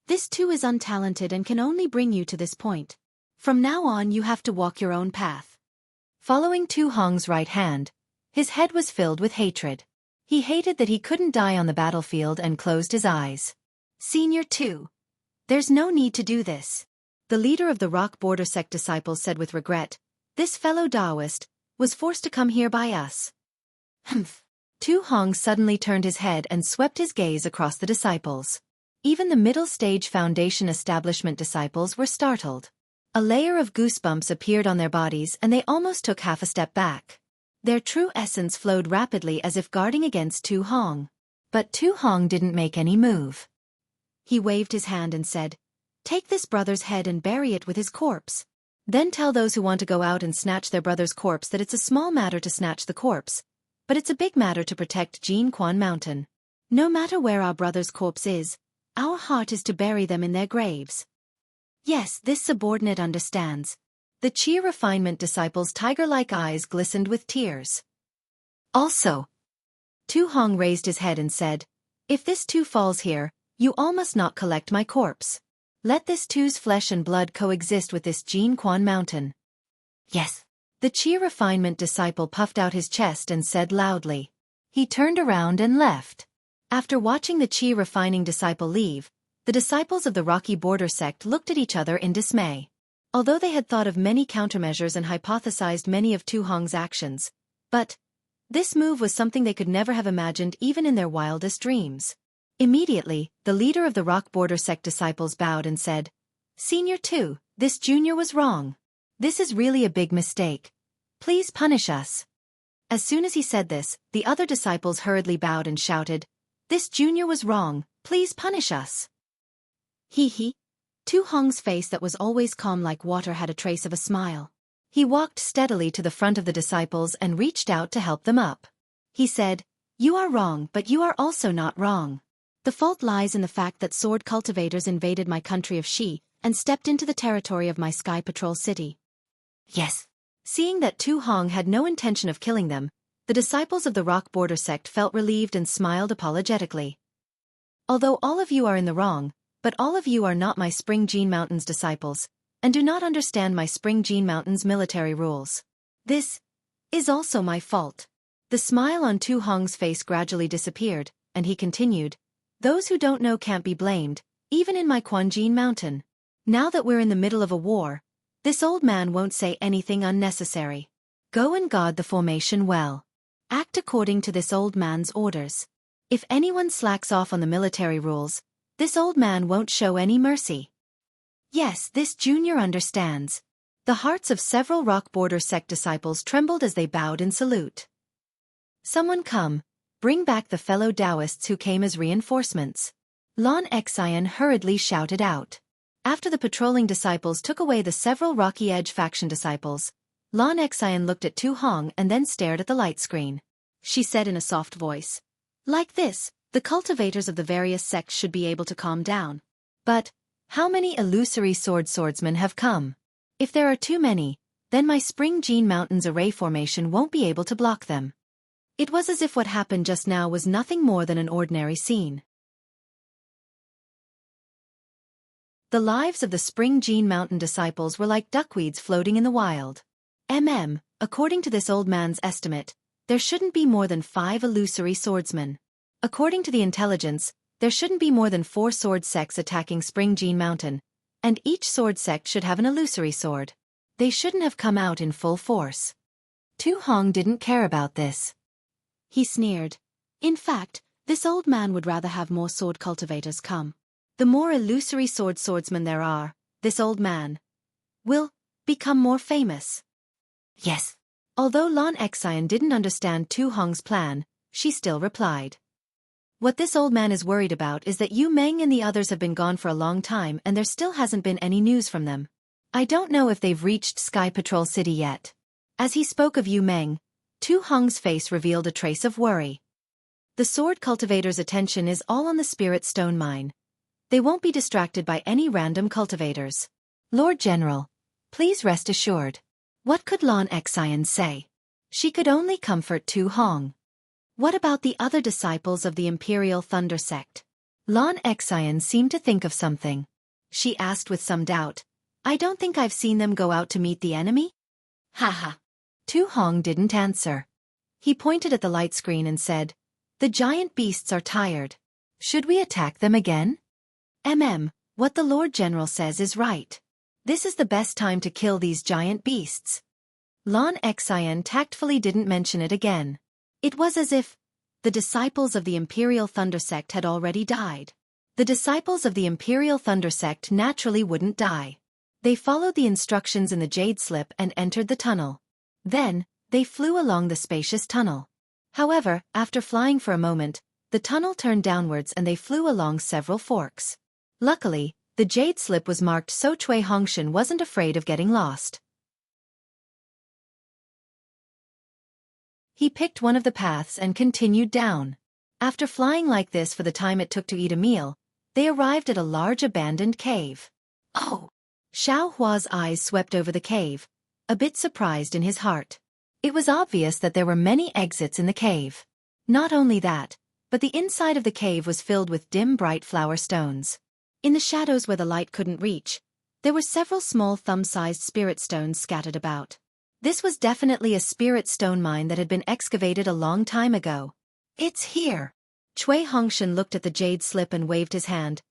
S1: This too is untalented and can only bring you to this point. From now on you have to walk your own path. Following Tu Hong's right hand, his head was filled with hatred. He hated that he couldn't die on the battlefield and closed his eyes. Senior 2. There's no need to do this. The leader of the Rock Border Sect disciples said with regret, this fellow Taoist was forced to come here by us. Tu Hong suddenly turned his head and swept his gaze across the disciples. Even the middle-stage Foundation Establishment disciples were startled. A layer of goosebumps appeared on their bodies and they almost took half a step back. Their true essence flowed rapidly as if guarding against Tu Hong. But Tu Hong didn't make any move. He waved his hand and said, take this brother's head and bury it with his corpse. Then tell those who want to go out and snatch their brother's corpse that it's a small matter to snatch the corpse, but it's a big matter to protect Jianghu Mountain. No matter where our brother's corpse is, our heart is to bury them in their graves. Yes, this subordinate understands. The Qi refinement disciples' tiger-like eyes glistened with tears. Also, Tu Hong raised his head and said, if this too falls here, you all must not collect my corpse. Let this too's flesh and blood coexist with this Jianghu Mountain. Yes. The Qi refinement disciple puffed out his chest and said loudly. He turned around and left. After watching the Qi refining disciple leave, the disciples of the Rocky Border Sect looked at each other in dismay. Although they had thought of many countermeasures and hypothesized many of Tu Hong's actions, but this move was something they could never have imagined even in their wildest dreams. Immediately, the leader of the Rock Border Sect disciples bowed and said, Senior 2, this junior was wrong. This is really a big mistake. Please punish us. As soon as he said this, the other disciples hurriedly bowed and shouted, this junior was wrong, please punish us. He. Tu Hong's face that was always calm like water had a trace of a smile. He walked steadily to the front of the disciples and reached out to help them up. He said, you are wrong, but you are also not wrong. The fault lies in the fact that sword cultivators invaded my country of Xi and stepped into the territory of my Sky Patrol city. Yes. Seeing that Tu Hong had no intention of killing them, the disciples of the Rock Border Sect felt relieved and smiled apologetically. Although all of you are in the wrong, but all of you are not my Spring Gene Mountain's disciples, and do not understand my Spring Gene Mountain's military rules. This is also my fault. The smile on Tu Hong's face gradually disappeared, and he continued, those who don't know can't be blamed, even in my Quan Gene Mountain. Now that we're in the middle of a war, this old man won't say anything unnecessary. Go and guard the formation well. Act according to this old man's orders. If anyone slacks off on the military rules, this old man won't show any mercy. Yes, this junior understands. The hearts of several rock border sect disciples trembled as they bowed in salute. Someone come, bring back the fellow Taoists who came as reinforcements. Lan Xian hurriedly shouted out. After the patrolling disciples took away the several Rocky Edge faction disciples, Lan Xian looked at Tu Hong and then stared at the light screen. She said in a soft voice, "Like this, the cultivators of the various sects should be able to calm down. But, how many illusory swordsmen have come? If there are too many, then my Spring Gene Mountains array formation won't be able to block them." It was as if what happened just now was nothing more than an ordinary scene. The lives of the Spring Gene Mountain disciples were like duckweeds floating in the wild. According to this old man's estimate, there shouldn't be more than 5 illusory swordsmen. According to the intelligence, there shouldn't be more than 4 sword sects attacking Spring Gene Mountain, and each sword sect should have an illusory sword. They shouldn't have come out in full force. Tu Hong didn't care about this. He sneered. In fact, this old man would rather have more sword cultivators come. The more illusory swordsmen there are, this old man will become more famous. Yes. Although Lan Xian didn't understand Tu Hong's plan, she still replied. What this old man is worried about is that Yu Meng and the others have been gone for a long time and there still hasn't been any news from them. I don't know if they've reached Sky Patrol City yet. As he spoke of Yu Meng, Tu Hong's face revealed a trace of worry. The sword cultivators' attention is all on the Spirit Stone mine. They won't be distracted by any random cultivators. Lord General, please rest assured. What could Lan Xian say? She could only comfort Tu Hong. What about the other disciples of the Imperial Thunder Sect? Lan Xian seemed to think of something. She asked with some doubt, I don't think I've seen them go out to meet the enemy? Haha. Tu Hong didn't answer. He pointed at the light screen and said, The giant beasts are tired. Should we attack them again? What the Lord General says is right. This is the best time to kill these giant beasts. Lan Xian tactfully didn't mention it again. It was as if the disciples of the Imperial Thunder Sect had already died. The disciples of the Imperial Thunder Sect naturally wouldn't die. They followed the instructions in the Jade Slip and entered the tunnel. Then, they flew along the spacious tunnel. However, after flying for a moment, the tunnel turned downwards and they flew along several forks. Luckily, the Jade Slip was marked so Cui Hongshan wasn't afraid of getting lost. He picked one of the paths and continued down. After flying like this for the time it took to eat a meal, they arrived at a large abandoned cave. Oh! Xiao Hua's eyes swept over the cave, a bit surprised in his heart. It was obvious that there were many exits in the cave. Not only that, but the inside of the cave was filled with dim bright flower stones. In the shadows where the light couldn't reach, there were several small thumb-sized spirit stones scattered about. This was definitely a spirit stone mine that had been excavated a long time ago. It's here. Cui Hongshan looked at the Jade Slip and waved his hand.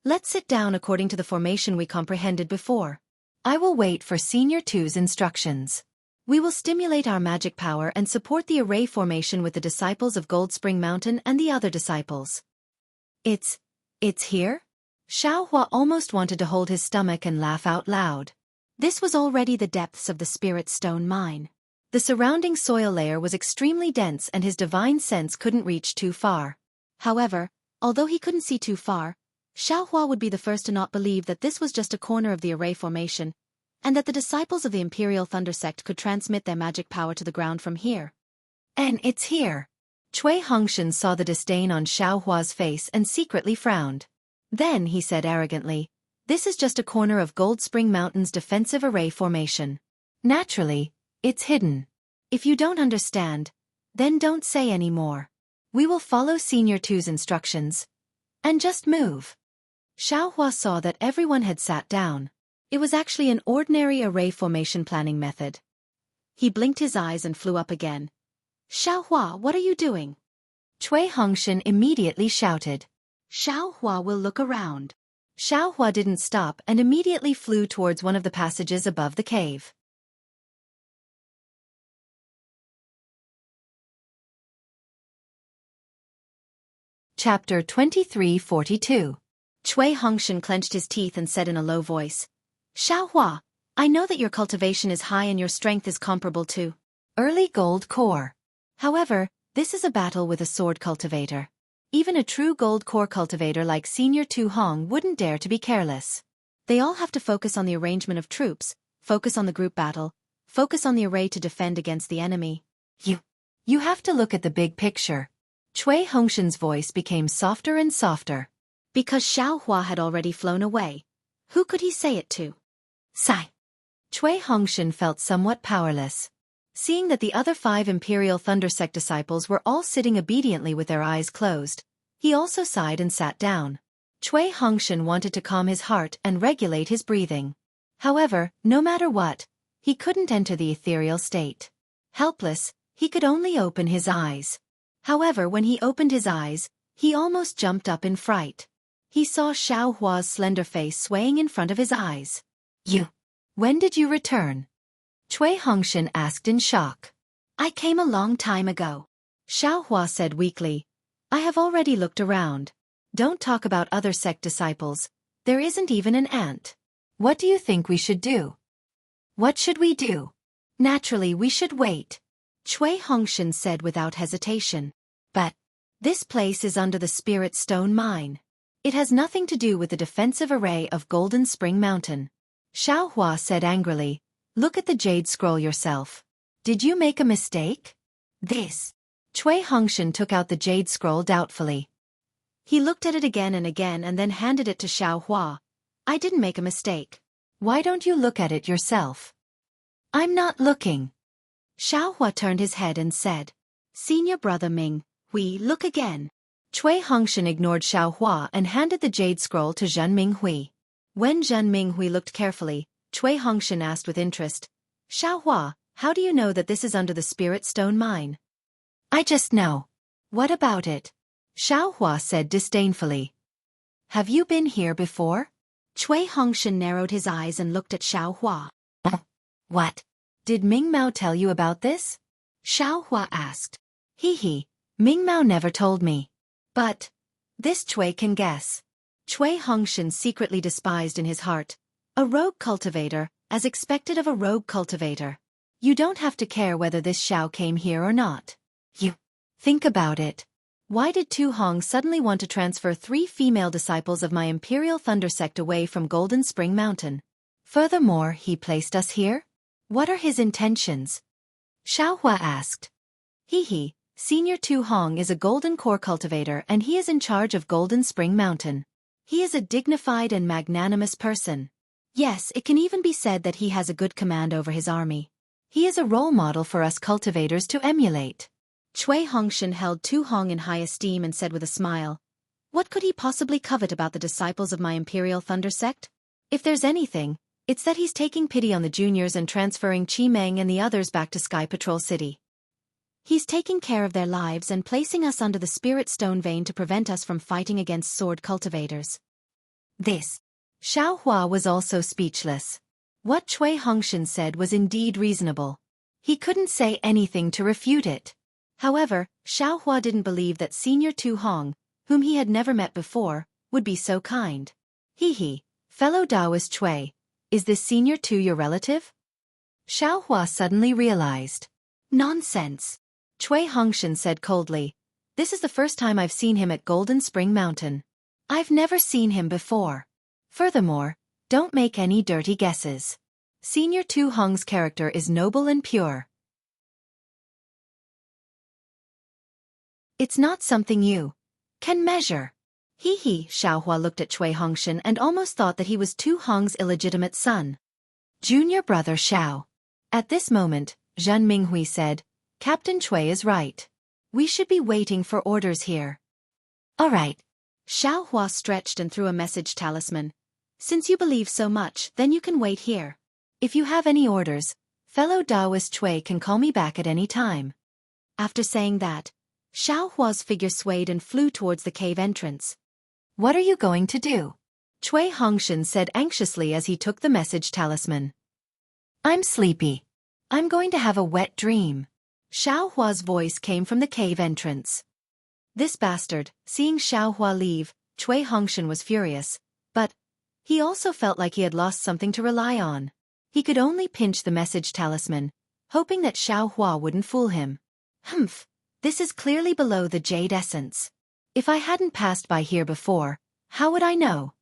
S1: Let's sit down according to the formation we comprehended before. I will wait for Senior 2's instructions. We will stimulate our magic power and support the array formation with the disciples of Gold Spring Mountain and the other disciples. It's here? Xiao Hua almost wanted to hold his stomach and laugh out loud. This was already the depths of the Spirit Stone mine. The surrounding soil layer was extremely dense and his divine sense couldn't reach too far. However, although he couldn't see too far, Xiao Hua would be the first to not believe that this was just a corner of the array formation, and that the disciples of the Imperial Thunder Sect could transmit their magic power to the ground from here. And it's here. Cui Hongshan saw the disdain on Xiao Hua's face and secretly frowned. Then he said arrogantly, This is just a corner of Gold Spring Mountain's defensive array formation. Naturally, it's hidden. If you don't understand, then don't say any more. We will follow Senior 2's instructions. And just move. Xiao Hua saw that everyone had sat down. It was actually an ordinary array formation planning method. He blinked his eyes and flew up again. Xiao Hua, what are you doing? Cui Hongshan immediately shouted. Xiao Hua will look around. Xiao Hua didn't stop and immediately flew towards one of the passages above the cave. Chapter 2342. Cui Hongshan clenched his teeth and said in a low voice, Xiao Hua, I know that your cultivation is high and your strength is comparable to early gold core. However, this is a battle with a sword cultivator. Even a true gold core cultivator like Senior Tu Hong wouldn't dare to be careless. They all have to focus on the arrangement of troops, focus on the group battle, focus on the array to defend against the enemy. You have to look at the big picture. Cui Hongshan's voice became softer and softer. Because Xiao Hua had already flown away. Who could he say it to? Sigh. Cui Hongshan felt somewhat powerless. Seeing that the other 5 Imperial Thundersect disciples were all sitting obediently with their eyes closed, he also sighed and sat down. Cui Hongshan wanted to calm his heart and regulate his breathing. However, no matter what, he couldn't enter the ethereal state. Helpless, he could only open his eyes. However, when he opened his eyes, he almost jumped up in fright. He saw Xiao Hua's slender face swaying in front of his eyes. When did you return? Cui Hongshan asked in shock. I came a long time ago. Xiao Hua said weakly. I have already looked around. Don't talk about other sect disciples. There isn't even an ant. What do you think we should do? What should we do? Naturally, we should wait. Cui Hongshan said without hesitation. But this place is under the Spirit Stone Mine. It has nothing to do with the defensive array of Golden Spring Mountain. Xiao Hua said angrily. Look at the Jade Scroll yourself. Did you make a mistake? This. Cui Hongshan took out the Jade Scroll doubtfully. He looked at it again and then handed it to Xiao Hua. I didn't make a mistake. Why don't you look at it yourself? I'm not looking. Xiao Hua turned his head and said. Senior brother Ming, Hui, look again. Cui Hongshan ignored Xiao Hua and handed the Jade Scroll to Zhen Minghui. When Zhen Minghui looked carefully, Cui Hongshan asked with interest, Xiao Hua, how do you know that this is under the Spirit Stone Mine? I just know. What about it? Xiao Hua said disdainfully. Have you been here before? Cui Hongshan narrowed his eyes and looked at Xiao Hua. What? Did Ming Mao tell you about this? Xiao Hua asked. Ming Mao never told me. But this Cui can guess. Cui Hongshan secretly despised in his heart. A rogue cultivator, as expected of a rogue cultivator. You don't have to care whether this Xiao came here or not. Think about it. Why did Tu Hong suddenly want to transfer 3 female disciples of my Imperial Thunder Sect away from Golden Spring Mountain? Furthermore, he placed us here? What are his intentions? Xiao Hua asked. Senior Tu Hong is a Golden Core cultivator and he is in charge of Golden Spring Mountain. He is a dignified and magnanimous person. Yes, it can even be said that he has a good command over his army. He is a role model for us cultivators to emulate. Cui Hongshan held Tu Hong in high esteem and said with a smile, What could he possibly covet about the disciples of my Imperial Thunder Sect? If there's anything, it's that he's taking pity on the juniors and transferring Qi Meng and the others back to Sky Patrol City. He's taking care of their lives and placing us under the Spirit Stone Vein to prevent us from fighting against sword cultivators. This. Xiao Hua was also speechless. What Cui Hongshan said was indeed reasonable. He couldn't say anything to refute it. However, Xiao Hua didn't believe that Senior Tu Hong, whom he had never met before, would be so kind. Fellow Taoist Cui, is this Senior Tu your relative? Xiao Hua suddenly realized. Nonsense. Cui Hongshan said coldly. This is the first time I've seen him at Golden Spring Mountain. I've never seen him before. Furthermore, don't make any dirty guesses. Senior Tu Hong's character is noble and pure. It's not something you can measure. Xiao Hua looked at Cui Hongshan and almost thought that he was Tu Hong's illegitimate son. Junior brother Xiao. At this moment, Zhen Minghui said, Captain Cui is right. We should be waiting for orders here. All right. Xiao Hua stretched and threw a message talisman. Since you believe so much, then you can wait here. If you have any orders, fellow Taoist Cui can call me back at any time. After saying that, Xiao Hua's figure swayed and flew towards the cave entrance. What are you going to do? Cui Hongshan said anxiously as he took the message talisman. I'm sleepy. I'm going to have a wet dream. Xiao Hua's voice came from the cave entrance. This bastard, seeing Xiao Hua leave, Cui Hongshan was furious, but he also felt like he had lost something to rely on. He could only pinch the message talisman, hoping that Xiao Hua wouldn't fool him. Humph, this is clearly below the jade essence. If I hadn't passed by here before, how would I know?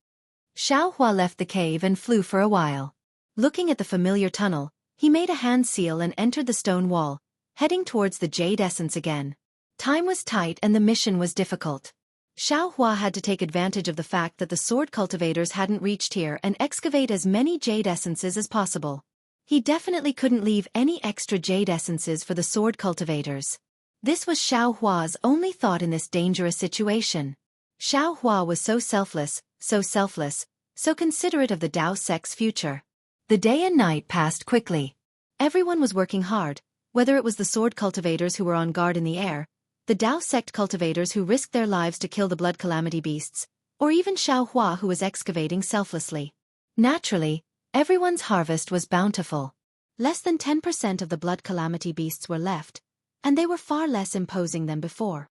S1: Xiao Hua left the cave and flew for a while. Looking at the familiar tunnel, he made a hand seal and entered the stone wall, heading towards the jade essence again. Time was tight and the mission was difficult. Xiao Hua had to take advantage of the fact that the sword cultivators hadn't reached here and excavate as many jade essences as possible. He definitely couldn't leave any extra jade essences for the sword cultivators. This was Xiao Hua's only thought in this dangerous situation. Xiao Hua was so selfless, so considerate of the Dao sect's future. The day and night passed quickly. Everyone was working hard, whether it was the sword cultivators who were on guard in the air, the Dao sect cultivators who risked their lives to kill the blood calamity beasts, or even Xiao Hua who was excavating selflessly. Naturally, everyone's harvest was bountiful. Less than 10% of the blood calamity beasts were left, and they were far less imposing than before.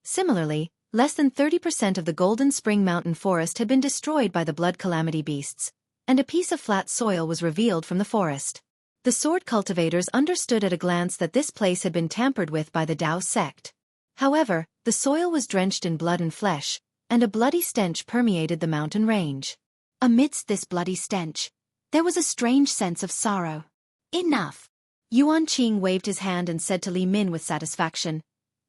S1: Similarly, less than 30% of the Golden Spring Mountain forest had been destroyed by the blood calamity beasts, and a piece of flat soil was revealed from the forest. The sword cultivators understood at a glance that this place had been tampered with by the Dao sect. However, the soil was drenched in blood and flesh, and a bloody stench permeated the mountain range. Amidst this bloody stench, there was a strange sense of sorrow. Enough! Yuan Qing waved his hand and said to Li Min with satisfaction,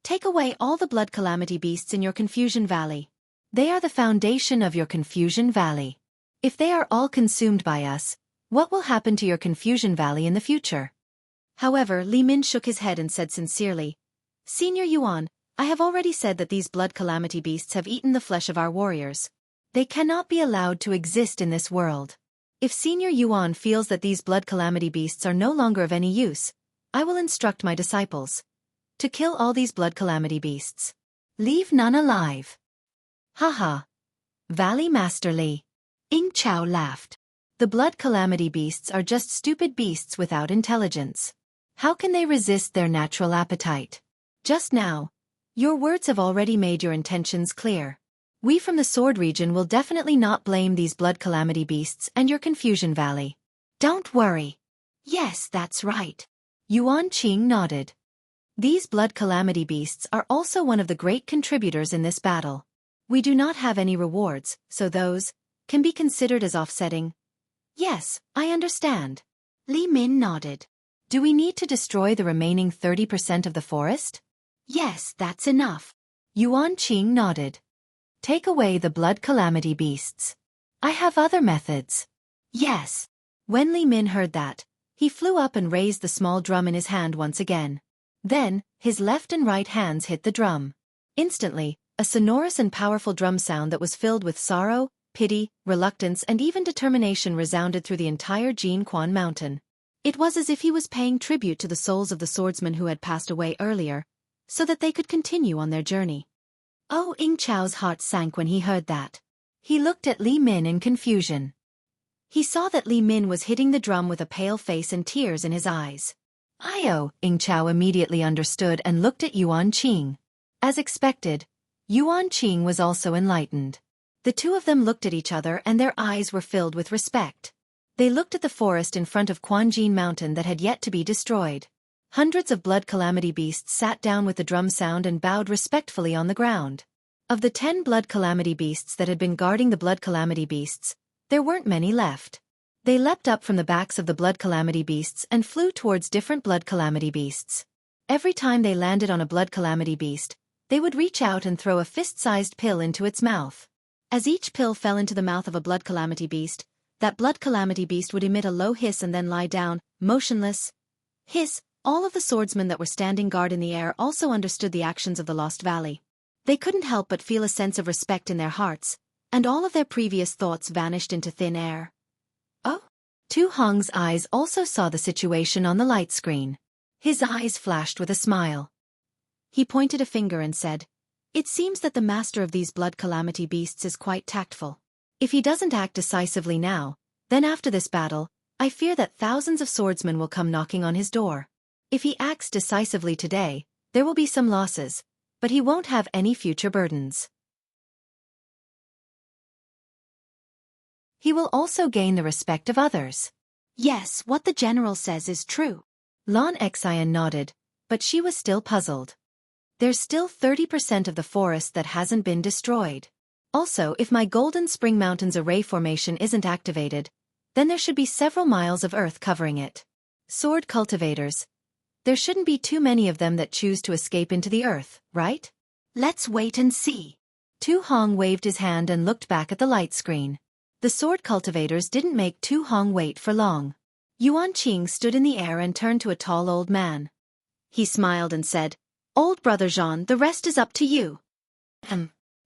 S1: "Take away all the blood calamity beasts in your Confusion Valley. They are the foundation of your Confusion Valley. If they are all consumed by us, what will happen to your Confusion Valley in the future?" However, Li Min shook his head and said sincerely, "Senior Yuan, I have already said that these blood calamity beasts have eaten the flesh of our warriors. They cannot be allowed to exist in this world. If Senior Yuan feels that these blood calamity beasts are no longer of any use, I will instruct my disciples to kill all these blood calamity beasts. Leave none alive." Haha. Valley Master Li. Ying Chao laughed. The blood calamity beasts are just stupid beasts without intelligence. How can they resist their natural appetite? Just now, your words have already made your intentions clear. We from the Sword region will definitely not blame these blood calamity beasts and your Confusion Valley. Don't worry. Yes, that's right. Yuan Qing nodded. These blood calamity beasts are also one of the great contributors in this battle. We do not have any rewards, so those can be considered as offsetting. Yes, I understand. Li Min nodded. Do we need to destroy the remaining 30% of the forest? Yes, that's enough. Yuan Qing nodded. Take away the blood calamity beasts. I have other methods. Yes. When Li Min heard that, he flew up and raised the small drum in his hand once again. Then, his left and right hands hit the drum. Instantly, a sonorous and powerful drum sound that was filled with sorrow, pity, reluctance and even determination resounded through the entire Jianghu mountain. It was as if he was paying tribute to the souls of the swordsmen who had passed away earlier, so that they could continue on their journey. Oh, Ying Chao's heart sank when he heard that. He looked at Li Min in confusion. He saw that Li Min was hitting the drum with a pale face and tears in his eyes. "Ayo," Ying Chao immediately understood and looked at Yuan Qing. As expected, Yuan Qing was also enlightened. The two of them looked at each other and their eyes were filled with respect. They looked at the forest in front of Quanjin Mountain that had yet to be destroyed. Hundreds of blood calamity beasts sat down with the drum sound and bowed respectfully on the ground. Of the 10 blood calamity beasts that had been guarding the blood calamity beasts, there weren't many left. They leapt up from the backs of the blood calamity beasts and flew towards different blood calamity beasts. Every time they landed on a blood calamity beast, they would reach out and throw a fist-sized pill into its mouth. As each pill fell into the mouth of a blood calamity beast, that blood calamity beast would emit a low hiss and then lie down, motionless. Hiss. All of the swordsmen that were standing guard in the air also understood the actions of the Lost Valley. They couldn't help but feel a sense of respect in their hearts, and all of their previous thoughts vanished into thin air. Oh? Tu Hong's eyes also saw the situation on the light screen. His eyes flashed with a smile. He pointed a finger and said, "It seems that the master of these blood calamity beasts is quite tactful. If he doesn't act decisively now, then after this battle, I fear that thousands of swordsmen will come knocking on his door. If he acts decisively today, there will be some losses, but he won't have any future burdens." He will also gain the respect of others. Yes, what the general says is true. Lan Xian nodded, but she was still puzzled. There's still 30% of the forest that hasn't been destroyed. Also, if my Golden Spring Mountains array formation isn't activated, then there should be several miles of earth covering it. Sword cultivators. There shouldn't be too many of them that choose to escape into the earth, right? Let's wait and see. Tu Hong waved his hand and looked back at the light screen. The sword cultivators didn't make Tu Hong wait for long. Yuan Qing stood in the air and turned to a tall old man. He smiled and said, "Old brother Jean, the rest is up to you."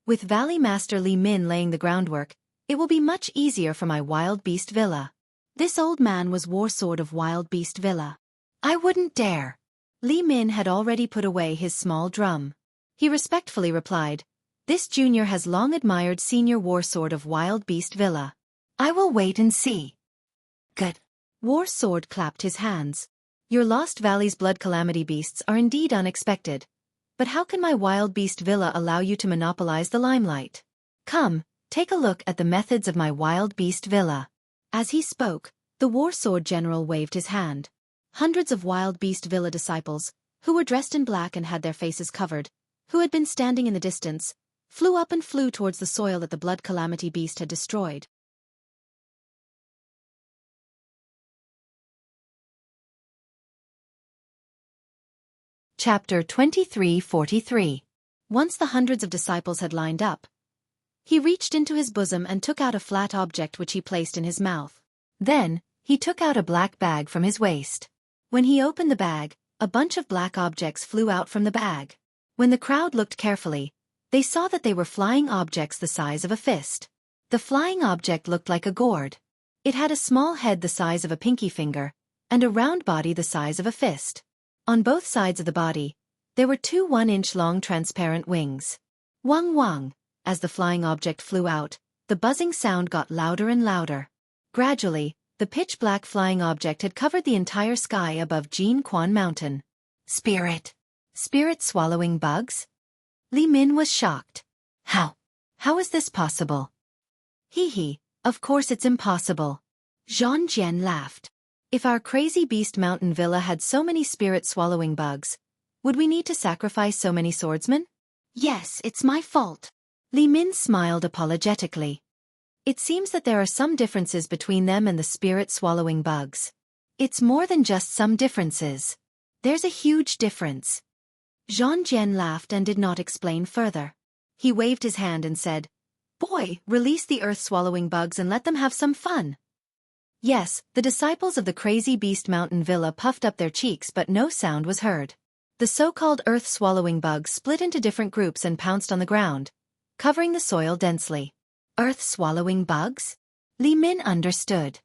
S1: With Valley Master Li Min laying the groundwork, it will be much easier for my Wild Beast Villa. This old man was War Sword of Wild Beast Villa. I wouldn't dare. Li Min had already put away his small drum. He respectfully replied, "This junior has long admired Senior War Sword of Wild Beast Villa. I will wait and see." Good. War Sword clapped his hands. Your Lost Valley's blood calamity beasts are indeed unexpected. But how can my Wild Beast Villa allow you to monopolize the limelight? Come, take a look at the methods of my Wild Beast Villa. As he spoke, the War Sword General waved his hand. Hundreds of Wild Beast Villa disciples, who were dressed in black and had their faces covered, who had been standing in the distance, flew up and flew towards the soil that the blood calamity beast had destroyed. Chapter 23:43. Once the hundreds of disciples had lined up, he reached into his bosom and took out a flat object which he placed in his mouth. Then, he took out a black bag from his waist. When he opened the bag, a bunch of black objects flew out from the bag. When the crowd looked carefully, they saw that they were flying objects the size of a fist. The flying object looked like a gourd. It had a small head the size of a pinky finger, and a round body the size of a fist. On both sides of the body, there were two 1-inch long transparent wings. Wang wang, as the flying object flew out, the buzzing sound got louder and louder. Gradually, the pitch-black flying object had covered the entire sky above Jianghu Mountain. Spirit. Spirit swallowing bugs? Li Min was shocked. How? How is this possible? Hee, of course it's impossible. Zhang Jian laughed. If our crazy beast mountain villa had so many spirit-swallowing bugs, would we need to sacrifice so many swordsmen? Yes, it's my fault. Li Min smiled apologetically. It seems that there are some differences between them and the spirit-swallowing bugs. It's more than just some differences. There's a huge difference. Zhang Jian laughed and did not explain further. He waved his hand and said, "Boy, release the earth-swallowing bugs and let them have some fun." Yes, the disciples of the Crazy Beast Mountain Villa puffed up their cheeks but no sound was heard. The so-called earth-swallowing bugs split into different groups and pounced on the ground, covering the soil densely. Earth-swallowing bugs? Li Min understood.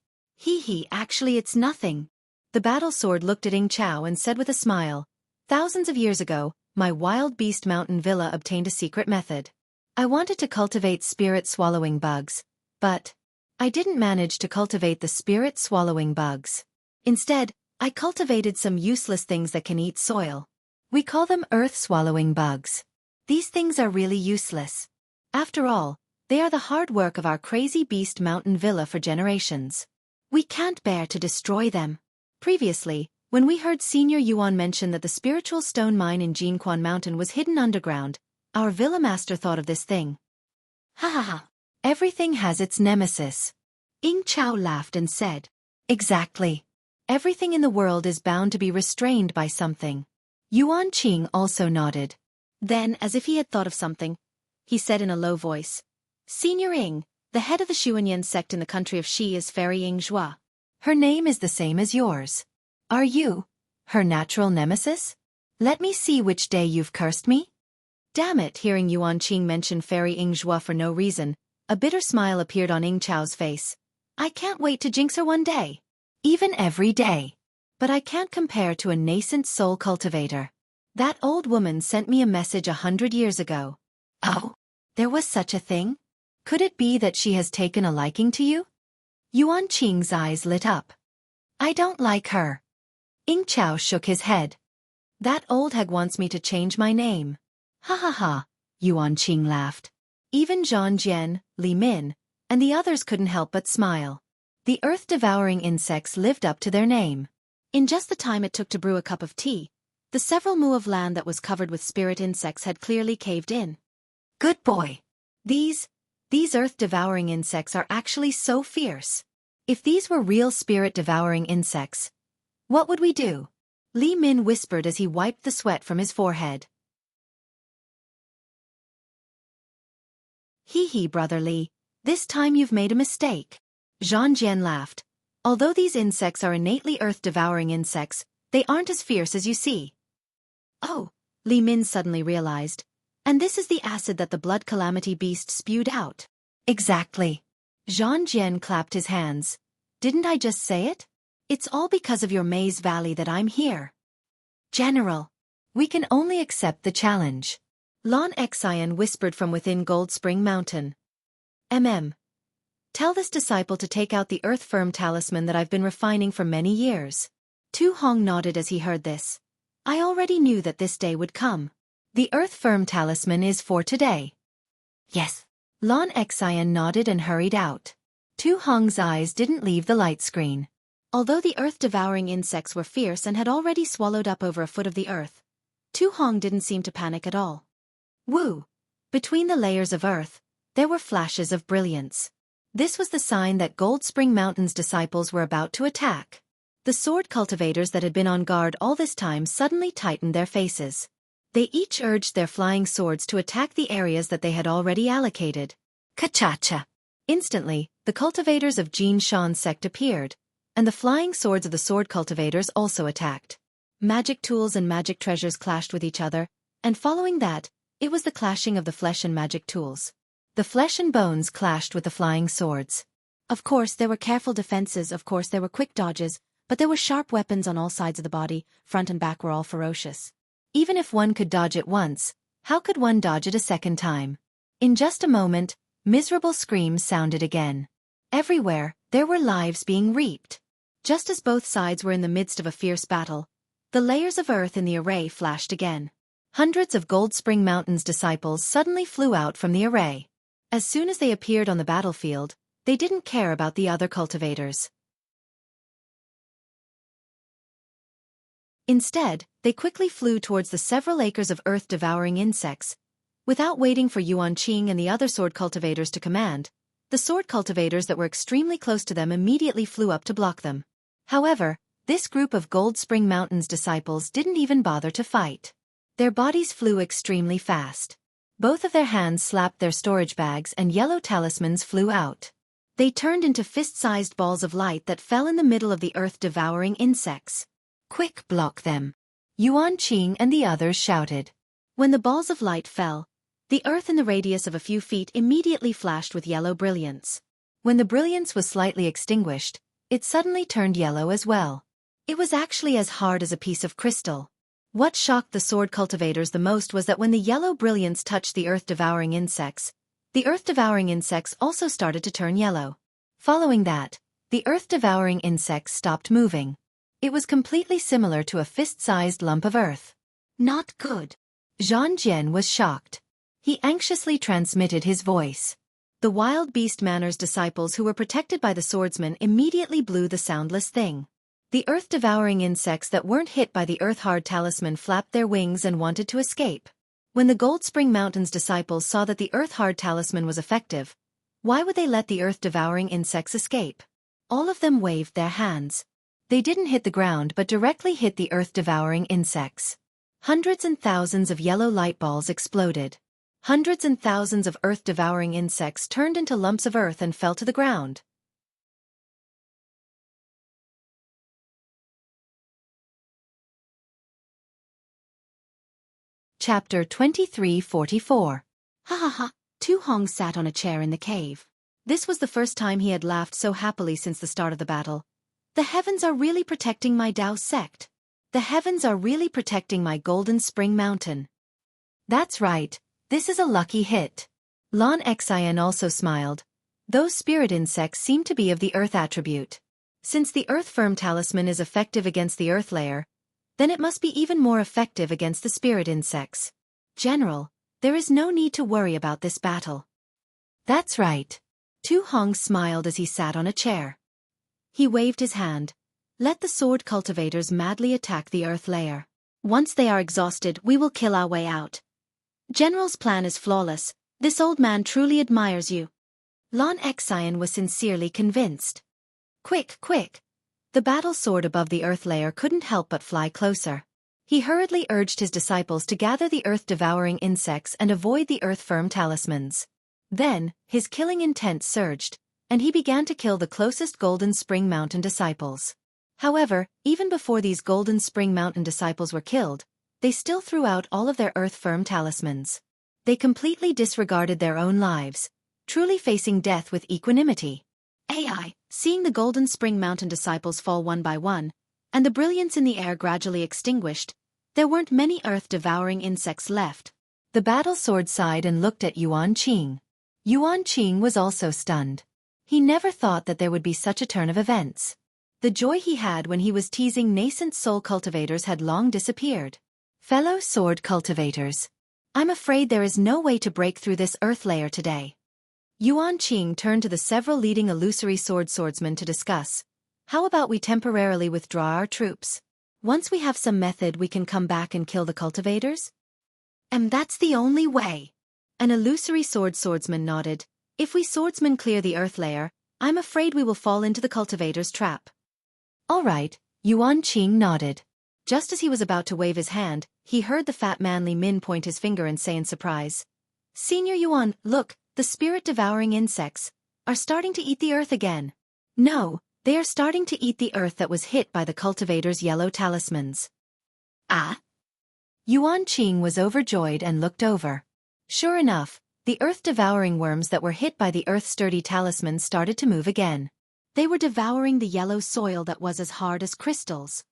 S1: Actually it's nothing. The battle sword looked at Ying Chao and said with a smile, "Thousands of years ago, my Wild Beast Mountain Villa obtained a secret method. I wanted to cultivate spirit-swallowing bugs, but I didn't manage to cultivate the spirit-swallowing bugs. Instead, I cultivated some useless things that can eat soil. We call them earth-swallowing bugs. These things are really useless. After all, they are the hard work of our Crazy Beast Mountain Villa for generations. We can't bear to destroy them." Previously, when we heard Senior Yuan mention that the spiritual stone mine in Jianghu Mountain was hidden underground, our villa master thought of this thing. Ha. Everything has its nemesis. Ying Chao laughed and said, "Exactly. Everything in the world is bound to be restrained by something." Yuan Qing also nodded. Then, as if he had thought of something, he said in a low voice, "Senior Ying, the head of the Xuanyan sect in the country of Xi is Fairy Ying Zhua. Her name is the same as yours. Are you her natural nemesis? Let me see which day you've cursed me." Damn it, hearing Yuan Qing mention Fairy Ying Zhua for no reason, a bitter smile appeared on Ying Chao's face. I can't wait to jinx her one day. Even every day. But I can't compare to a nascent soul cultivator. That old woman sent me a message 100 years ago. Oh, there was such a thing? Could it be that she has taken a liking to you? Yuan Qing's eyes lit up. I don't like her. Ying Chao shook his head. That old hag wants me to change my name. Ha, Yuan Qing laughed. Even Zhang Jian, Li Min, and the others couldn't help but smile. The earth-devouring insects lived up to their name. In just the time it took to brew a cup of tea, the several mu of land that was covered with spirit insects had clearly caved in. Good boy. These earth-devouring insects are actually so fierce. If these were real spirit-devouring insects, what would we do? Li Min whispered as he wiped the sweat from his forehead. Hee, brother Li, this time you've made a mistake. Zhang Jian laughed. Although these insects are innately earth-devouring insects, they aren't as fierce as you see. Oh, Li Min suddenly realized. And this is the acid that the blood calamity beast spewed out. Exactly. Zhang Jian clapped his hands. Didn't I just say it? It's all because of your Maze Valley that I'm here. General, we can only accept the challenge. Lan Xian whispered from within Gold Spring Mountain. Tell this disciple to take out the earth-firm talisman that I've been refining for many years. Tu Hong nodded as he heard this. I already knew that this day would come. The earth-firm talisman is for today. Yes. Lan Xian nodded and hurried out. Tu Hong's eyes didn't leave the light screen. Although the earth-devouring insects were fierce and had already swallowed up over a foot of the earth, Tu Hong didn't seem to panic at all. Woo! Between the layers of earth, there were flashes of brilliance. This was the sign that Gold Spring Mountain's disciples were about to attack. The sword cultivators that had been on guard all this time suddenly tightened their faces. They each urged their flying swords to attack the areas that they had already allocated. Ka-cha-cha! Instantly, the cultivators of Jianghu's sect appeared, and the flying swords of the sword cultivators also attacked. Magic tools and magic treasures clashed with each other, and following that, it was the clashing of the flesh and magic tools. The flesh and bones clashed with the flying swords. Of course there were careful defenses, of course there were quick dodges, but there were sharp weapons on all sides of the body, front and back were all ferocious. Even if one could dodge it once, how could one dodge it a second time? In just a moment, miserable screams sounded again. Everywhere, there were lives being reaped. Just as both sides were in the midst of a fierce battle, the layers of earth in the array flashed again. Hundreds of Gold Spring Mountain's disciples suddenly flew out from the array. As soon as they appeared on the battlefield, they didn't care about the other cultivators. Instead, they quickly flew towards the several acres of earth-devouring insects. Without waiting for Yuan Qing and the other sword cultivators to command, the sword cultivators that were extremely close to them immediately flew up to block them. However, this group of Gold Spring Mountain's disciples didn't even bother to fight. Their bodies flew extremely fast. Both of their hands slapped their storage bags and yellow talismans flew out. They turned into fist-sized balls of light that fell in the middle of the earth-devouring insects. Quick, block them! Yuan Qing and the others shouted. When the balls of light fell, the earth in the radius of a few feet immediately flashed with yellow brilliance. When the brilliance was slightly extinguished, it suddenly turned yellow as well. It was actually as hard as a piece of crystal. What shocked the sword cultivators the most was that when the yellow brilliance touched the earth-devouring insects, the earth-devouring insects also started to turn yellow. Following that, the earth-devouring insects stopped moving. It was completely similar to a fist-sized lump of earth. Not good. Zhang Jian was shocked. He anxiously transmitted his voice. The wild beast Manor's disciples who were protected by the swordsmen immediately blew the soundless thing. The earth-devouring insects that weren't hit by the earth-hard talisman flapped their wings and wanted to escape. When the Gold Spring Mountain's disciples saw that the earth-hard talisman was effective, why would they let the earth-devouring insects escape? All of them waved their hands. They didn't hit the ground but directly hit the earth-devouring insects. Hundreds and thousands of yellow light balls exploded. Hundreds and thousands of earth-devouring insects turned into lumps of earth and fell to the ground. Chapter 2344. Ha ha ha, Tu Hong sat on a chair in the cave. This was the first time he had laughed so happily since the start of the battle. The heavens are really protecting my Dao sect. The heavens are really protecting my Golden Spring Mountain. That's right, this is a lucky hit. Lan Xian also smiled. Those spirit insects seem to be of the earth attribute. Since the earth-firm talisman is effective against the earth layer, then it must be even more effective against the spirit insects. General, there is no need to worry about this battle. That's right. Tu Hong smiled as he sat on a chair. He waved his hand. Let the sword cultivators madly attack the earth layer. Once they are exhausted, we will kill our way out. General's plan is flawless. This old man truly admires you. Lan Xian was sincerely convinced. Quick, quick! The battle sword above the earth layer couldn't help but fly closer. He hurriedly urged his disciples to gather the earth-devouring insects and avoid the earth-firm talismans. Then, his killing intent surged, and he began to kill the closest Golden Spring Mountain disciples. However, even before these Golden Spring Mountain disciples were killed, they still threw out all of their earth-firm talismans. They completely disregarded their own lives, truly facing death with equanimity. AI, seeing the Golden Spring Mountain disciples fall one by one, and the brilliance in the air gradually extinguished, there weren't many earth-devouring insects left. The battle sword sighed and looked at Yuan Qing. Yuan Qing was also stunned. He never thought that there would be such a turn of events. The joy he had when he was teasing nascent soul cultivators had long disappeared. Fellow sword cultivators, I'm afraid there is no way to break through this earth layer today. Yuan Qing turned to the several leading illusory swordsmen to discuss. How about we temporarily withdraw our troops? Once we have some method, we can come back and kill the cultivators? And that's the only way. An illusory swordsman nodded. If we swordsmen clear the earth layer, I'm afraid we will fall into the cultivators' trap. All right, Yuan Qing nodded. Just as he was about to wave his hand, he heard the fat manly Min point his finger and say in surprise. Senior Yuan, look, the spirit-devouring insects are starting to eat the earth again. No, they are starting to eat the earth that was hit by the cultivators' yellow talismans. Ah? Yuan Qing was overjoyed and looked over. Sure enough, the earth-devouring worms that were hit by the earth-sturdy talismans started to move again. They were devouring the yellow soil that was as hard as crystals.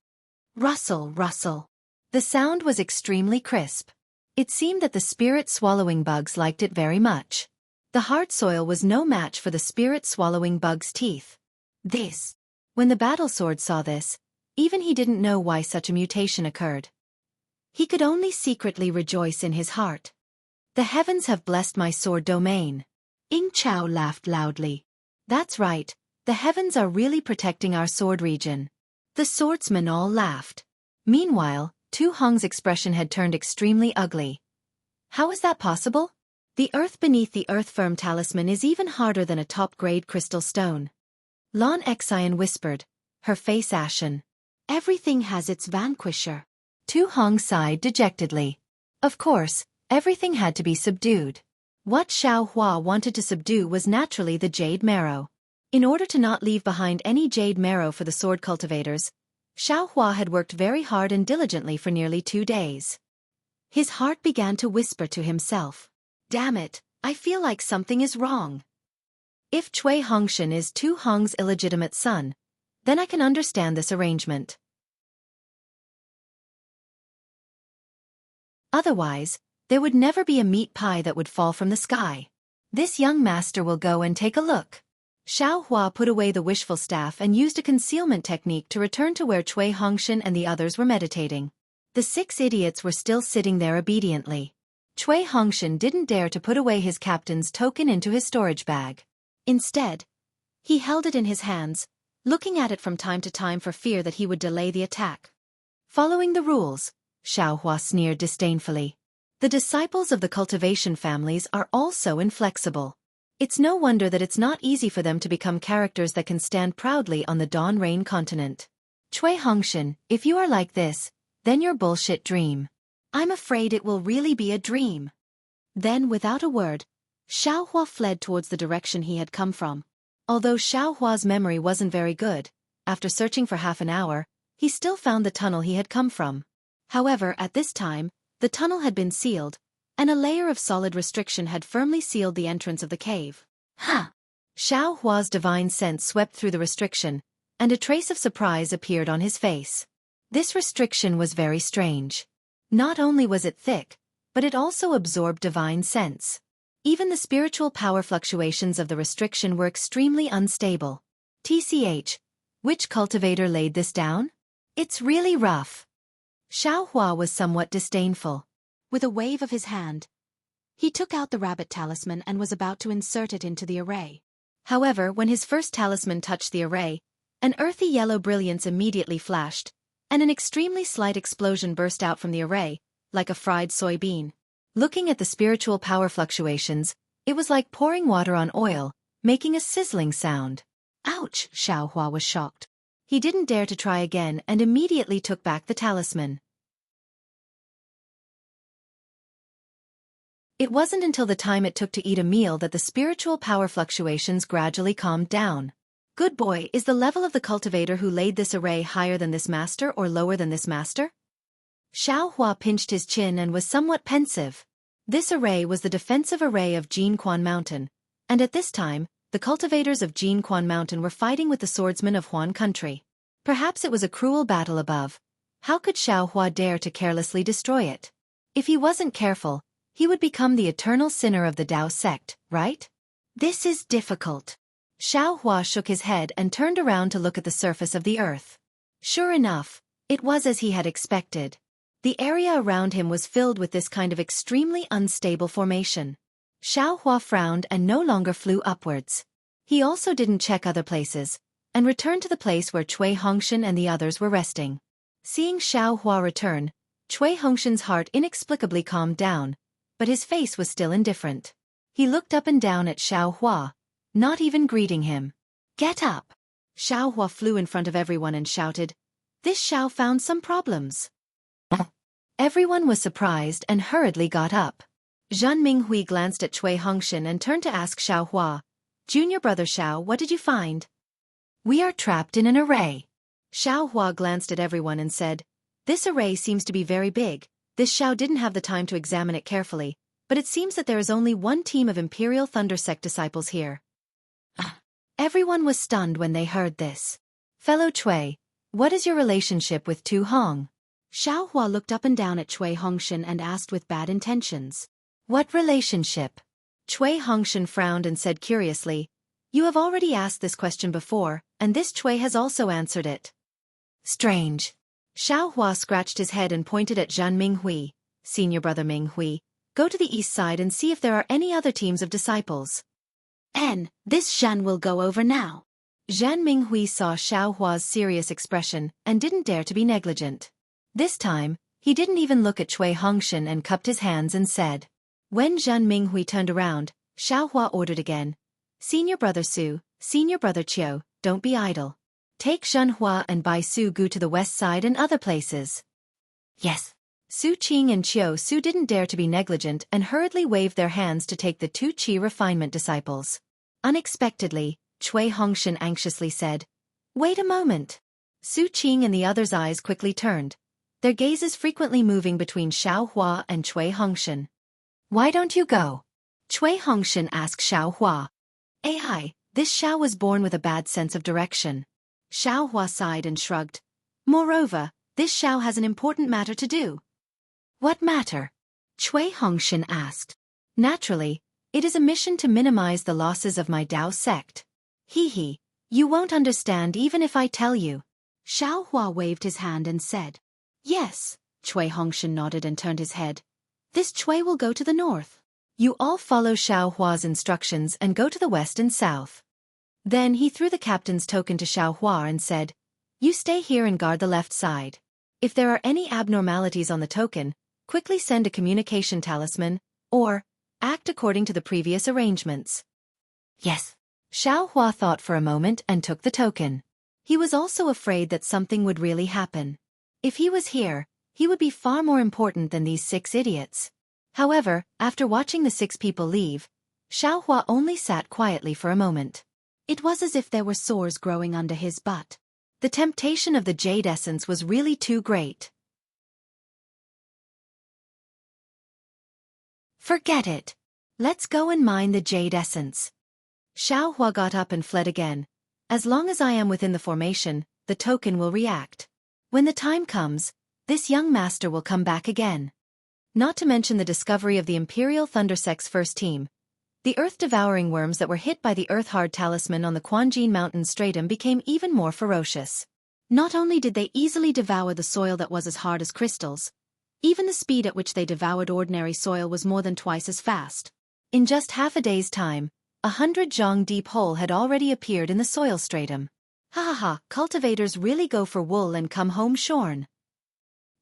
S1: Rustle, rustle. The sound was extremely crisp. It seemed that the spirit-swallowing bugs liked it very much. The hard soil was no match for the spirit-swallowing bug's teeth. When the battle sword saw this, even he didn't know why such a mutation occurred. He could only secretly rejoice in his heart. The heavens have blessed my sword domain. Ying Chao laughed loudly. That's right, the heavens are really protecting our sword region. The swordsmen all laughed. Meanwhile, Tu Hong's expression had turned extremely ugly. How is that possible? The earth beneath the earth-firm talisman is even harder than a top-grade crystal stone. Lan Xian whispered, her face ashen. Everything has its vanquisher. Tu Hong sighed dejectedly. Of course, everything had to be subdued. What Xiao Hua wanted to subdue was naturally the jade marrow. In order to not leave behind any jade marrow for the sword cultivators, Xiao Hua had worked very hard and diligently for nearly 2 days. His heart began to whisper to himself. Damn it, I feel like something is wrong. If Cui Hongshan is Tu Hong's illegitimate son, then I can understand this arrangement. Otherwise, there would never be a meat pie that would fall from the sky. This young master will go and take a look. Xiao Hua put away the wishful staff and used a concealment technique to return to where Cui Hongshan and the others were meditating. The 6 idiots were still sitting there obediently. Cui Hongshan didn't dare to put away his captain's token into his storage bag. Instead, he held it in his hands, looking at it from time to time for fear that he would delay the attack. Following the rules, Xiao Hua sneered disdainfully. The disciples of the cultivation families are all so inflexible. It's no wonder that it's not easy for them to become characters that can stand proudly on the Dawn Rain continent. Cui Hongshan, if you are like this, then your bullshit dream. I'm afraid it will really be a dream. Then without a word, Xiao Hua fled towards the direction he had come from. Although Xiao Hua's memory wasn't very good, after searching for half an hour, he still found the tunnel he had come from. However, at this time, the tunnel had been sealed, and a layer of solid restriction had firmly sealed the entrance of the cave. Ha! Xiao Hua's divine sense swept through the restriction, and a trace of surprise appeared on his face. This restriction was very strange. Not only was it thick, but it also absorbed divine sense. Even the spiritual power fluctuations of the restriction were extremely unstable. TCH, which cultivator laid this down? It's really rough. Xiao Hua was somewhat disdainful. With a wave of his hand, he took out the rabbit talisman and was about to insert it into the array. However, when his first talisman touched the array, an earthy yellow brilliance immediately flashed, and an extremely slight explosion burst out from the array, like a fried soybean. Looking at the spiritual power fluctuations, it was like pouring water on oil, making a sizzling sound. Ouch! Xiaohua was shocked. He didn't dare to try again and immediately took back the talisman. It wasn't until the time it took to eat a meal that the spiritual power fluctuations gradually calmed down. Good boy, is the level of the cultivator who laid this array higher than this master or lower than this master? Xiaohua pinched his chin and was somewhat pensive. This array was the defensive array of Jianghu Mountain, and at this time, the cultivators of Jianghu Mountain were fighting with the swordsmen of Huan country. Perhaps it was a cruel battle above. How could Xiaohua dare to carelessly destroy it? If he wasn't careful, he would become the eternal sinner of the Tao sect, right? This is difficult. Xiaohua shook his head and turned around to look at the surface of the earth. Sure enough, it was as he had expected. The area around him was filled with this kind of extremely unstable formation. Xiaohua frowned and no longer flew upwards. He also didn't check other places, and returned to the place where Cui Hongshan and the others were resting. Seeing Xiaohua return, Cui Hongshan's heart inexplicably calmed down, but his face was still indifferent. He looked up and down at Xiaohua, not even greeting him. Get up! Xiaohua flew in front of everyone and shouted, "This Xiao found some problems." Everyone was surprised and hurriedly got up. Zhan Minghui glanced at Cui Hongshan and turned to ask Xiaohua, "Junior brother Xiao, what did you find?" "We are trapped in an array." Xiaohua glanced at everyone and said, "This array seems to be very big." This Xiao didn't have the time to examine it carefully, but it seems that there is only one team of Imperial Thunder Sect disciples here. Everyone was stunned when they heard this. "Fellow Cui, what is your relationship with Tu Hong?" Xiaohua looked up and down at Cui Hongshan and asked with bad intentions. "What relationship?" Cui Hongshan frowned and said curiously, "You have already asked this question before, and this Cui has also answered it." Strange. Xiaohua scratched his head and pointed at Zhan Minghui. "Senior brother Minghui, go to the east side and see if there are any other teams of disciples." This Zhan will go over now." Zhan Minghui saw Xiaohua's serious expression and didn't dare to be negligent. This time, he didn't even look at Cui Hongshan and cupped his hands and said. When Zhan Minghui turned around, Xiaohua ordered again, "Senior brother Su, senior brother Qiu, don't be idle. Take Zhenhua and Bai Su Gu to the west side and other places." "Yes." Su Qing and Qiu Su didn't dare to be negligent and hurriedly waved their hands to take the two Qi refinement disciples. Unexpectedly, Cui Hongshan anxiously said, "Wait a moment." Su Qing and the others' eyes quickly turned, their gazes frequently moving between Xiaohua and Cui Hongshan. "Why don't you go?" Cui Hongshan asked Xiaohua. This Xiao was born with a bad sense of direction. Xiaohua sighed and shrugged. "Moreover, this Xiao has an important matter to do." "What matter?" Cui Hongshan asked. "Naturally, it is a mission to minimize the losses of my Tao sect." "Hee, you won't understand even if I tell you." Xiaohua waved his hand and said. "Yes." Cui Hongshan nodded and turned his head. "This Cui will go to the north. You all follow Xiaohua's instructions and go to the west and south." Then he threw the captain's token to Xiaohua and said, "You stay here and guard the left side. If there are any abnormalities on the token, quickly send a communication talisman, or act according to the previous arrangements." "Yes." Xiaohua thought for a moment and took the token. He was also afraid that something would really happen. If he was here, he would be far more important than these 6 idiots. However, after watching the 6 people leave, Xiaohua only sat quietly for a moment. It was as if there were sores growing under his butt. The temptation of the jade essence was really too great. "Forget it. Let's go and mine the jade essence." Xiaohua got up and fled again. "As long as I am within the formation, the token will react. When the time comes, this young master will come back again." Not to mention the discovery of the Imperial Thunder Sect's first team. The earth-devouring worms that were hit by the earth-hard talisman on the Quanjin Mountain stratum became even more ferocious. Not only did they easily devour the soil that was as hard as crystals, even the speed at which they devoured ordinary soil was more than twice as fast. In just half a day's time, 100 zhang deep hole had already appeared in the soil stratum. Ha ha ha, cultivators really go for wool and come home shorn.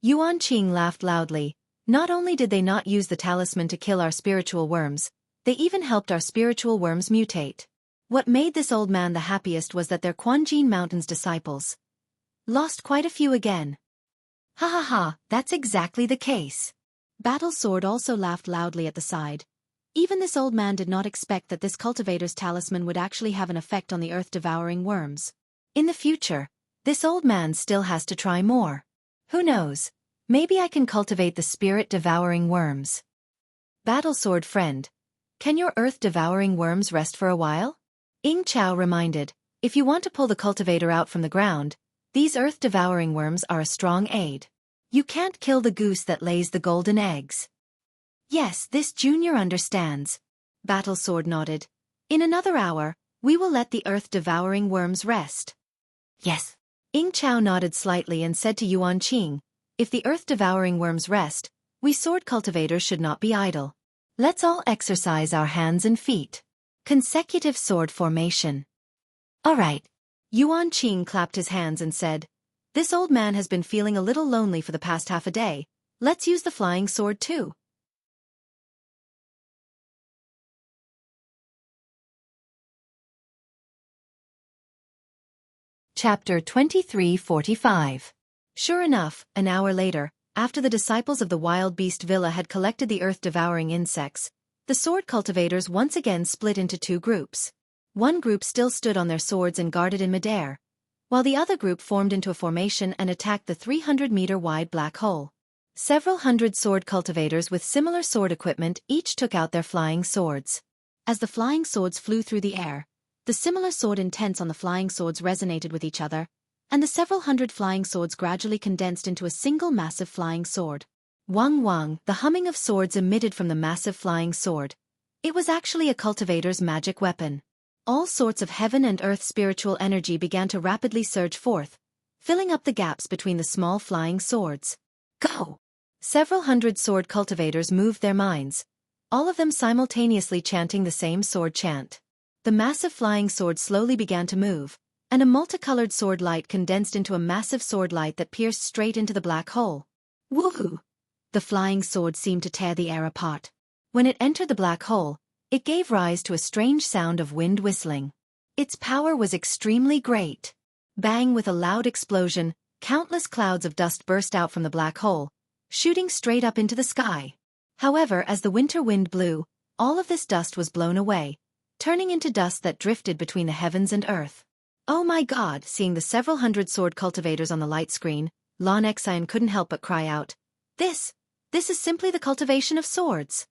S1: Yuan Qing laughed loudly. Not only did they not use the talisman to kill our spiritual worms, they even helped our spiritual worms mutate. What made this old man the happiest was that their Quanjin Mountains disciples lost quite a few again. Ha ha ha, that's exactly the case. Battle Sword also laughed loudly at the side. Even this old man did not expect that this cultivator's talisman would actually have an effect on the earth-devouring worms. In the future, this old man still has to try more. Who knows? Maybe I can cultivate the spirit-devouring worms. Battle Sword friend, can your earth-devouring worms rest for a while? Ying Chao reminded, if you want to pull the cultivator out from the ground, these earth-devouring worms are a strong aid. You can't kill the goose that lays the golden eggs. Yes, this junior understands. Battle Sword nodded. In another hour, we will let the earth-devouring worms rest. Yes. Ying Chao nodded slightly and said to Yuan Qing, if the earth-devouring worms rest, we sword cultivators should not be idle. Let's all exercise our hands and feet. Consecutive sword formation. All right. Yuan Qing clapped his hands and said, this old man has been feeling a little lonely for the past half a day. Let's use the flying sword too. Chapter 2345. Sure enough, an hour later, after the disciples of the wild beast villa had collected the earth-devouring insects, the sword cultivators once again split into two groups. One group still stood on their swords and guarded in midair, while the other group formed into a formation and attacked the 300-meter-wide black hole. Several hundred sword cultivators with similar sword equipment each took out their flying swords. As the flying swords flew through the air, the similar sword intents on the flying swords resonated with each other, and the several hundred flying swords gradually condensed into a single massive flying sword. Wang wang, the humming of swords emitted from the massive flying sword. It was actually a cultivator's magic weapon. All sorts of heaven and earth spiritual energy began to rapidly surge forth, filling up the gaps between the small flying swords. Go! Several hundred sword cultivators moved their minds, all of them simultaneously chanting the same sword chant. The massive flying sword slowly began to move, and a multicolored sword light condensed into a massive sword light that pierced straight into the black hole. Woohoo! The flying sword seemed to tear the air apart. When it entered the black hole, it gave rise to a strange sound of wind whistling. Its power was extremely great. Bang! With a loud explosion, countless clouds of dust burst out from the black hole, shooting straight up into the sky. However, as the winter wind blew, all of this dust was blown away, turning into dust that drifted between the heavens and earth. Oh my God! Seeing the several hundred sword cultivators on the light screen, Xianxia couldn't help but cry out. This is simply the cultivation of swords.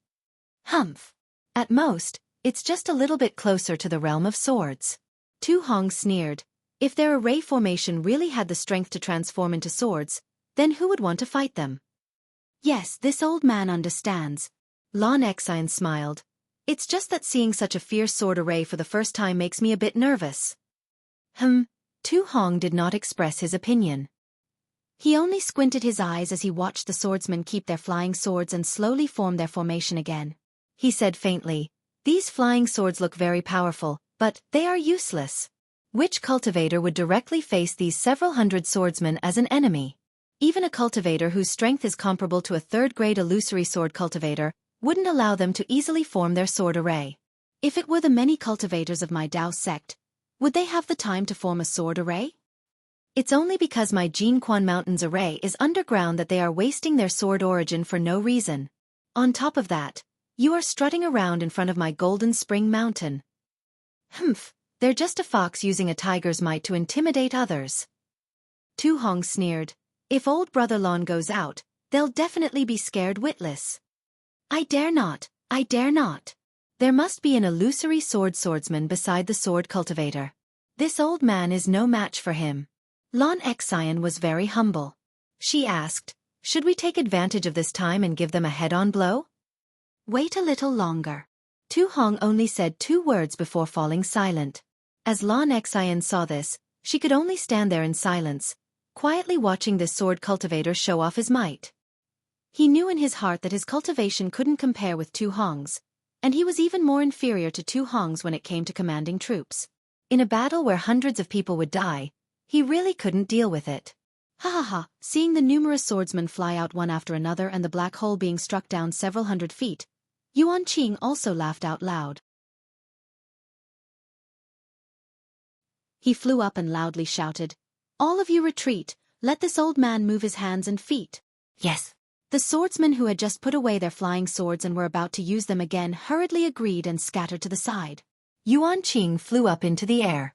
S1: Humph. At most, it's just a little bit closer to the realm of swords. Tu Hong sneered. If their array formation really had the strength to transform into swords, then who would want to fight them? Yes, this old man understands. Xianxia smiled. It's just that seeing such a fierce sword array for the first time makes me a bit nervous. Tu Hong did not express his opinion. He only squinted his eyes as he watched the swordsmen keep their flying swords and slowly form their formation again. He said faintly, these flying swords look very powerful, but they are useless. Which cultivator would directly face these several hundred swordsmen as an enemy? Even a cultivator whose strength is comparable to a third-grade illusory sword cultivator wouldn't allow them to easily form their sword array. If it were the many cultivators of my Dao sect, would they have the time to form a sword array? It's only because my Jinquan Mountains array is underground that they are wasting their sword origin for no reason. On top of that, you are strutting around in front of my Golden Spring Mountain. They're just a fox using a tiger's might to intimidate others. Tu Hong sneered. If old brother Lon goes out, they'll definitely be scared witless. I dare not, I dare not. There must be an illusory swordsman beside the sword cultivator. This old man is no match for him. Xianxia was very humble. She asked, should we take advantage of this time and give them a head-on blow? Wait a little longer. Tu Hong only said 2 words before falling silent. As Xianxia saw this, she could only stand there in silence, quietly watching this sword cultivator show off his might. He knew in his heart that his cultivation couldn't compare with Tu Hong's, And he was even more inferior to Tu Hong's when it came to commanding troops. In a battle where hundreds of people would die, he really couldn't deal with it. Ha ha ha, seeing the numerous swordsmen fly out one after another and the black hole being struck down several hundred feet, Yuan Qing also laughed out loud. He flew up and loudly shouted, "All of you retreat, let this old man move his hands and feet."
S2: Yes.
S1: The swordsmen who had just put away their flying swords and were about to use them again hurriedly agreed and scattered to the side. Yuan Qing flew up into the air.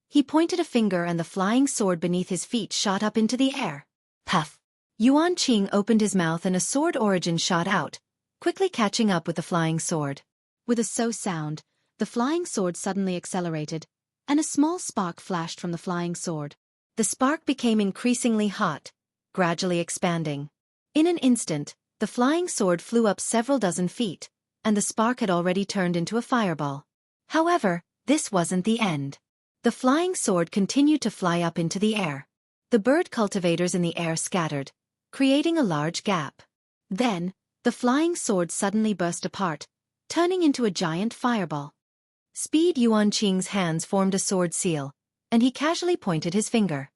S1: He pointed a finger and the flying sword beneath his feet shot up into the air.
S2: Puff.
S1: Yuan Qing opened his mouth and a sword origin shot out, quickly catching up with the flying sword. With a so sound, the flying sword suddenly accelerated, and a small spark flashed from the flying sword. The spark became increasingly hot, gradually expanding. In an instant, the flying sword flew up several dozen feet, and the spark had already turned into a fireball. However, this wasn't the end. The flying sword continued to fly up into the air. The bird cultivators in the air scattered, creating a large gap. Then, the flying sword suddenly burst apart, turning into a giant fireball. Speed Yuan Qing's hands formed a sword seal, and he casually pointed his finger.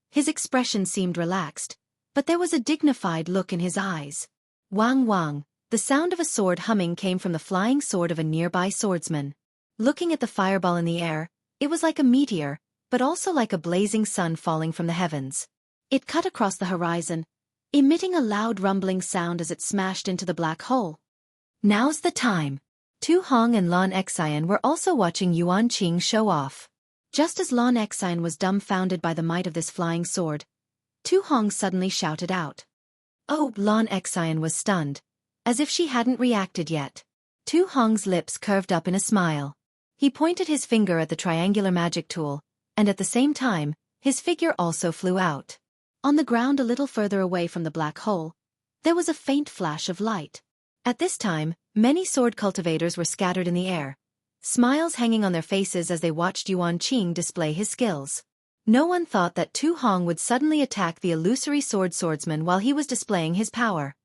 S1: His expression seemed relaxed, but there was a dignified look in his eyes. Wang wang, the sound of a sword humming came from the flying sword of a nearby swordsman. Looking at the fireball in the air, it was like a meteor, but also like a blazing sun falling from the heavens. It cut across the horizon, emitting a loud rumbling sound as it smashed into the black hole. Now's the time. Tu Hong and Lan Xian were also watching Yuan Qing show off. Just as Lan Xian was dumbfounded by the might of this flying sword, Tu Hong suddenly shouted out. Oh, Lan Xian was stunned, as if she hadn't reacted yet. Tu Hong's lips curved up in a smile. He pointed his finger at the triangular magic tool, and at the same time, his figure also flew out. On the ground a little further away from the black hole, there was a faint flash of light. At this time, many sword cultivators were scattered in the air, smiles hanging on their faces as they watched Yuan Qing display his skills. No one thought that Tu Hong would suddenly attack the illusory swordsman while he was displaying his power.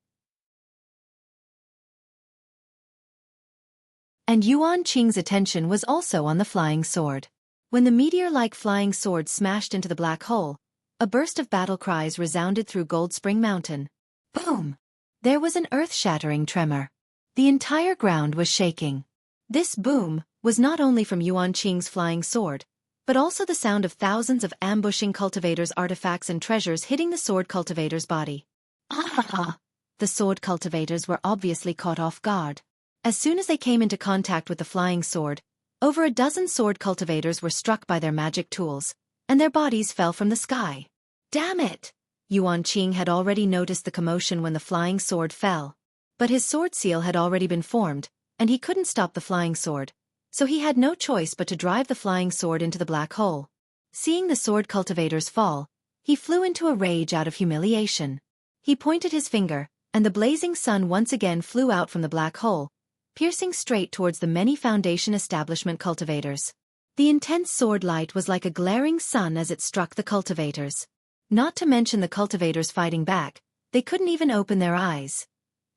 S1: And Yuan Qing's attention was also on the flying sword. When the meteor-like flying sword smashed into the black hole, a burst of battle cries resounded through Gold Spring Mountain. Boom! There was an earth-shattering tremor. The entire ground was shaking. This boom was not only from Yuan Qing's flying sword, but also the sound of thousands of ambushing cultivators' artifacts and treasures hitting the sword cultivator's body. Ah! The sword cultivators were obviously caught off guard. As soon as they came into contact with the flying sword, over a dozen sword cultivators were struck by their magic tools, and their bodies fell from the sky. Damn it! Yuan Qing had already noticed the commotion when the flying sword fell. But his sword seal had already been formed, and he couldn't stop the flying sword, so he had no choice but to drive the flying sword into the black hole. Seeing the sword cultivators fall, he flew into a rage out of humiliation. He pointed his finger, and the blazing sun once again flew out from the black hole, piercing straight towards the many Foundation establishment cultivators. The intense sword light was like a glaring sun as it struck the cultivators. Not to mention the cultivators fighting back, they couldn't even open their eyes.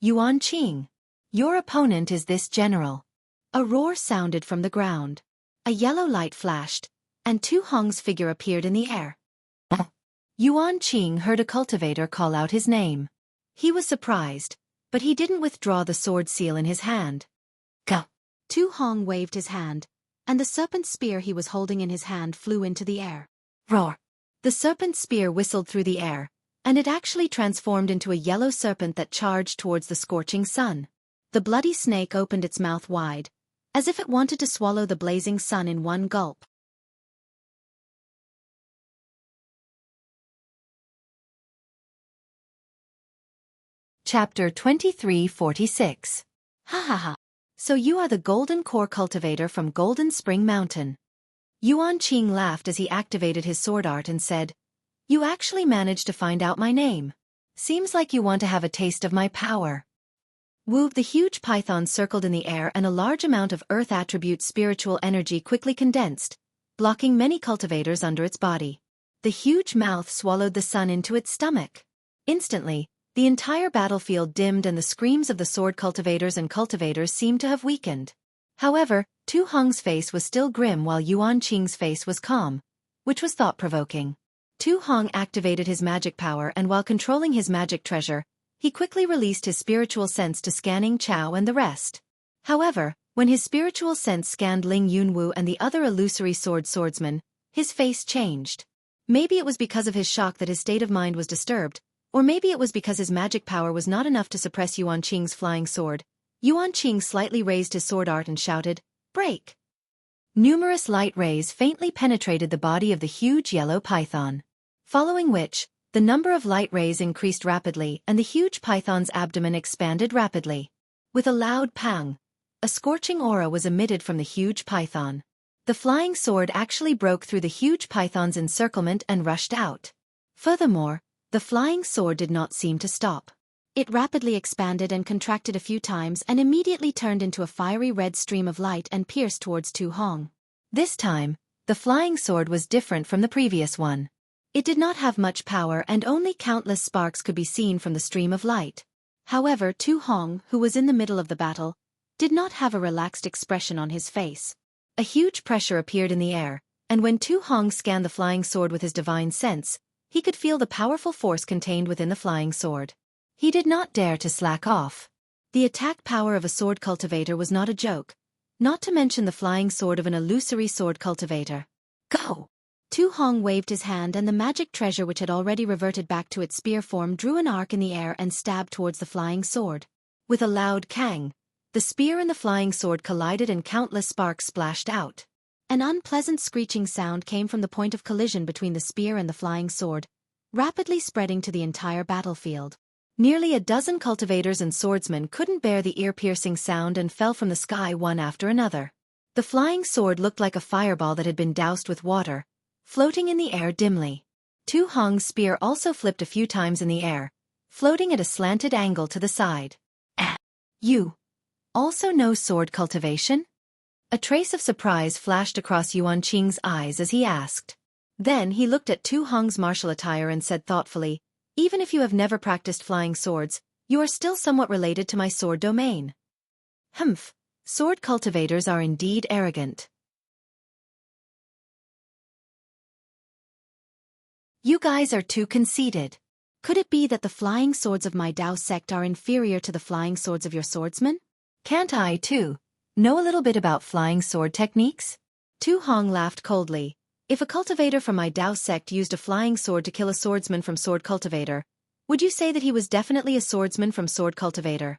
S1: Yuan Qing, your opponent is this general. A roar sounded from the ground. A yellow light flashed, and Tu Hong's figure appeared in the air. Yuan Qing heard a cultivator call out his name. He was surprised, but he didn't withdraw the sword seal in his hand. Go! Tu Hong waved his hand, and the serpent spear he was holding in his hand flew into the air. Roar! The serpent spear whistled through the air, and it actually transformed into a yellow serpent that charged towards the scorching sun. The bloody snake opened its mouth wide, as if it wanted to swallow the blazing sun in one gulp. Chapter 2346. Ha ha ha. So you are the golden core cultivator from Golden Spring Mountain. Yuan Qing laughed as he activated his sword art and said, You actually managed to find out my name. Seems like you want to have a taste of my power. Woo, the huge python circled in the air and a large amount of earth attribute spiritual energy quickly condensed, blocking many cultivators under its body. The huge mouth swallowed the sun into its stomach. Instantly, The entire battlefield dimmed and the screams of the sword cultivators and cultivators seemed to have weakened. However, Tu Hong's face was still grim while Yuan Qing's face was calm, which was thought-provoking. Tu Hong activated his magic power and while controlling his magic treasure, he quickly released his spiritual sense to scanning Chao and the rest. However, when his spiritual sense scanned Ling Yunwu and the other illusory swordsmen, his face changed. Maybe it was because of his shock that his state of mind was disturbed, or maybe it was because his magic power was not enough to suppress Yuan Qing's flying sword. Yuan Qing slightly raised his sword art and shouted, "Break!" Numerous light rays faintly penetrated the body of the huge yellow python. Following which, the number of light rays increased rapidly and the huge python's abdomen expanded rapidly. With a loud pang, a scorching aura was emitted from the huge python. The flying sword actually broke through the huge python's encirclement and rushed out. Furthermore, the flying sword did not seem to stop. It rapidly expanded and contracted a few times and immediately turned into a fiery red stream of light and pierced towards Tu Hong. This time, the flying sword was different from the previous one. It did not have much power and only countless sparks could be seen from the stream of light. However, Tu Hong, who was in the middle of the battle, did not have a relaxed expression on his face. A huge pressure appeared in the air, and when Tu Hong scanned the flying sword with his divine sense, he could feel the powerful force contained within the flying sword. He did not dare to slack off. The attack power of a sword cultivator was not a joke, not to mention the flying sword of an illusory sword cultivator. Go! Tu Hong waved his hand and the magic treasure which had already reverted back to its spear form drew an arc in the air and stabbed towards the flying sword. With a loud kang, the spear and the flying sword collided and countless sparks splashed out. An unpleasant screeching sound came from the point of collision between the spear and the flying sword, rapidly spreading to the entire battlefield. Nearly a dozen cultivators and swordsmen couldn't bear the ear-piercing sound and fell from the sky one after another. The flying sword looked like a fireball that had been doused with water, floating in the air dimly. Tu Hong's spear also flipped a few times in the air, floating at a slanted angle to the side. You also know sword cultivation? A trace of surprise flashed across Yuan Qing's eyes as he asked. Then he looked at Tu Hong's martial attire and said thoughtfully, "Even if you have never practiced flying swords, you are still somewhat related to my sword domain." Humph, sword cultivators are indeed arrogant. You guys are too conceited. Could it be that the flying swords of my Dao sect are inferior to the flying swords of your swordsmen? Can't I, too, know a little bit about flying sword techniques? Tu Hong laughed coldly. If a cultivator from my Dao sect used a flying sword to kill a swordsman from sword cultivator, would you say that he was definitely a swordsman from sword cultivator?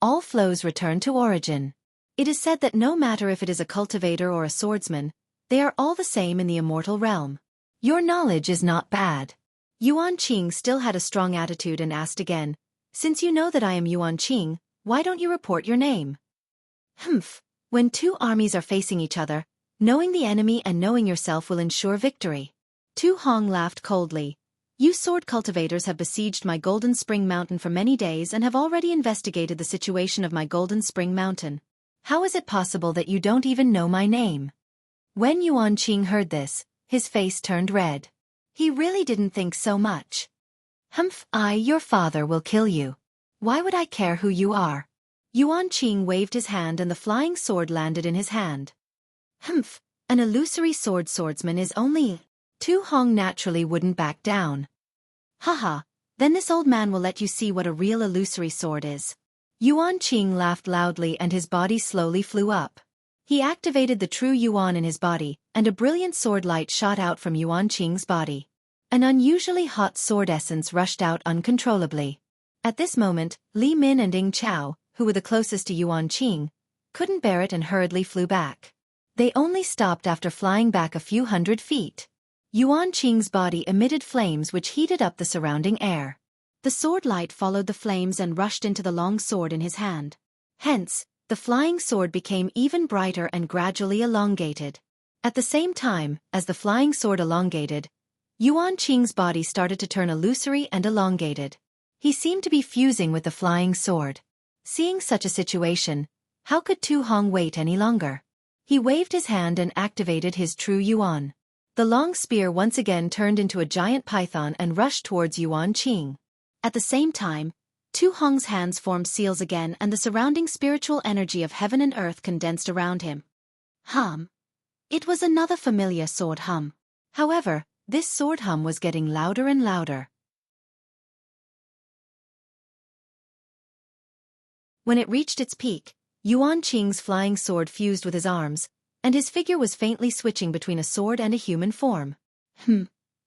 S1: All flows return to origin. It is said that no matter if it is a cultivator or a swordsman, they are all the same in the immortal realm. Your knowledge is not bad. Yuan Qing still had a strong attitude and asked again, "Since you know that I am Yuan Qing, why don't you report your name?" Humph, when two armies are facing each other, knowing the enemy and knowing yourself will ensure victory. Tu Hong laughed coldly. You sword cultivators have besieged my Golden Spring Mountain for many days and have already investigated the situation of my Golden Spring Mountain. How is it possible that you don't even know my name? When Yuan Qing heard this, his face turned red. He really didn't think so much. Humph, your father will kill you. Why would I care who you are? Yuan Qing waved his hand and the flying sword landed in his hand. Humph, an illusory swordsman is only... Tu Hong naturally wouldn't back down. Haha, then this old man will let you see what a real illusory sword is. Yuan Qing laughed loudly and his body slowly flew up. He activated the true Yuan in his body, and a brilliant sword light shot out from Yuan Qing's body. An unusually hot sword essence rushed out uncontrollably. At this moment, Li Min and Ying Chao, who were the closest to Yuan Qing, couldn't bear it and hurriedly flew back. They only stopped after flying back a few hundred feet. Yuan Qing's body emitted flames which heated up the surrounding air. The sword light followed the flames and rushed into the long sword in his hand. Hence, the flying sword became even brighter and gradually elongated. At the same time, as the flying sword elongated, Yuan Qing's body started to turn illusory and elongated. He seemed to be fusing with the flying sword. Seeing such a situation, how could Tu Hong wait any longer? He waved his hand and activated his true Yuan. The long spear once again turned into a giant python and rushed towards Yuan Qing. At the same time, Tu Hong's hands formed seals again and the surrounding spiritual energy of heaven and earth condensed around him. Hum. It was another familiar sword hum. However, this sword hum was getting louder and louder. When it reached its peak, Yuan Qing's flying sword fused with his arms, and his figure was faintly switching between a sword and a human form.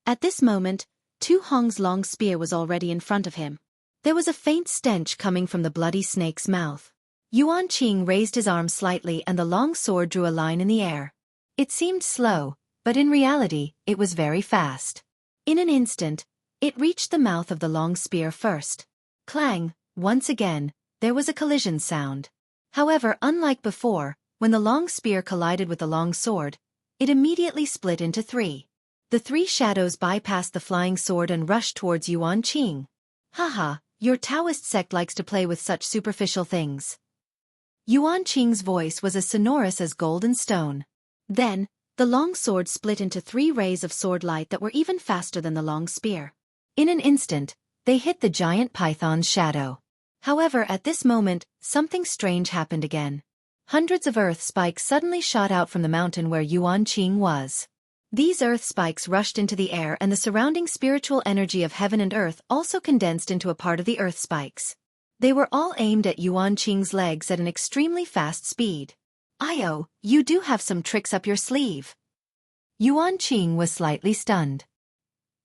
S1: At this moment, Tu Hong's long spear was already in front of him. There was a faint stench coming from the bloody snake's mouth. Yuan Qing raised his arm slightly and the long sword drew a line in the air. It seemed slow, but in reality, it was very fast. In an instant, it reached the mouth of the long spear first. Clang, once again, there was a collision sound. However, unlike before, when the long spear collided with the long sword, it immediately split into three. The three shadows bypassed the flying sword and rushed towards Yuan Qing. Haha, your Taoist sect likes to play with such superficial things. Yuan Qing's voice was as sonorous as gold and stone. Then, the long sword split into three rays of sword light that were even faster than the long spear. In an instant, they hit the giant python's shadow. However, at this moment, something strange happened again. Hundreds of earth spikes suddenly shot out from the mountain where Yuan Qing was. These earth spikes rushed into the air and the surrounding spiritual energy of heaven and earth also condensed into a part of the earth spikes. They were all aimed at Yuan Qing's legs at an extremely fast speed. Io, you do have some tricks up your sleeve. Yuan Qing was slightly stunned.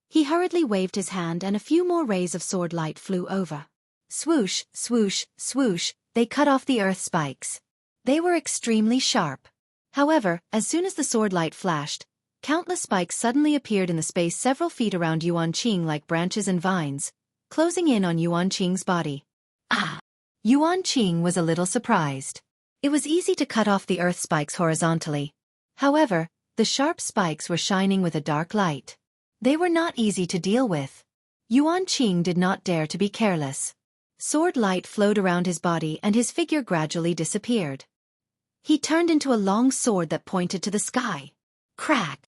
S1: He hurriedly waved his hand and a few more rays of sword light flew over. Swoosh, swoosh, swoosh, they cut off the earth spikes. They were extremely sharp. However, as soon as the sword light flashed, countless spikes suddenly appeared in the space several feet around Yuan Qing like branches and vines, closing in on Yuan Qing's body. Yuan Qing was a little surprised. It was easy to cut off the earth spikes horizontally. However, the sharp spikes were shining with a dark light. They were not easy to deal with. Yuan Qing did not dare to be careless. Sword light flowed around his body and his figure gradually disappeared. He turned into a long sword that pointed to the sky. Crack!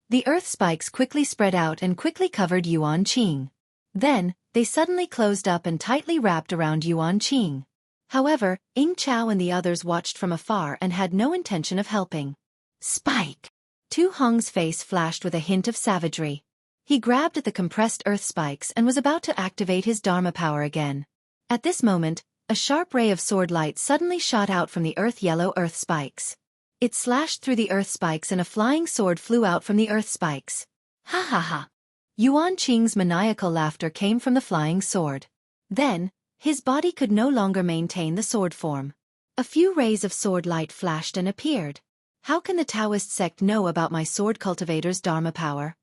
S1: The earth spikes quickly spread out and quickly covered Yuan Qing. Then, they suddenly closed up and tightly wrapped around Yuan Qing. However, Ying Chao and the others watched from afar and had no intention of helping. Spike! Tu Hong's face flashed with a hint of savagery. He grabbed at the compressed earth spikes and was about to activate his Dharma power again. At this moment, a sharp ray of sword light suddenly shot out from the yellow earth spikes. It slashed through the earth spikes and a flying sword flew out from the earth spikes. Ha ha ha! Yuan Qing's maniacal laughter came from the flying sword. Then, his body could no longer maintain the sword form. A few rays of sword light flashed and appeared. How can the Taoist sect know about my sword cultivator's Dharma power?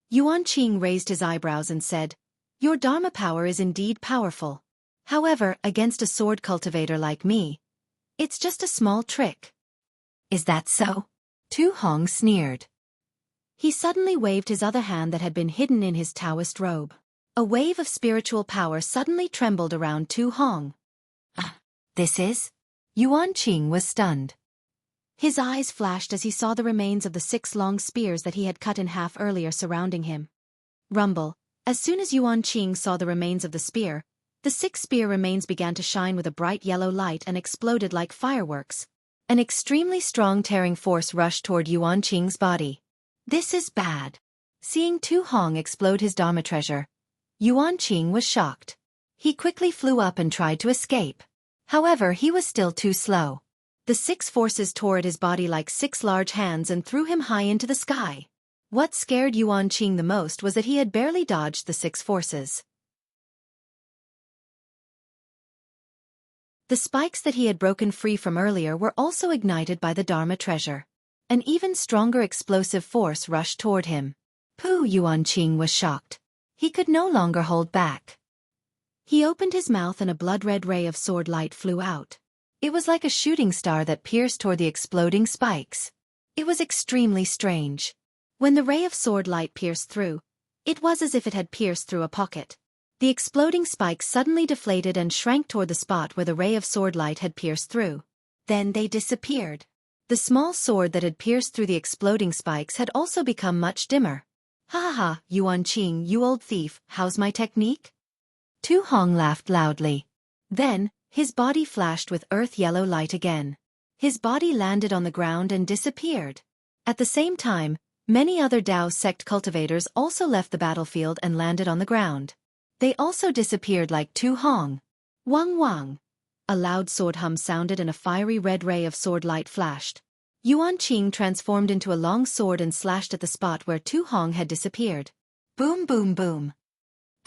S1: Yuan Qing raised his eyebrows and said, Your Dharma power is indeed powerful. However, against a sword cultivator like me, it's just a small trick. Is that so? Tu Hong sneered. He suddenly waved his other hand that had been hidden in his Taoist robe. A wave of spiritual power suddenly trembled around Tu Hong. This is? Yuan Qing was stunned. His eyes flashed as he saw the remains of the 6 long spears that he had cut in half earlier surrounding him. Rumble. As soon as Yuan Qing saw the remains of the spear, the 6 spear remains began to shine with a bright yellow light and exploded like fireworks. An extremely strong tearing force rushed toward Yuan Qing's body. This is bad. Seeing Tu Hong explode his Dharma treasure, Yuan Qing was shocked. He quickly flew up and tried to escape. However, he was still too slow. The 6 forces tore at his body like 6 large hands and threw him high into the sky. What scared Yuan Qing the most was that he had barely dodged the 6 forces. The spikes that he had broken free from earlier were also ignited by the Dharma treasure. An even stronger explosive force rushed toward him. Pooh! Yuan Qing was shocked. He could no longer hold back. He opened his mouth and a blood-red ray of sword light flew out. It was like a shooting star that pierced toward the exploding spikes. It was extremely strange. When the ray of sword light pierced through, it was as if it had pierced through a pocket. The exploding spikes suddenly deflated and shrank toward the spot where the ray of sword light had pierced through. Then they disappeared. The small sword that had pierced through the exploding spikes had also become much dimmer. Ha ha ha, Yuan Qing, you old thief, how's my technique? Tu Hong laughed loudly. Then, his body flashed with earth-yellow light again. His body landed on the ground and disappeared. At the same time, many other Dao sect cultivators also left the battlefield and landed on the ground. They also disappeared like Tu Hong. Wang Wang. A loud sword hum sounded and a fiery red ray of sword light flashed. Yuan Qing transformed into a long sword and slashed at the spot where Tu Hong had disappeared. Boom boom boom.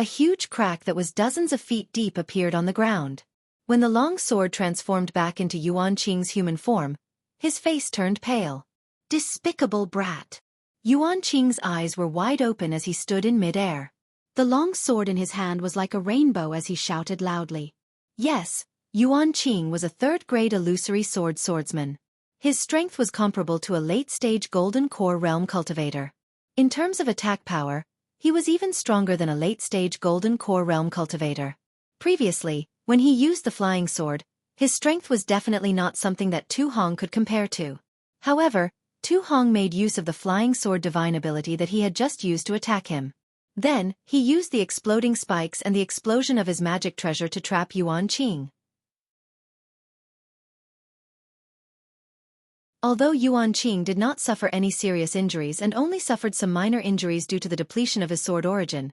S1: A huge crack that was dozens of feet deep appeared on the ground. When the long sword transformed back into Yuan Qing's human form, his face turned pale. Despicable brat. Yuan Qing's eyes were wide open as he stood in mid-air. The long sword in his hand was like a rainbow as he shouted loudly. Yes, Yuan Qing was a third-grade illusory swordsman. His strength was comparable to a late-stage Golden Core Realm cultivator. In terms of attack power, he was even stronger than a late-stage Golden Core Realm cultivator. Previously, when he used the flying sword, his strength was definitely not something that Tu Hong could compare to. However, Tu Hong made use of the flying sword divine ability that he had just used to attack him. Then, he used the exploding spikes and the explosion of his magic treasure to trap Yuan Qing. Although Yuan Qing did not suffer any serious injuries and only suffered some minor injuries due to the depletion of his sword origin.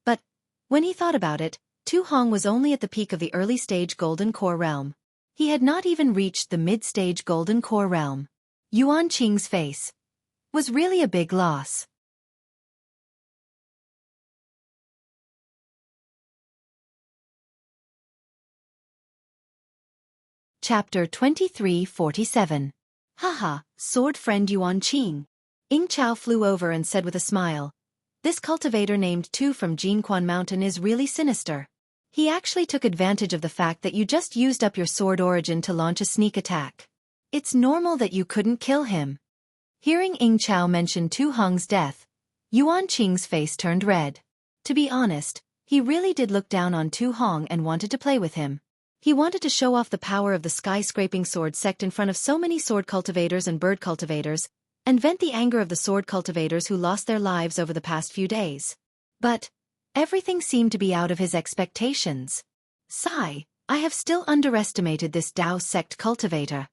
S1: But, when he thought about it, Tu Hong was only at the peak of the early-stage Golden Core Realm. He had not even reached the mid-stage Golden Core Realm. Yuan Qing's face was really a big loss. Chapter 2347. Haha, sword friend Yuan Qing. Ying Chao flew over and said with a smile, "This cultivator named Tu from Jianghu Mountain is really sinister. He actually took advantage of the fact that you just used up your sword origin to launch a sneak attack. It's normal that you couldn't kill him." Hearing Ying Chao mention Tu Hong's death, Yuan Qing's face turned red. To be honest, he really did look down on Tu Hong and wanted to play with him. He wanted to show off the power of the skyscraping sword sect in front of so many sword cultivators and bird cultivators, and vent the anger of the sword cultivators who lost their lives over the past few days. But everything seemed to be out of his expectations. Sigh, I have still underestimated this Dao sect cultivator.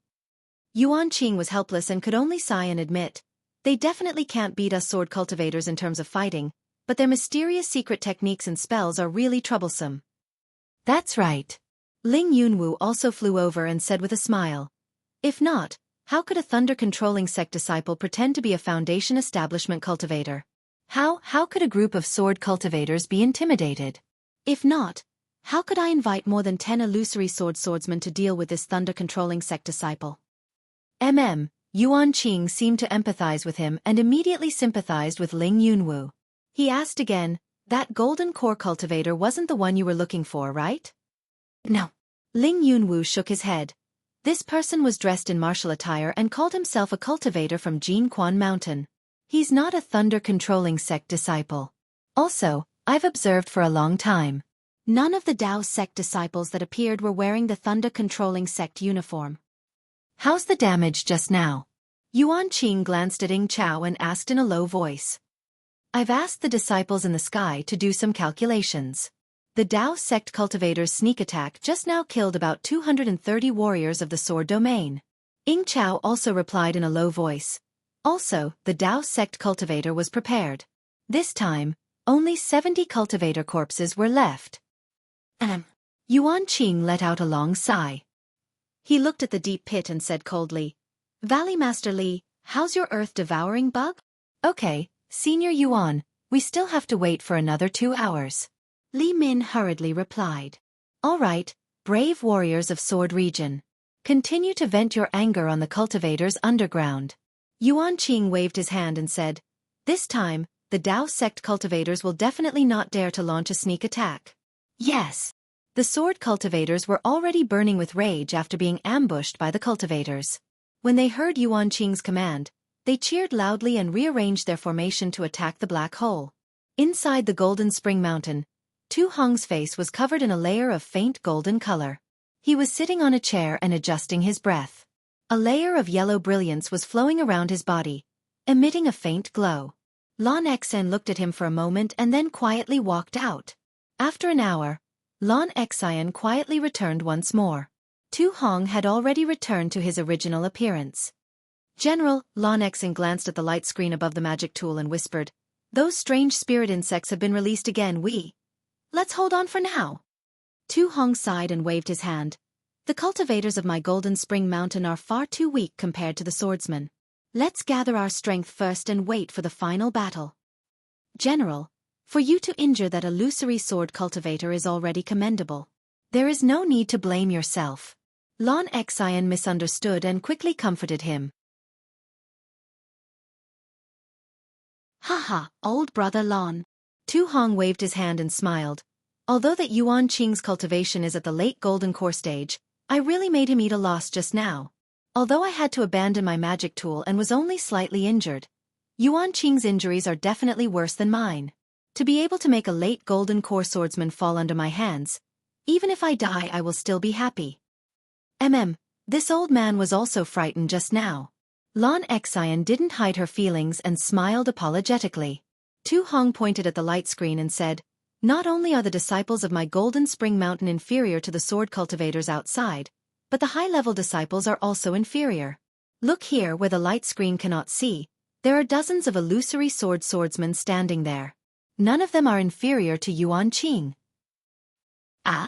S1: Yuan Qing was helpless and could only sigh and admit, they definitely can't beat us sword cultivators in terms of fighting, but their mysterious secret techniques and spells are really troublesome. That's right. Ling Yunwu also flew over and said with a smile, "If not, how could a thunder-controlling sect disciple pretend to be a foundation establishment cultivator? How could a group of sword cultivators be intimidated? If not, how could I invite more than 10 illusory swordsmen to deal with this thunder-controlling sect disciple?" Yuan Qing seemed to empathize with him and immediately sympathized with Ling Yunwu. He asked again, "That golden core cultivator wasn't the one you were looking for, right?" "No." Ling Yunwu shook his head. This person was dressed in martial attire and called himself a cultivator from Jianghu Mountain. He's not a thunder-controlling sect disciple. Also, I've observed for a long time, none of the Dao sect disciples that appeared were wearing the thunder-controlling sect uniform. How's the damage just now? Yuan Qing glanced at Ying Chao and asked in a low voice. I've asked the disciples in the sky to do some calculations. The Dao sect cultivator's sneak attack just now killed about 230 warriors of the sword domain. Ying Chao also replied in a low voice. Also, the Dao sect cultivator was prepared. This time, only 70 cultivator corpses were left. Yuan Qing let out a long sigh. He looked at the deep pit and said coldly, "Valley Master Li, how's your earth-devouring bug?" "Okay, Senior Yuan, we still have to wait for another 2 hours." Li Min hurriedly replied. "All right, brave warriors of Sword Region. Continue to vent your anger on the cultivators underground." Yuan Qing waved his hand and said, "This time, the Dao sect cultivators will definitely not dare to launch a sneak attack." Yes. The sword cultivators were already burning with rage after being ambushed by the cultivators. When they heard Yuan Qing's command, they cheered loudly and rearranged their formation to attack the black hole. Inside the Golden Spring Mountain, Tu Hong's face was covered in a layer of faint golden color. He was sitting on a chair and adjusting his breath. A layer of yellow brilliance was flowing around his body, emitting a faint glow. Lan Xen looked at him for a moment and then quietly walked out. After an hour, Lan Xian quietly returned once more. Tu Hong had already returned to his original appearance. General, Lan Xian glanced at the light screen above the magic tool and whispered, "Those strange spirit insects have been released again. Let's hold on for now." Tu Hong sighed and waved his hand. "The cultivators of my Golden Spring Mountain are far too weak compared to the swordsmen. Let's gather our strength first and wait for the final battle." "General, for you to injure that illusory sword cultivator is already commendable. There is no need to blame yourself." Lan Xian misunderstood and quickly comforted him. "Haha, old brother Lan." Tu Hong waved his hand and smiled. "Although that Yuan Qing's cultivation is at the late golden core stage, I really made him eat a loss just now. Although I had to abandon my magic tool and was only slightly injured, Yuan Qing's injuries are definitely worse than mine. To be able to make a late golden core swordsman fall under my hands, even if I die I will still be happy." This old man was also frightened just now. Lan Xian didn't hide her feelings and smiled apologetically. Tu Hong pointed at the light screen and said, "Not only are the disciples of my Golden Spring Mountain inferior to the sword cultivators outside, but the high-level disciples are also inferior. Look here where the light screen cannot see, there are dozens of illusory swordsmen standing there. None of them are inferior to Yuan Qing." "Ah?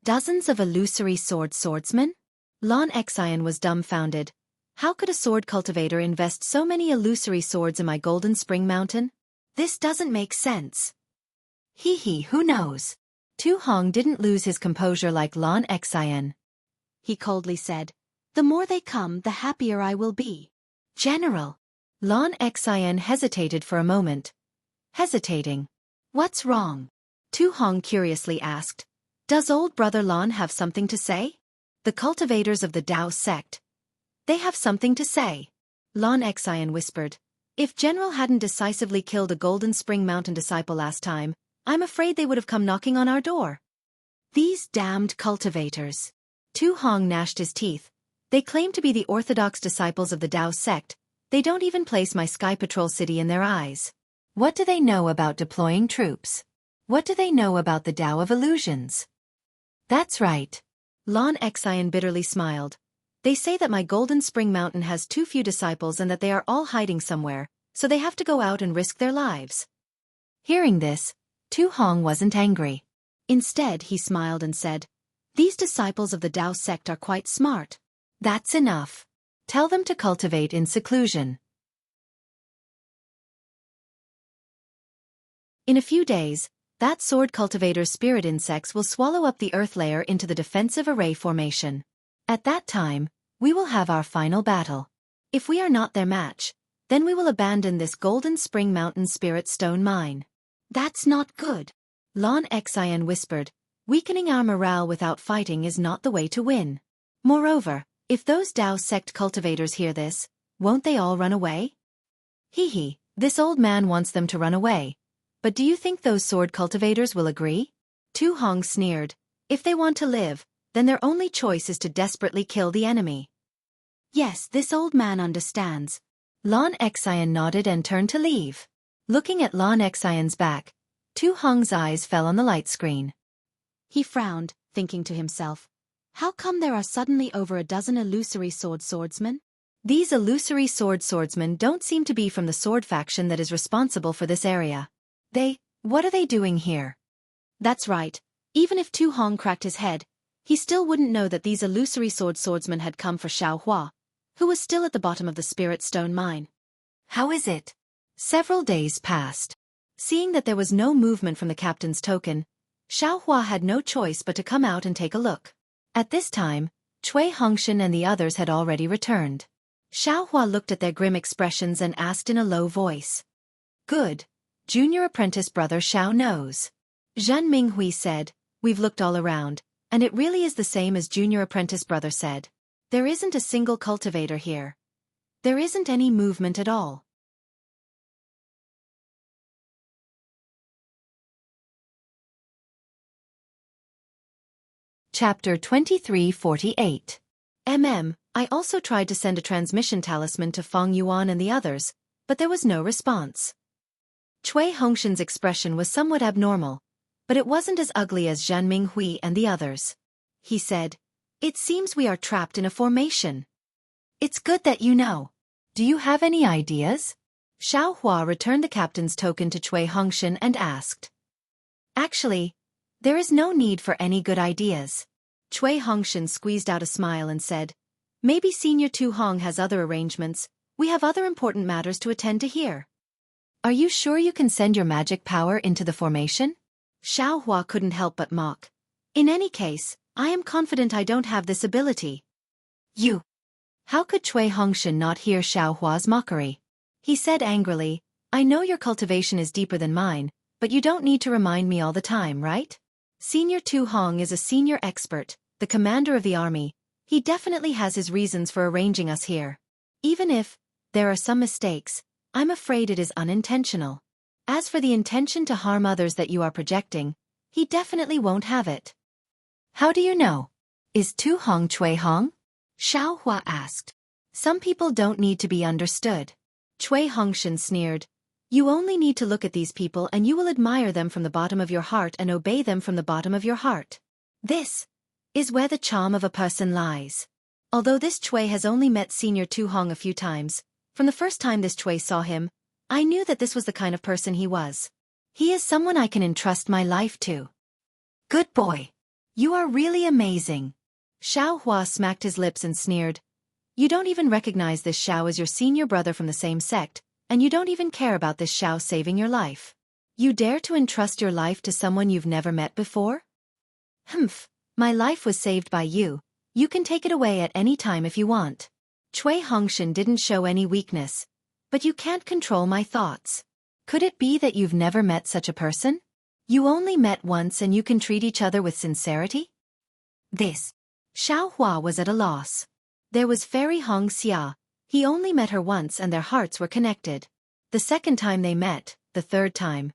S1: Dozens of illusory swordsmen?" Lan Xian was dumbfounded. How could a sword cultivator invest so many illusory swords in my Golden Spring Mountain? This doesn't make sense. Who knows? Tu Hong didn't lose his composure like Lan Xian. He coldly said, "The more they come, the happier I will be." "General." Lan Xian hesitated for a moment. Hesitating. "What's wrong?" Tu Hong curiously asked. "Does old brother Lan have something to say?" "The cultivators of the Dao sect. They have something to say." Lan Xian whispered. "If General hadn't decisively killed a Golden Spring Mountain disciple last time, I'm afraid they would have come knocking on our door." "These damned cultivators." Tu Hong gnashed his teeth. "They claim to be the orthodox disciples of the Dao sect. They don't even place my Sky Patrol city in their eyes. What do they know about deploying troops? What do they know about the Dao of illusions?" "That's right." Lan Xian bitterly smiled. "They say that my Golden Spring Mountain has too few disciples and that they are all hiding somewhere, so they have to go out and risk their lives." Hearing this, Tu Hong wasn't angry. Instead, he smiled and said, "These disciples of the Dao sect are quite smart. That's enough. Tell them to cultivate in seclusion." In a few days, that sword cultivator's spirit insects will swallow up the earth layer into the defensive array formation. At that time, we will have our final battle. If we are not their match, then we will abandon this Golden Spring Mountain Spirit Stone Mine. "That's not good," Lan Xian whispered. "Weakening our morale without fighting is not the way to win. Moreover, if those Dao sect cultivators hear this, won't they all run away?" This old man wants them to run away. But do you think those sword cultivators will agree? Tu Hong sneered. "If they want to live, then their only choice is to desperately kill the enemy." "Yes, this old man understands." Lan Xian nodded and turned to leave. Looking at Lan Xian's back, Tu Hong's eyes fell on the light screen. He frowned, thinking to himself, "How come there are suddenly over a dozen illusory swordsmen? These illusory swordsmen don't seem to be from the sword faction that is responsible for this area. What are they doing here?" That's right, even if Tu Hong cracked his head, he still wouldn't know that these illusory swordsmen had come for Xiaohua, who was still at the bottom of the Spirit Stone Mine. "How is it?" Several days passed. Seeing that there was no movement from the captain's token, Xiaohua had no choice but to come out and take a look. At this time, Cui Hongshan and the others had already returned. Xiaohua looked at their grim expressions and asked in a low voice. "Good. Junior apprentice brother Xiao knows." Zhen Minghui said, "We've looked all around, and it really is the same as junior apprentice brother said. There isn't a single cultivator here. There isn't any movement at all." Chapter 2348. I also tried to send a transmission talisman to Feng Yuan and the others, but there was no response. Cui Hongshan's expression was somewhat abnormal. but it wasn't as ugly as Zhan Minghui and the others. He said, "It seems we are trapped in a formation." "It's good that you know. Do you have any ideas?" Xiao Hua returned the captain's token to Cui Hongshan and asked. "Actually, there is no need for any good ideas." Cui Hongshan squeezed out a smile and said, "Maybe Senior Tu Hong has other arrangements. We have other important matters to attend to here." "Are you sure you can send your magic power into the formation?" Xiao Hua couldn't help but mock. "In any case, I am confident I don't have this ability." "You." How could Cui Hongshan not hear Xiao Hua's mockery? He said angrily, "I know your cultivation is deeper than mine, but you don't need to remind me all the time, right? Senior Tu Hong is a senior expert, the commander of the army. He definitely has his reasons for arranging us here. Even if there are some mistakes, I'm afraid it is unintentional. As for the intention to harm others that you are projecting, he definitely won't have it." "How do you know? Is Tu Hong Cui Hong?" Xiao Hua asked. "Some people don't need to be understood." Cui Hongshan sneered, "You only need to look at these people and you will admire them from the bottom of your heart and obey them from the bottom of your heart. This is where the charm of a person lies." Although this Cui has only met Senior Tu Hong a few times, from the first time this Cui saw him, I knew that this was the kind of person he was. He is someone I can entrust my life to. "Good boy. You are really amazing." Xiao Hua smacked his lips and sneered, "You don't even recognize this Xiao as your senior brother from the same sect, and you don't even care about this Xiao saving your life. You dare to entrust your life to someone you've never met before?" "Humph, my life was saved by you. You can take it away at any time if you want." Cui Hongshan didn't show any weakness. "But you can't control my thoughts. Could it be that you've never met such a person? You only met once and you can treat each other with sincerity?" This. Xiao Hua was at a loss. There was Fairy Hongxia. He only met her once and their hearts were connected. The second time they met, the third time.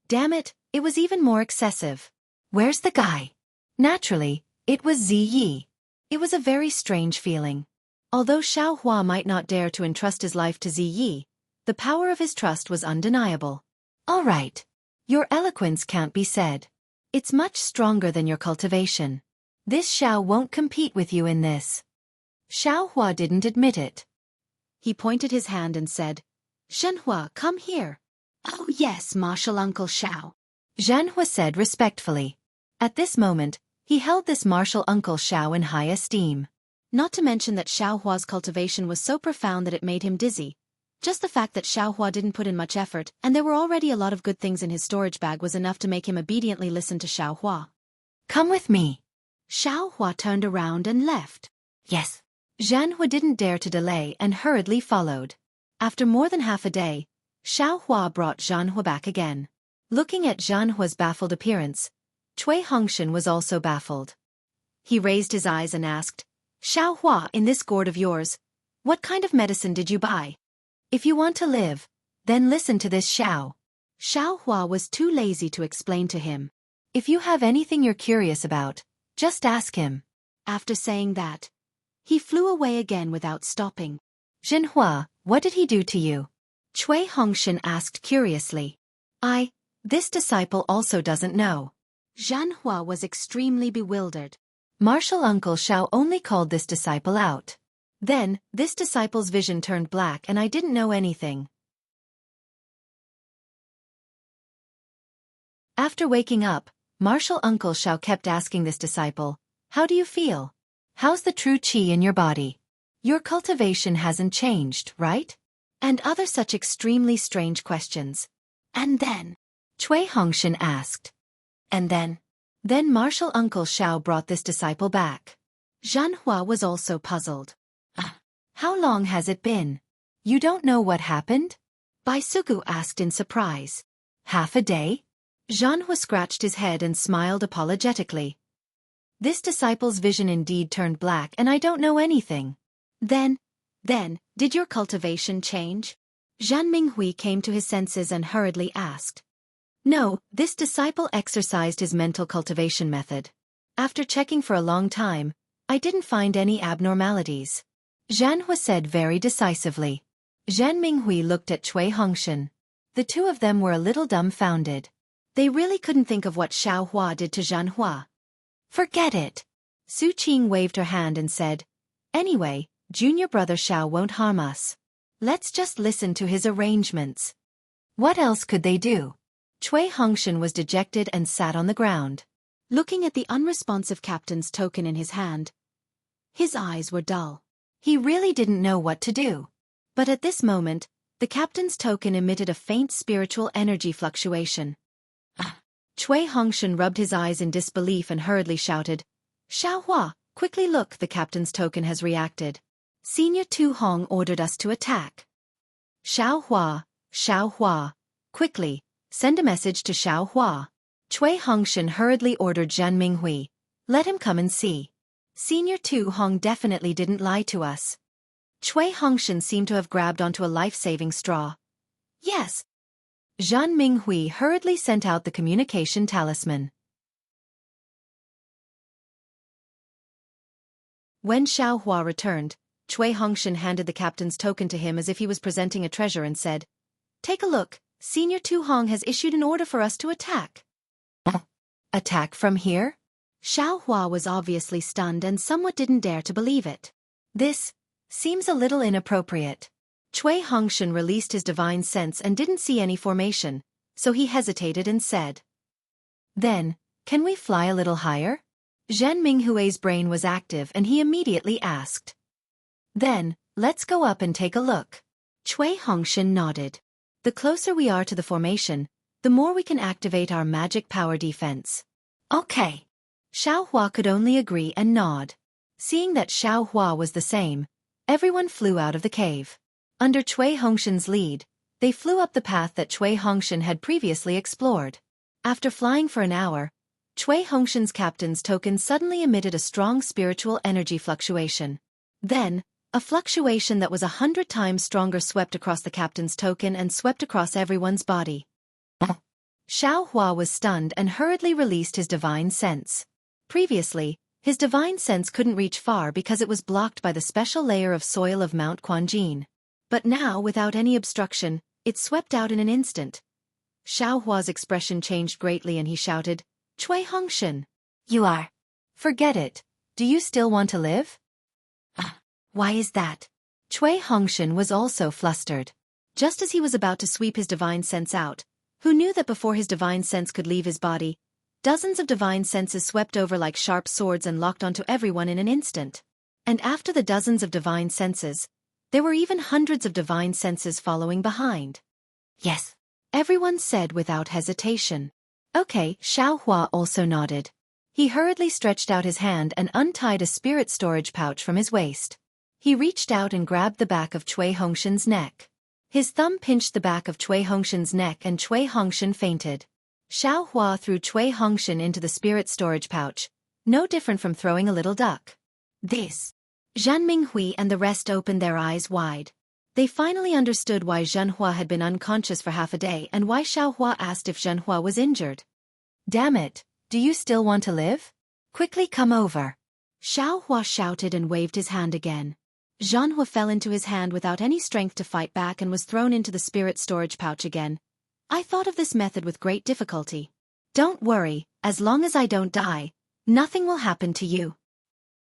S1: Damn it, it was even more excessive. Where's the guy? Naturally, it was Ziyi. It was a very strange feeling. Although Xiao Hua might not dare to entrust his life to Ziyi, the power of his trust was undeniable. "All right. Your eloquence can't be said. It's much stronger than your cultivation. This Xiao won't compete with you in this." Xiao Hua didn't admit it. He pointed his hand and said, "Zhenhua, come here." "Oh yes, martial uncle Xiao," Zhenhua said respectfully. At this moment, he held this martial uncle Xiao in high esteem. Not to mention that Xiao Hua's cultivation was so profound that it made him dizzy. Just the fact that Xiao Hua didn't put in much effort and there were already a lot of good things in his storage bag was enough to make him obediently listen to Xiao Hua. "Come with me." Xiao Hua turned around and left. "Yes." Zhanhua didn't dare to delay and hurriedly followed. After more than half a day, Xiao Hua brought Zhanhua back again. Looking at Zhanhua's baffled appearance, Cui Hongshan was also baffled. He raised his eyes and asked, "Xiao Hua, in this gourd of yours, what kind of medicine did you buy? If you want to live, then listen to this Xiao." Xiao Hua was too lazy to explain to him. "If you have anything you're curious about, just ask him." After saying that, he flew away again without stopping. "Zhenhua, what did he do to you?" Cui Hongshan asked curiously. This disciple also doesn't know." Zhanhua was extremely bewildered. Martial Uncle Xiao only called this disciple out. Then, this disciple's vision turned black and I didn't know anything. After waking up, Martial Uncle Xiao kept asking this disciple, "How do you feel? How's the true qi in your body? Your cultivation hasn't changed, right?" And other such extremely strange questions. "And then?" Cui Hongshan asked. "And then?" Then Martial Uncle Xiao brought this disciple back. Zhanhua was also puzzled. How long has it been? You don't know what happened?" Baisugu asked in surprise. "Half a day?" Zhanhua scratched his head and smiled apologetically. This disciple's vision indeed turned black and I don't know anything. Then, did your cultivation change?" Zhan Minghui came to his senses and hurriedly asked. No, this disciple exercised his mental cultivation method. After checking for a long time, I didn't find any abnormalities. Zhanhua said very decisively. Zhan Minghui looked at Cui Hongshan. The two of them were a little dumbfounded. They really couldn't think of what Xiaohua did to Jianhu. Forget it. Su Qing waved her hand and said, "Anyway, junior brother Xiao won't harm us. Let's just listen to his arrangements." What else could they do? Cui Hongshan was dejected and sat on the ground, looking at the unresponsive captain's token in his hand. His eyes were dull. He really didn't know what to do. But at this moment, the captain's token emitted a faint spiritual energy fluctuation. Cui Hongshan rubbed his eyes in disbelief and hurriedly shouted, "Xiaohua, quickly look, the captain's token has reacted. Senior Tu Hong ordered us to attack." Xiaohua, quickly, send a message to Xiaohua." Cui Hongshan hurriedly ordered Zhan Minghui, "Let him come and see. Senior Tu Hong definitely didn't lie to us." Cui Hongshan seemed to have grabbed onto a life-saving straw. "Yes." Zhan Minghui hurriedly sent out the communication talisman. When Xiaohua returned, Cui Hongshan handed the captain's token to him as if he was presenting a treasure and said, "Take a look, Senior Tu Hong has issued an order for us to attack." Attack from here? Xiaohua was obviously stunned and somewhat didn't dare to believe it. This seems a little inappropriate. Cui Hongshan released his divine sense and didn't see any formation, so he hesitated and said, "Then, can we fly a little higher?" Zhan Minghui's brain was active and he immediately asked, "Then, let's go up and take a look." Cui Hongshan nodded. "The closer we are to the formation, the more we can activate our magic power defense." "Okay." Xiaohua could only agree and nod. Seeing that Xiaohua was the same, everyone flew out of the cave. Under Cui Hongshan's lead, they flew up the path that Cui Hongshan had previously explored. After flying for an hour, Cui Hongshan's captain's token suddenly emitted a strong spiritual energy fluctuation. Then, a fluctuation that was 100 times stronger swept across the captain's token and swept across everyone's body. Xiaohua was stunned and hurriedly released his divine sense. Previously, his divine sense couldn't reach far because it was blocked by the special layer of soil of Mount Quanjin. But now, without any obstruction, it swept out in an instant. Xiaohua's expression changed greatly and he shouted, "Cui Hongshan, you are. Forget it. Do you still want to live?" Why is that? Cui Hongshan was also flustered. Just as he was about to sweep his divine sense out, who knew that before his divine sense could leave his body, dozens of divine senses swept over like sharp swords and locked onto everyone in an instant. And after the dozens of divine senses, there were even hundreds of divine senses following behind. "Yes," everyone said without hesitation. "Okay," Xiaohua also nodded. He hurriedly stretched out his hand and untied a spirit storage pouch from his waist. He reached out and grabbed the back of Cui Hongshan's neck. His thumb pinched the back of Cui Hongshan's neck and Cui Hongshan fainted. Xiaohua threw Cui Hongshan into the spirit storage pouch, no different from throwing a little duck. This. Zhan Minghui and the rest opened their eyes wide. They finally understood why Jianhu had been unconscious for half a day and why Xiaohua asked if Jianhu was injured. "Damn it, do you still want to live? Quickly come over." Xiaohua shouted and waved his hand again. Jianhu fell into his hand without any strength to fight back and was thrown into the spirit storage pouch again. "I thought of this method with great difficulty. Don't worry, as long as I don't die, nothing will happen to you."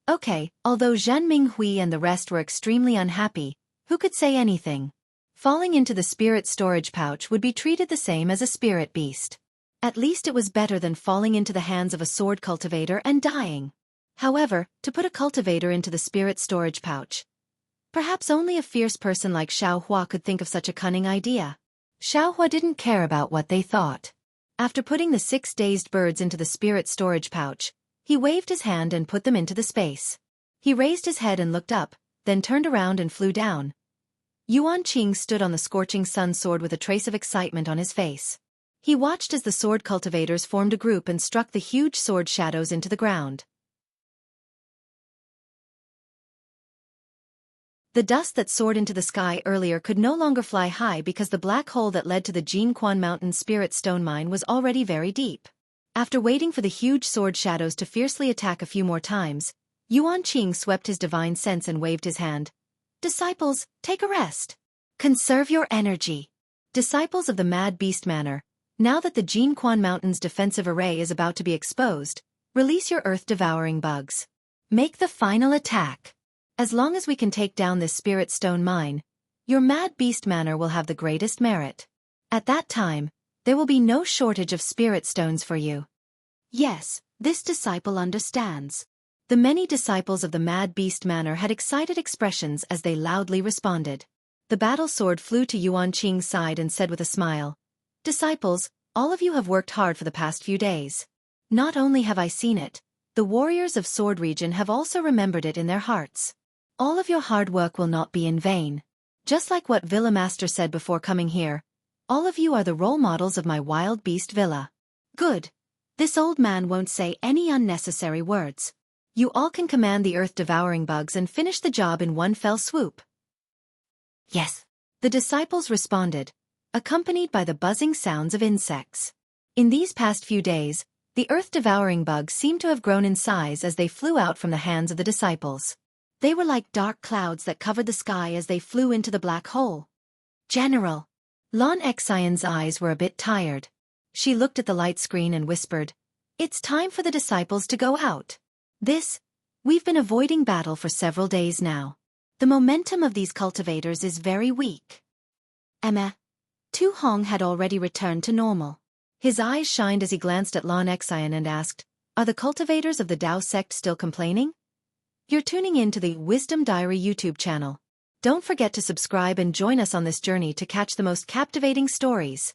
S1: Okay, although Zhan Minghui and the rest were extremely unhappy, who could say anything? Falling into the spirit storage pouch would be treated the same as a spirit beast. At least it was better than falling into the hands of a sword cultivator and dying. However, to put a cultivator into the spirit storage pouch, perhaps only a fierce person like Xiaohua could think of such a cunning idea. Xiaohua didn't care about what they thought. After putting the 6 dazed birds into the spirit storage pouch, he waved his hand and put them into the space. He raised his head and looked up, then turned around and flew down. Yuan Qing stood on the scorching sun sword with a trace of excitement on his face. He watched as the sword cultivators formed a group and struck the huge sword shadows into the ground. The dust that soared into the sky earlier could no longer fly high because the black hole that led to the Jinquan Mountain Spirit Stone Mine was already very deep. After waiting for the huge sword shadows to fiercely attack a few more times, Yuan Qing swept his divine sense and waved his hand. "Disciples, take a rest. Conserve your energy." Disciples of the Mad Beast Manor, Now that the Jinquan Mountain's defensive array is about to be exposed, release your earth-devouring bugs. Make the final attack. As long as we can take down this spirit stone mine, your Mad Beast Manor will have the greatest merit. At that time, there will be no shortage of spirit stones for you. Yes, this disciple understands. The many disciples of the Mad Beast Manor had excited expressions as they loudly responded. The battle sword flew to Yuan Qing's side and said with a smile, "Disciples, all of you have worked hard for the past few days. Not only have I seen it, the warriors of Sword Region have also remembered it in their hearts. All of your hard work will not be in vain. Just like what Villa Master said before coming here, all of you are the role models of my wild beast villa. Good. This old man won't say any unnecessary words. You all can command the earth-devouring bugs and finish the job in one fell swoop." Yes. The disciples responded, accompanied by the buzzing sounds of insects. In these past few days, the earth-devouring bugs seemed to have grown in size as they flew out from the hands of the disciples. They were like dark clouds that covered the sky as they flew into the black hole. "General." Lan Xian's eyes were a bit tired. She looked at the light screen and whispered, "It's time for the disciples to go out. We've been avoiding battle for several days now. The momentum of these cultivators is very weak." Emma. Tu Hong had already returned to normal. His eyes shined as he glanced at Lan Xian and asked, "Are the cultivators of the Dao sect still complaining?" You're tuning in to the Wisdom Diary YouTube channel. Don't forget to subscribe and join us on this journey to catch the most captivating stories.